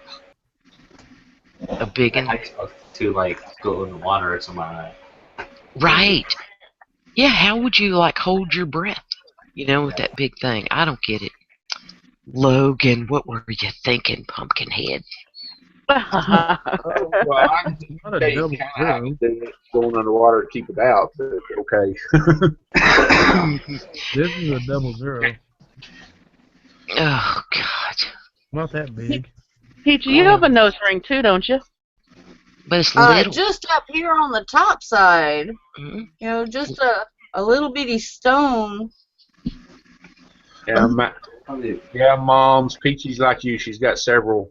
Speaker 2: A big one.
Speaker 7: how you supposed to like go in the water or something like that?
Speaker 2: Right. Yeah, how would you like hold your breath? You know, with that big thing. I don't get it. Logan, what were you thinking, Pumpkinhead?
Speaker 3: Well, I can
Speaker 10: Not a
Speaker 3: take
Speaker 10: double zero.
Speaker 3: going underwater to keep it out, but okay.
Speaker 10: This is a 00.
Speaker 2: Oh, God.
Speaker 10: Not that big.
Speaker 9: Peachy, you have a nose ring too, don't you?
Speaker 2: But it's little.
Speaker 5: Just up here on the top side.
Speaker 2: Mhm.
Speaker 5: You know, just a little bitty stone.
Speaker 3: Yeah, Mom's Peachy's like you. She's got several.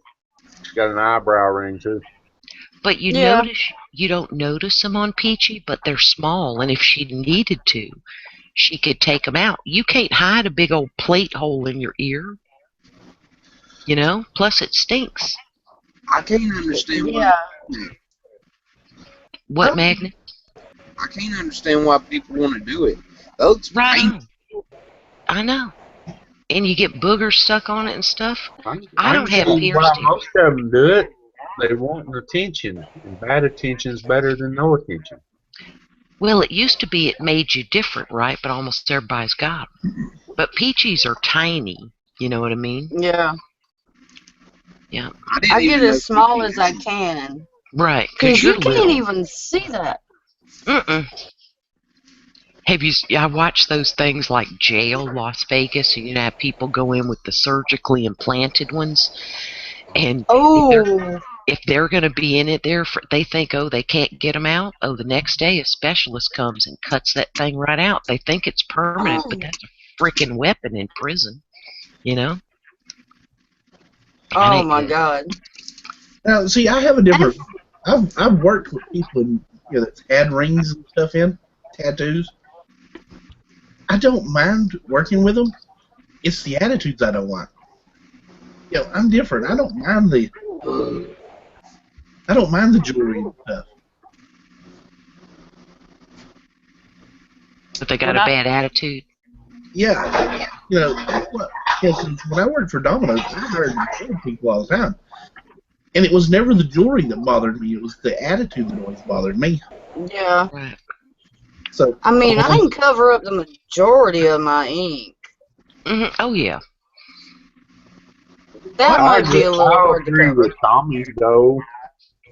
Speaker 3: She's got an eyebrow ring too.
Speaker 2: But you
Speaker 5: Yeah.
Speaker 2: notice, you don't notice them on Peachy, but they're small, and if she needed to, she could take them out. You can't hide a big old plate hole in your ear. You know? Plus it stinks.
Speaker 6: I can't understand why.
Speaker 2: What, Magnet?
Speaker 6: I can't understand why people want to do it. That looks
Speaker 2: Right. I know. And you get boogers stuck on it and stuff. I don't have
Speaker 3: Why
Speaker 2: piercings.
Speaker 3: most of them do it. They want attention, and bad attention's better than no attention.
Speaker 2: Well, it used to be it made you different, right? But almost everybody's got them. But Peachies are tiny. You know what I mean?
Speaker 5: Yeah.
Speaker 2: Yeah.
Speaker 5: I get as small as I can.
Speaker 2: Right.
Speaker 5: Because
Speaker 2: you're
Speaker 5: you can't
Speaker 2: little.
Speaker 5: even see that.
Speaker 2: Have you? I watch those things like Jail, Las Vegas. You know, have people go in with the surgically implanted ones, and if they're going to be in it there, they think, oh, they can't get them out. Oh, the next day a specialist comes and cuts that thing right out. They think it's permanent, but that's a freaking weapon in prison. You know?
Speaker 5: Oh my God.
Speaker 4: Now, see, I have a different. I've worked with people that's had rings and stuff in tattoos. I don't mind working with them. It's the attitudes I don't like. I'm different. I don't mind the jewelry and stuff.
Speaker 2: But they got a bad attitude.
Speaker 4: Yeah, when I worked for Domino's, I hired people all the time, and it was never the jewelry that bothered me. It was the attitude that always bothered me.
Speaker 5: Yeah.
Speaker 2: Right.
Speaker 4: So
Speaker 5: I mean, I can cover up the majority of my ink.
Speaker 2: Oh yeah.
Speaker 5: That might be a little hard to
Speaker 3: agree
Speaker 5: cover.
Speaker 3: with Tommy, though.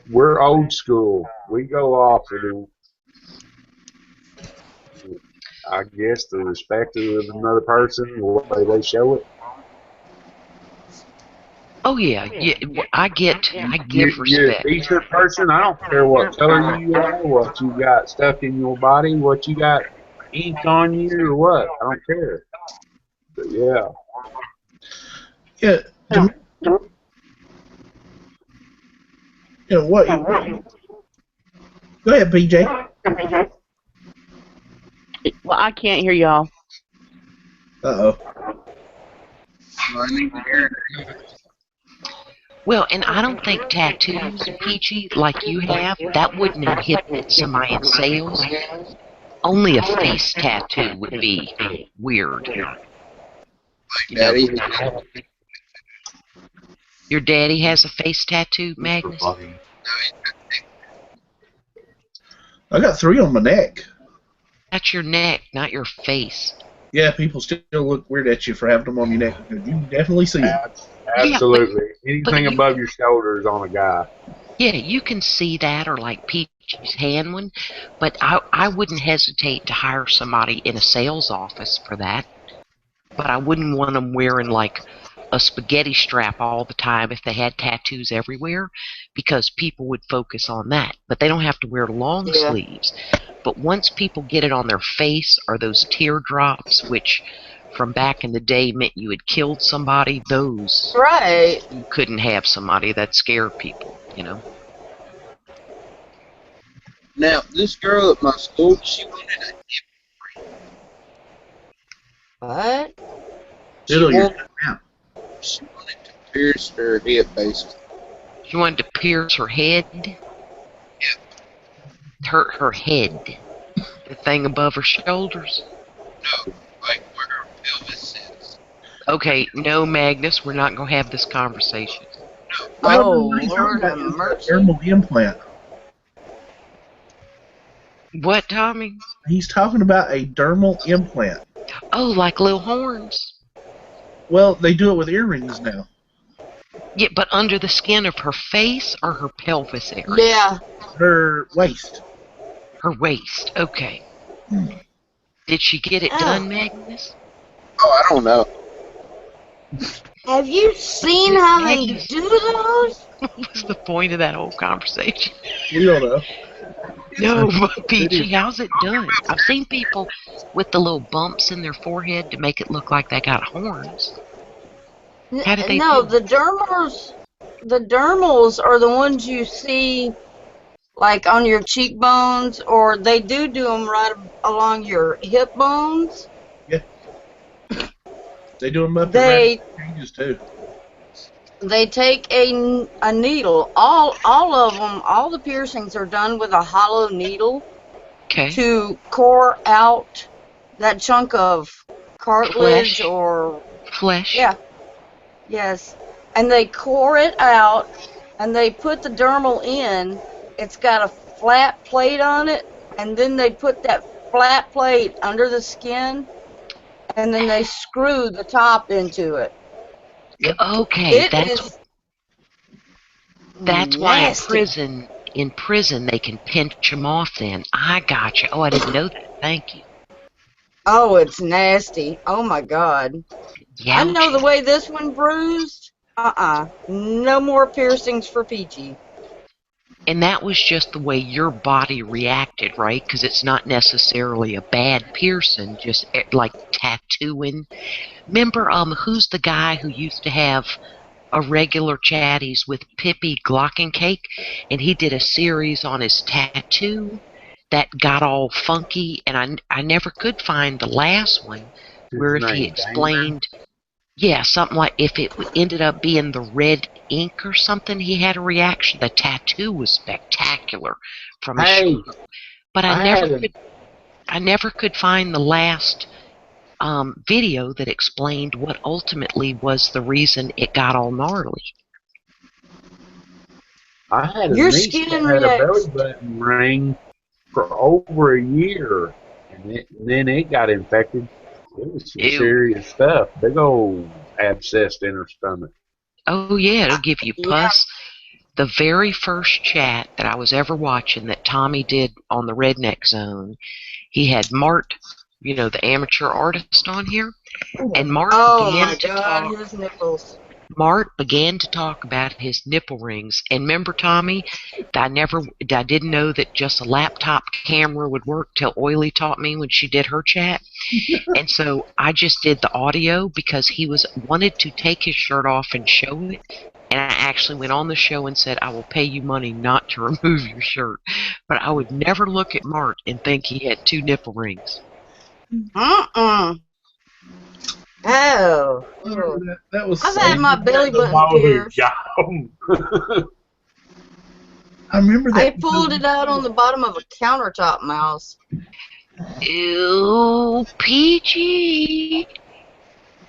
Speaker 3: We're old school. We go off of I guess the respect of another person, the way they show it.
Speaker 2: Oh yeah. I give respect.
Speaker 3: You're a decent person. I don't care what color you are, what you got stuck in your body, what you got ink on you, or what. I don't care. But yeah.
Speaker 4: Yeah. What? Go ahead, PJ.
Speaker 9: Well, I can't hear y'all.
Speaker 4: Uh-oh.
Speaker 2: Well, and I don't think tattoos, Peachy, like you have, that wouldn't inhibit somebody in sales. Only a face tattoo would be weird.
Speaker 6: Daddy.
Speaker 2: Your daddy has a face tattoo, Magnus?
Speaker 4: I got 3 on my neck.
Speaker 2: That's your neck, not your face.
Speaker 4: Yeah, people still look weird at you for having them on your neck. You can definitely see them.
Speaker 3: Absolutely. Anything above your shoulder is on a guy.
Speaker 2: Yeah, you can see that, or like Peachy's hand one, but I wouldn't hesitate to hire somebody in a sales office for that. But I wouldn't want them wearing like a spaghetti strap all the time if they had tattoos everywhere, because people would focus on that. But they don't have to wear long
Speaker 5: Yeah.
Speaker 2: sleeves. But once people get it on their face, or those teardrops, which from back in the day meant you had killed somebody, those
Speaker 5: Right.
Speaker 2: you couldn't have somebody that scared people, you know.
Speaker 6: Now, this girl at my school, she wanted
Speaker 5: What?
Speaker 4: Diddle, you're cutting out.
Speaker 6: to pierce her hip, basically.
Speaker 2: She wanted to pierce her head. Her head. The thing above her shoulders.
Speaker 6: No, like where her pelvis is.
Speaker 2: Okay, no, Magnus, we're not going to have this conversation.
Speaker 5: Oh,
Speaker 4: what he's
Speaker 5: Lord
Speaker 4: talking
Speaker 5: have
Speaker 4: about is
Speaker 5: mercy.
Speaker 4: a dermal implant.
Speaker 2: What, Tommy?
Speaker 4: He's talking about a dermal implant.
Speaker 2: Oh, like little horns.
Speaker 4: Well, they do it with earrings now.
Speaker 2: Yeah, but under the skin of her face or her pelvis area?
Speaker 5: Yeah.
Speaker 4: Her waist.
Speaker 2: Her waist, okay. Did she get it done, Magnus?
Speaker 6: Oh, I don't know.
Speaker 5: Have you seen how they do those?
Speaker 2: What was the point of that whole conversation?
Speaker 4: We don't know.
Speaker 2: No, but Peachy, how's it done? I've seen people with the little bumps in their forehead to make it look like they got horns. How do they
Speaker 5: No,
Speaker 2: do it?
Speaker 5: the dermals are the ones you see like on your cheekbones, or they do them right along your hip bones.
Speaker 4: Yeah. They do them up
Speaker 5: They
Speaker 4: at changes too.
Speaker 5: they take a needle. All of them, all the piercings are done with a hollow needle to core out that chunk of cartilage or
Speaker 2: flesh.
Speaker 5: Yeah. Yes. And they core it out and they put the dermal in. It's got a flat plate on it, and then they put that flat plate under the skin, and then they screw the top into it.
Speaker 2: Okay, that's why
Speaker 5: nasty.
Speaker 2: in prison they can pinch them off then. I gotcha. Oh, I didn't know that. Thank you.
Speaker 5: Oh, it's nasty. Oh my God.
Speaker 2: Yeah.
Speaker 5: I know the way this one bruised. No more piercings for Peachy.
Speaker 2: And that was just the way your body reacted, right? Because it's not necessarily a bad piercing, just like tattooing. Remember, who's the guy who used to have a regular chatties with Pippi Glockencake, and he did a series on his tattoo that got all funky, and I never could find the last one where if he explained, yeah, something like if it ended up being the red ink or something, he had a reaction. The tattoo was spectacular from his shoulder, but I never could find the last video that explained what ultimately was the reason it got all gnarly.
Speaker 3: I had a niece that had a belly button ring for over a year, and then it got infected. It was some serious stuff. Big old abscess in her stomach.
Speaker 2: Oh yeah, it'll give you pus. The very first chat that I was ever watching that Tommy did on the Redneck Zone, he had Mart, you know, the amateur artist on here, and Mart began to talk.
Speaker 5: His nipples.
Speaker 2: Mart began to talk about his nipple rings, and remember, Tommy, I didn't know that just a laptop camera would work till Oily taught me when she did her chat, and so I just did the audio because he wanted to take his shirt off and show it, and I actually went on the show and said, I will pay you money not to remove your shirt, but I would never look at Mart and think he had 2 nipple rings.
Speaker 5: Oh.
Speaker 4: That was.
Speaker 5: I've had my belly button pierced.
Speaker 4: I remember that.
Speaker 5: I pulled it out on the bottom of a countertop mouse.
Speaker 2: Ew, Peachy.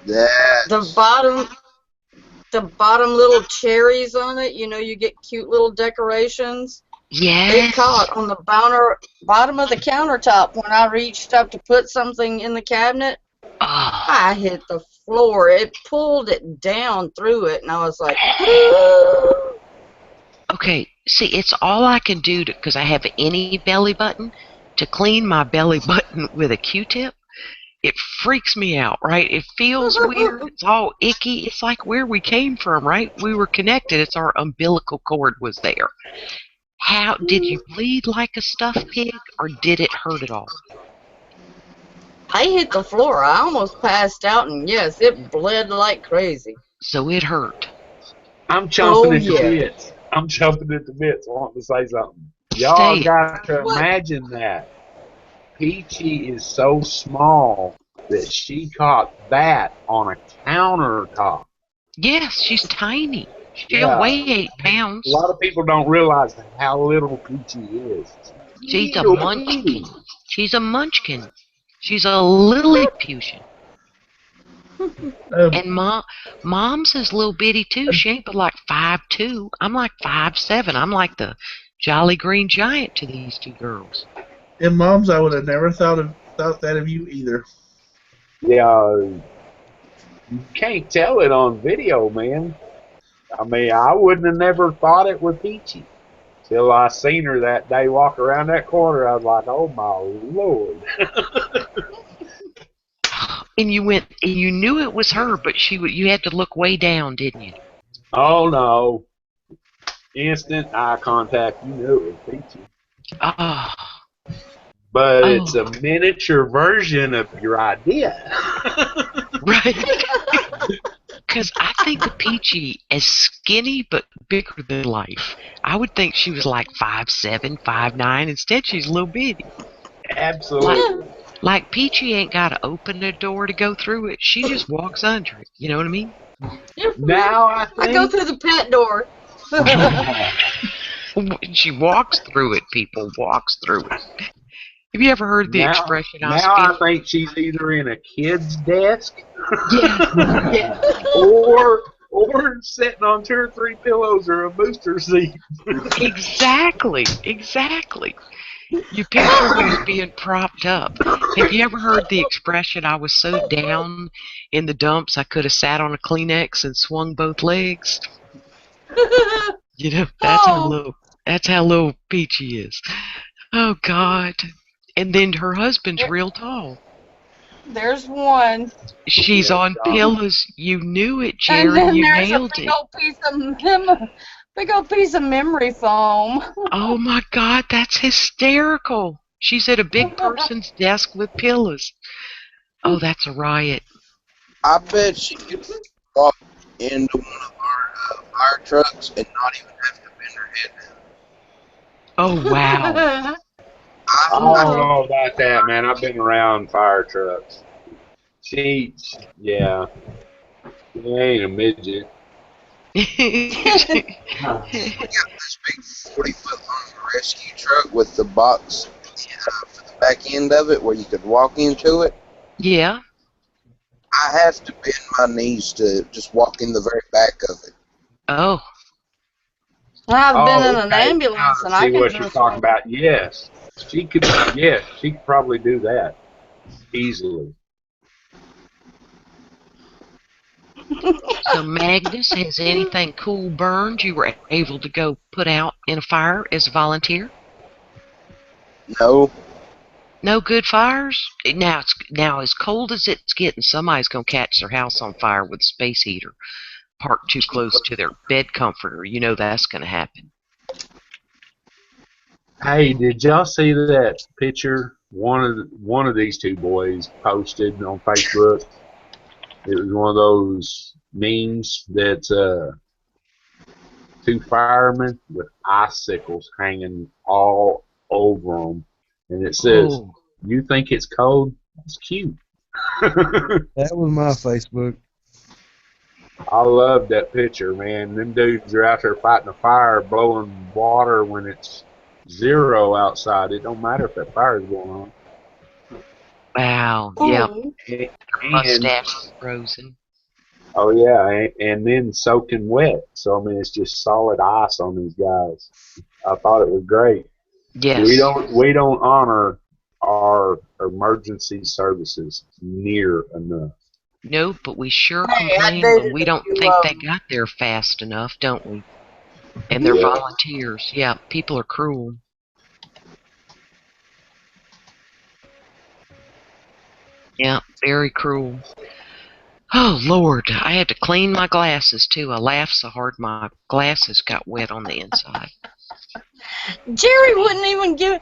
Speaker 5: The bottom little cherries on it, you know, you get cute little decorations.
Speaker 2: Yes.
Speaker 5: It caught on the bottom of the countertop when I reached up to put something in the cabinet. I hit the floor. It pulled it down through it, and I was like,
Speaker 2: Okay, see, it's all I can do because I have any belly button to clean my belly button with a Q-tip It freaks me out, right? It feels weird. It's all icky. It's like where we came from, right? We were connected. It's our umbilical cord was there. How did you bleed like a stuffed pig, or did it hurt at all?
Speaker 5: I hit the floor. I almost passed out, and yes, it bled like crazy.
Speaker 2: So it hurt.
Speaker 3: I'm chomping at the
Speaker 5: yeah.
Speaker 3: bits. I'm chomping at the bits. I want to say something. Y'all got to imagine that. Peachy is so small that she caught that on a countertop.
Speaker 2: Yes, she's tiny. She'll weigh 8 pounds.
Speaker 3: A lot of people don't realize how little Peachy is.
Speaker 2: She's a munchkin. She's a munchkin. She's a Lilliputian. And Mom's is little bitty too. She ain't but like 5'2". I'm like 5'7". I'm like the Jolly Green Giant to these two girls.
Speaker 4: And Mom's, I would have never thought that of you either.
Speaker 3: Yeah, you can't tell it on video, man. I mean, I wouldn't have never thought it was Peachy till I seen her that day walk around that corner. I was like, oh my Lord.
Speaker 2: And you knew it was her, but you had to look way down, didn't you?
Speaker 3: Oh no! Instant eye contact. You knew it was Peachy.
Speaker 2: Oh.
Speaker 3: But it's a miniature version of your idea.
Speaker 2: Right. Because I think of Peachy as skinny but bigger than life. I would think she was like 5'7", 5'9". Instead, she's a little bitty.
Speaker 3: Absolutely.
Speaker 2: Like Peachy ain't got to open the door to go through it. She just walks under it. You know what I mean?
Speaker 3: Now I
Speaker 5: go through the pet door.
Speaker 2: She walks through it, people. Walks through it. Have you ever heard the expression?
Speaker 3: I think she's either in a kid's desk,
Speaker 2: yeah.
Speaker 3: or sitting on 2 or 3 pillows or a booster seat.
Speaker 2: Exactly. You picture who's being propped up. Have you ever heard the expression, I was so down in the dumps I could have sat on a Kleenex and swung both legs? You know, that's how little Peachy is. Oh God. And then her husband's real tall.
Speaker 11: There's one.
Speaker 2: She's on pillows. You knew it, Jerry.
Speaker 11: And then
Speaker 2: you
Speaker 11: there's
Speaker 2: nailed
Speaker 11: a
Speaker 2: it.
Speaker 11: big old piece of memory foam.
Speaker 2: Oh my God, that's hysterical. She's at a big person's desk with pillows. Oh, that's a riot.
Speaker 6: I bet she could walk into one of our fire trucks and not even have to bend her head down.
Speaker 2: Oh, wow.
Speaker 3: I don't know about that, man. I've been around fire trucks. She ain't a midget.
Speaker 6: We got this big 40-foot long rescue truck with the box for the back end of it where you could walk into it.
Speaker 2: Yeah.
Speaker 6: I have to bend my knees to just walk in the very back of it.
Speaker 2: Oh.
Speaker 5: I've been in an ambulance, and I
Speaker 3: see
Speaker 5: can
Speaker 3: what you're talking about. Yes, she could. Yes, she could probably do that easily.
Speaker 2: So, Magnus, has anything cool burned you were able to go put out in a fire as a volunteer?
Speaker 6: No.
Speaker 2: No good fires? Now as cold as it's getting, somebody's gonna catch their house on fire with a space heater parked too close to their bed comforter. You know that's gonna happen.
Speaker 3: Hey, did y'all see that picture one of these two boys posted on Facebook? It was one of those memes that's 2 firemen with icicles hanging all over them, and it says, "You think it's cold? It's cute."
Speaker 10: That was my Facebook.
Speaker 3: I love that picture, man. Them dudes are out there fighting a fire, blowing water when it's 0 outside. It don't matter if that fire is going on.
Speaker 2: Wow. Yep. Mustache frozen.
Speaker 3: Oh yeah, and then soaking wet. So I mean, it's just solid ice on these guys. I thought it was great.
Speaker 2: Yes.
Speaker 3: We don't honor our emergency services near enough.
Speaker 2: No, but we sure complain when we don't think they got there fast enough, don't we? And they're volunteers. Yeah, people are cruel. Yeah, very cruel. Oh, Lord, I had to clean my glasses, too. I laughed so hard my glasses got wet on the inside.
Speaker 11: Jerry wouldn't even give.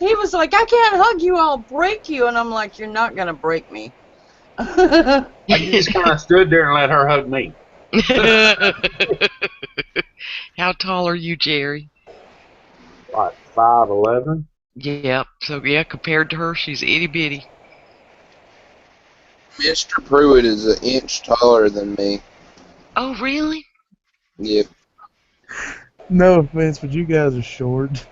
Speaker 11: He was like, I can't hug you, I'll break you. And I'm like, you're not going to break me.
Speaker 3: I just kind of stood there and let her hug me.
Speaker 2: How tall are you, Jerry?
Speaker 3: Like 5'11".
Speaker 2: Yep. So, yeah, compared to her, she's itty-bitty.
Speaker 6: Mr. Pruitt is an inch taller than me.
Speaker 2: Oh, really?
Speaker 6: Yep.
Speaker 10: No offense, but you guys are short.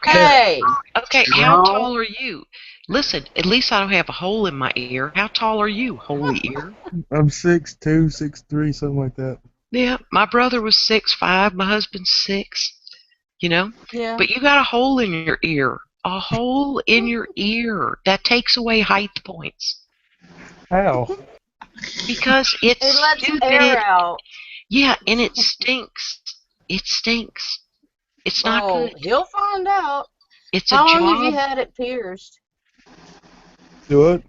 Speaker 11: Hey!
Speaker 2: Okay, how tall are you? Listen, at least I don't have a hole in my ear. How tall are you, holy ear?
Speaker 10: I'm 6'2", 6'3", something like that.
Speaker 2: Yeah, my brother was 6'5", my husband's 6, you know?
Speaker 11: Yeah.
Speaker 2: But you got a hole in your ear. A hole in your ear. That takes away height points.
Speaker 10: How?
Speaker 2: Because it's
Speaker 11: It lets
Speaker 2: stupid.
Speaker 11: air out.
Speaker 2: Yeah, and it stinks. It stinks. It's not
Speaker 11: Oh,
Speaker 2: good.
Speaker 11: he'll find out.
Speaker 2: It's
Speaker 11: How
Speaker 2: a
Speaker 11: long have you
Speaker 2: job.
Speaker 11: had it pierced?
Speaker 10: Do it?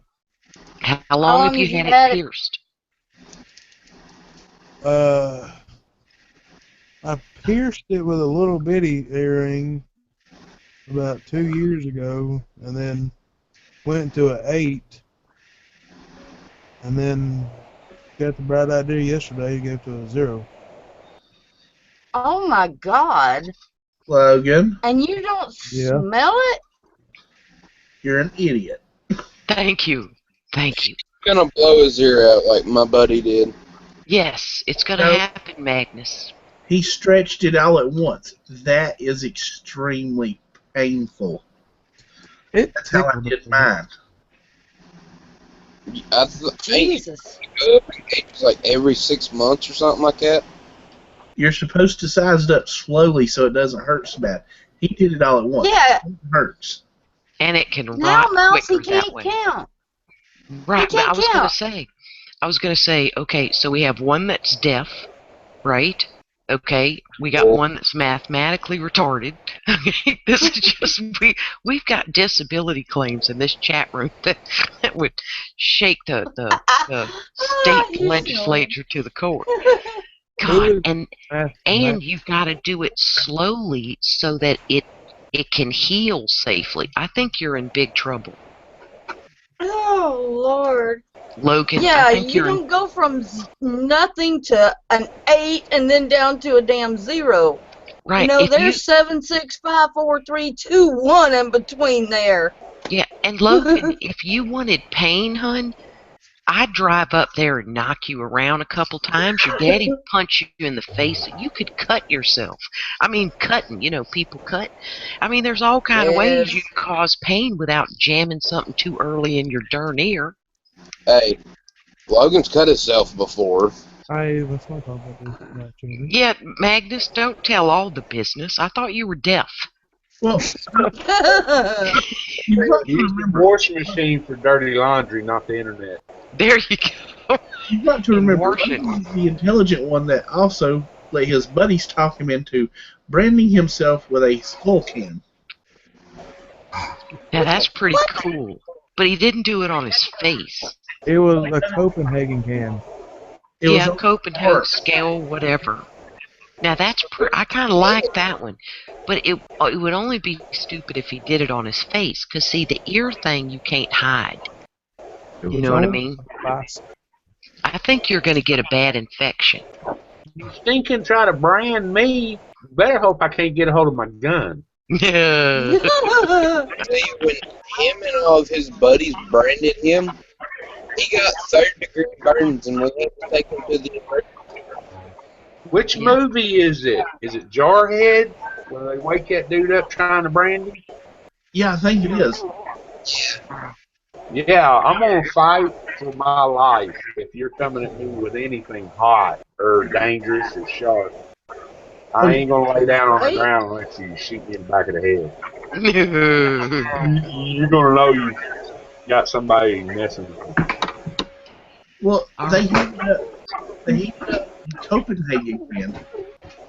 Speaker 2: How
Speaker 11: How
Speaker 2: long
Speaker 11: long
Speaker 2: have you had it pierced?
Speaker 10: I pierced it with a little bitty earring about 2 years ago, and then went to an 8, and then got the bright idea yesterday to go to a 0.
Speaker 11: Oh my God.
Speaker 4: Logan,
Speaker 11: And you don't
Speaker 10: Yeah.
Speaker 11: smell it?
Speaker 4: you're an idiot.
Speaker 2: Thank you. Thank you.
Speaker 6: I'm gonna blow his ear out like my buddy did.
Speaker 2: Yes, it's going to
Speaker 4: No.
Speaker 2: happen, Magnus.
Speaker 4: He stretched it all at once. That is extremely painful. That's how I did mine.
Speaker 11: Jesus.
Speaker 6: It's like every 6 months or something like that.
Speaker 4: You're supposed to size it up slowly so it doesn't hurt so bad. He did it all at once.
Speaker 11: Yeah.
Speaker 4: It hurts.
Speaker 2: And it can
Speaker 11: Now,
Speaker 2: rot
Speaker 11: Mouse, he
Speaker 2: quicker that
Speaker 11: can't
Speaker 2: way.
Speaker 11: count.
Speaker 2: Right,
Speaker 11: He
Speaker 2: but
Speaker 11: can't
Speaker 2: I was gonna say, okay, so we have one that's deaf, right? Okay, we got one that's mathematically retarded. Okay, this is just we've got disability claims in this chat room that would shake the state legislature to the core. God, and you've got to do it slowly so that it can heal safely. I think you're in big trouble.
Speaker 11: Oh, Lord.
Speaker 2: Logan,
Speaker 11: Yeah,
Speaker 2: I think
Speaker 11: you don't go from nothing to an 8 and then down to a damn 0.
Speaker 2: Right.
Speaker 11: You know, there's 7, 6, 5, 4, 3, 2, 1 in between there.
Speaker 2: Yeah, and Logan, if you wanted pain, hun, I'd drive up there and knock you around a couple times. Your daddy would punch you in the face. You could cut yourself. I mean, cutting, people cut. I mean, there's all kind of ways you can cause pain without jamming something too early in your darn ear.
Speaker 6: Hey, Logan's cut himself before.
Speaker 10: Hey, let's not talk about this about children.
Speaker 2: Yeah, Magnus, don't tell all the business. I thought you were deaf.
Speaker 4: Well,
Speaker 3: Use the washing machine for dirty laundry, not the internet.
Speaker 2: There you go.
Speaker 4: You've got to remember, Logan's the intelligent one that also let his buddies talk him into branding himself with a skull can.
Speaker 2: Now that's pretty cool, but he didn't do it on his face.
Speaker 10: It was a Copenhagen can.
Speaker 2: Yeah, Copenhagen scale, whatever. Now that's I kind of like that one, but it would only be stupid if he did it on his face. Cause see, the ear thing you can't hide. You know what I mean? I think you're going to get a bad infection.
Speaker 3: You stinking try to brand me. Better hope I can't get a hold of my gun.
Speaker 2: Yeah.
Speaker 6: I tell you, when him and all of his buddies branded him, he got 3rd-degree burns, and we had to take him to the emergency room.
Speaker 3: Which movie is it? Is it Jarhead, where they wake that dude up trying to brand him?
Speaker 4: Yeah, I think it is.
Speaker 3: Yeah, I'm gonna fight for my life if you're coming at me with anything hot or dangerous or sharp. I ain't gonna lay down on the ground unless you shoot me in the back of the head. You're gonna know you got somebody messing with you.
Speaker 4: Well, they heated up the Copenhagen can,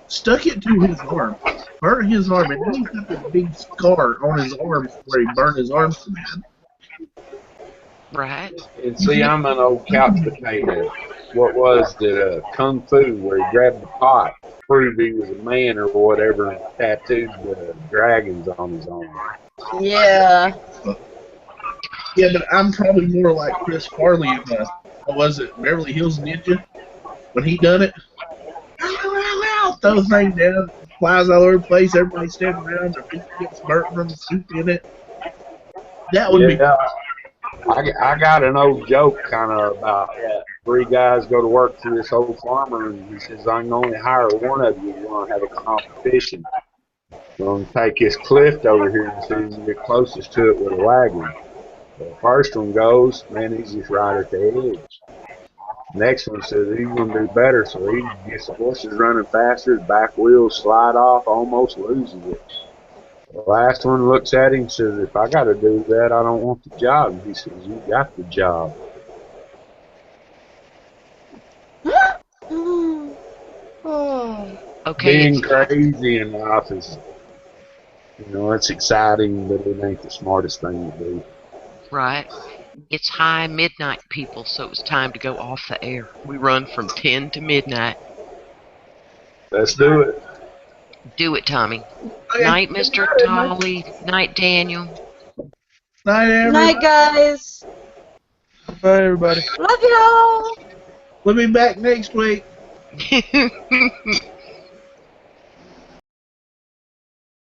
Speaker 4: stuck it to his arm, burnt his arm, and then he's got this big scar on his arm where he burned his arm so bad.
Speaker 2: Right.
Speaker 3: And see, I'm an old couch potato. What was the kung fu where he grabbed the pot, proved he was a man or whatever, and tattooed the dragons on his arm.
Speaker 11: Yeah.
Speaker 4: Yeah, but I'm probably more like Chris Farley in what was it, Beverly Hills Ninja? When he done it, throws things down, flies all over the place, everybody standing around, their feet gets burnt from the soup in it. That would be.
Speaker 3: Yeah, I got an old joke kind of about that. Three guys go to work for this old farmer, and he says, I can only hire one of you. We're going to have a competition. We're going to take this cliff over here and see who can get closest to it with a wagon. The first one goes, man, he's just right at the edge. Next one says he's going to do better, so he gets the horses running faster, his back wheels slide off, almost loses it. The last one looks at him and says, if I got to do that, I don't want the job. And he says, you got the job.
Speaker 11: Oh.
Speaker 2: Okay,
Speaker 3: Being
Speaker 2: it's
Speaker 3: crazy in life is, it's exciting, but it ain't the smartest thing to do.
Speaker 2: right. It's high midnight, people, so it's time to go off the air. We run from 10 to midnight.
Speaker 3: Let's do it.
Speaker 2: Do it, Tommy.
Speaker 4: Okay.
Speaker 2: Night, Mr. Tolly. Night, Daniel.
Speaker 4: Night, everybody.
Speaker 11: Night, guys.
Speaker 10: Bye, everybody.
Speaker 11: Love y'all.
Speaker 4: We'll be back next week.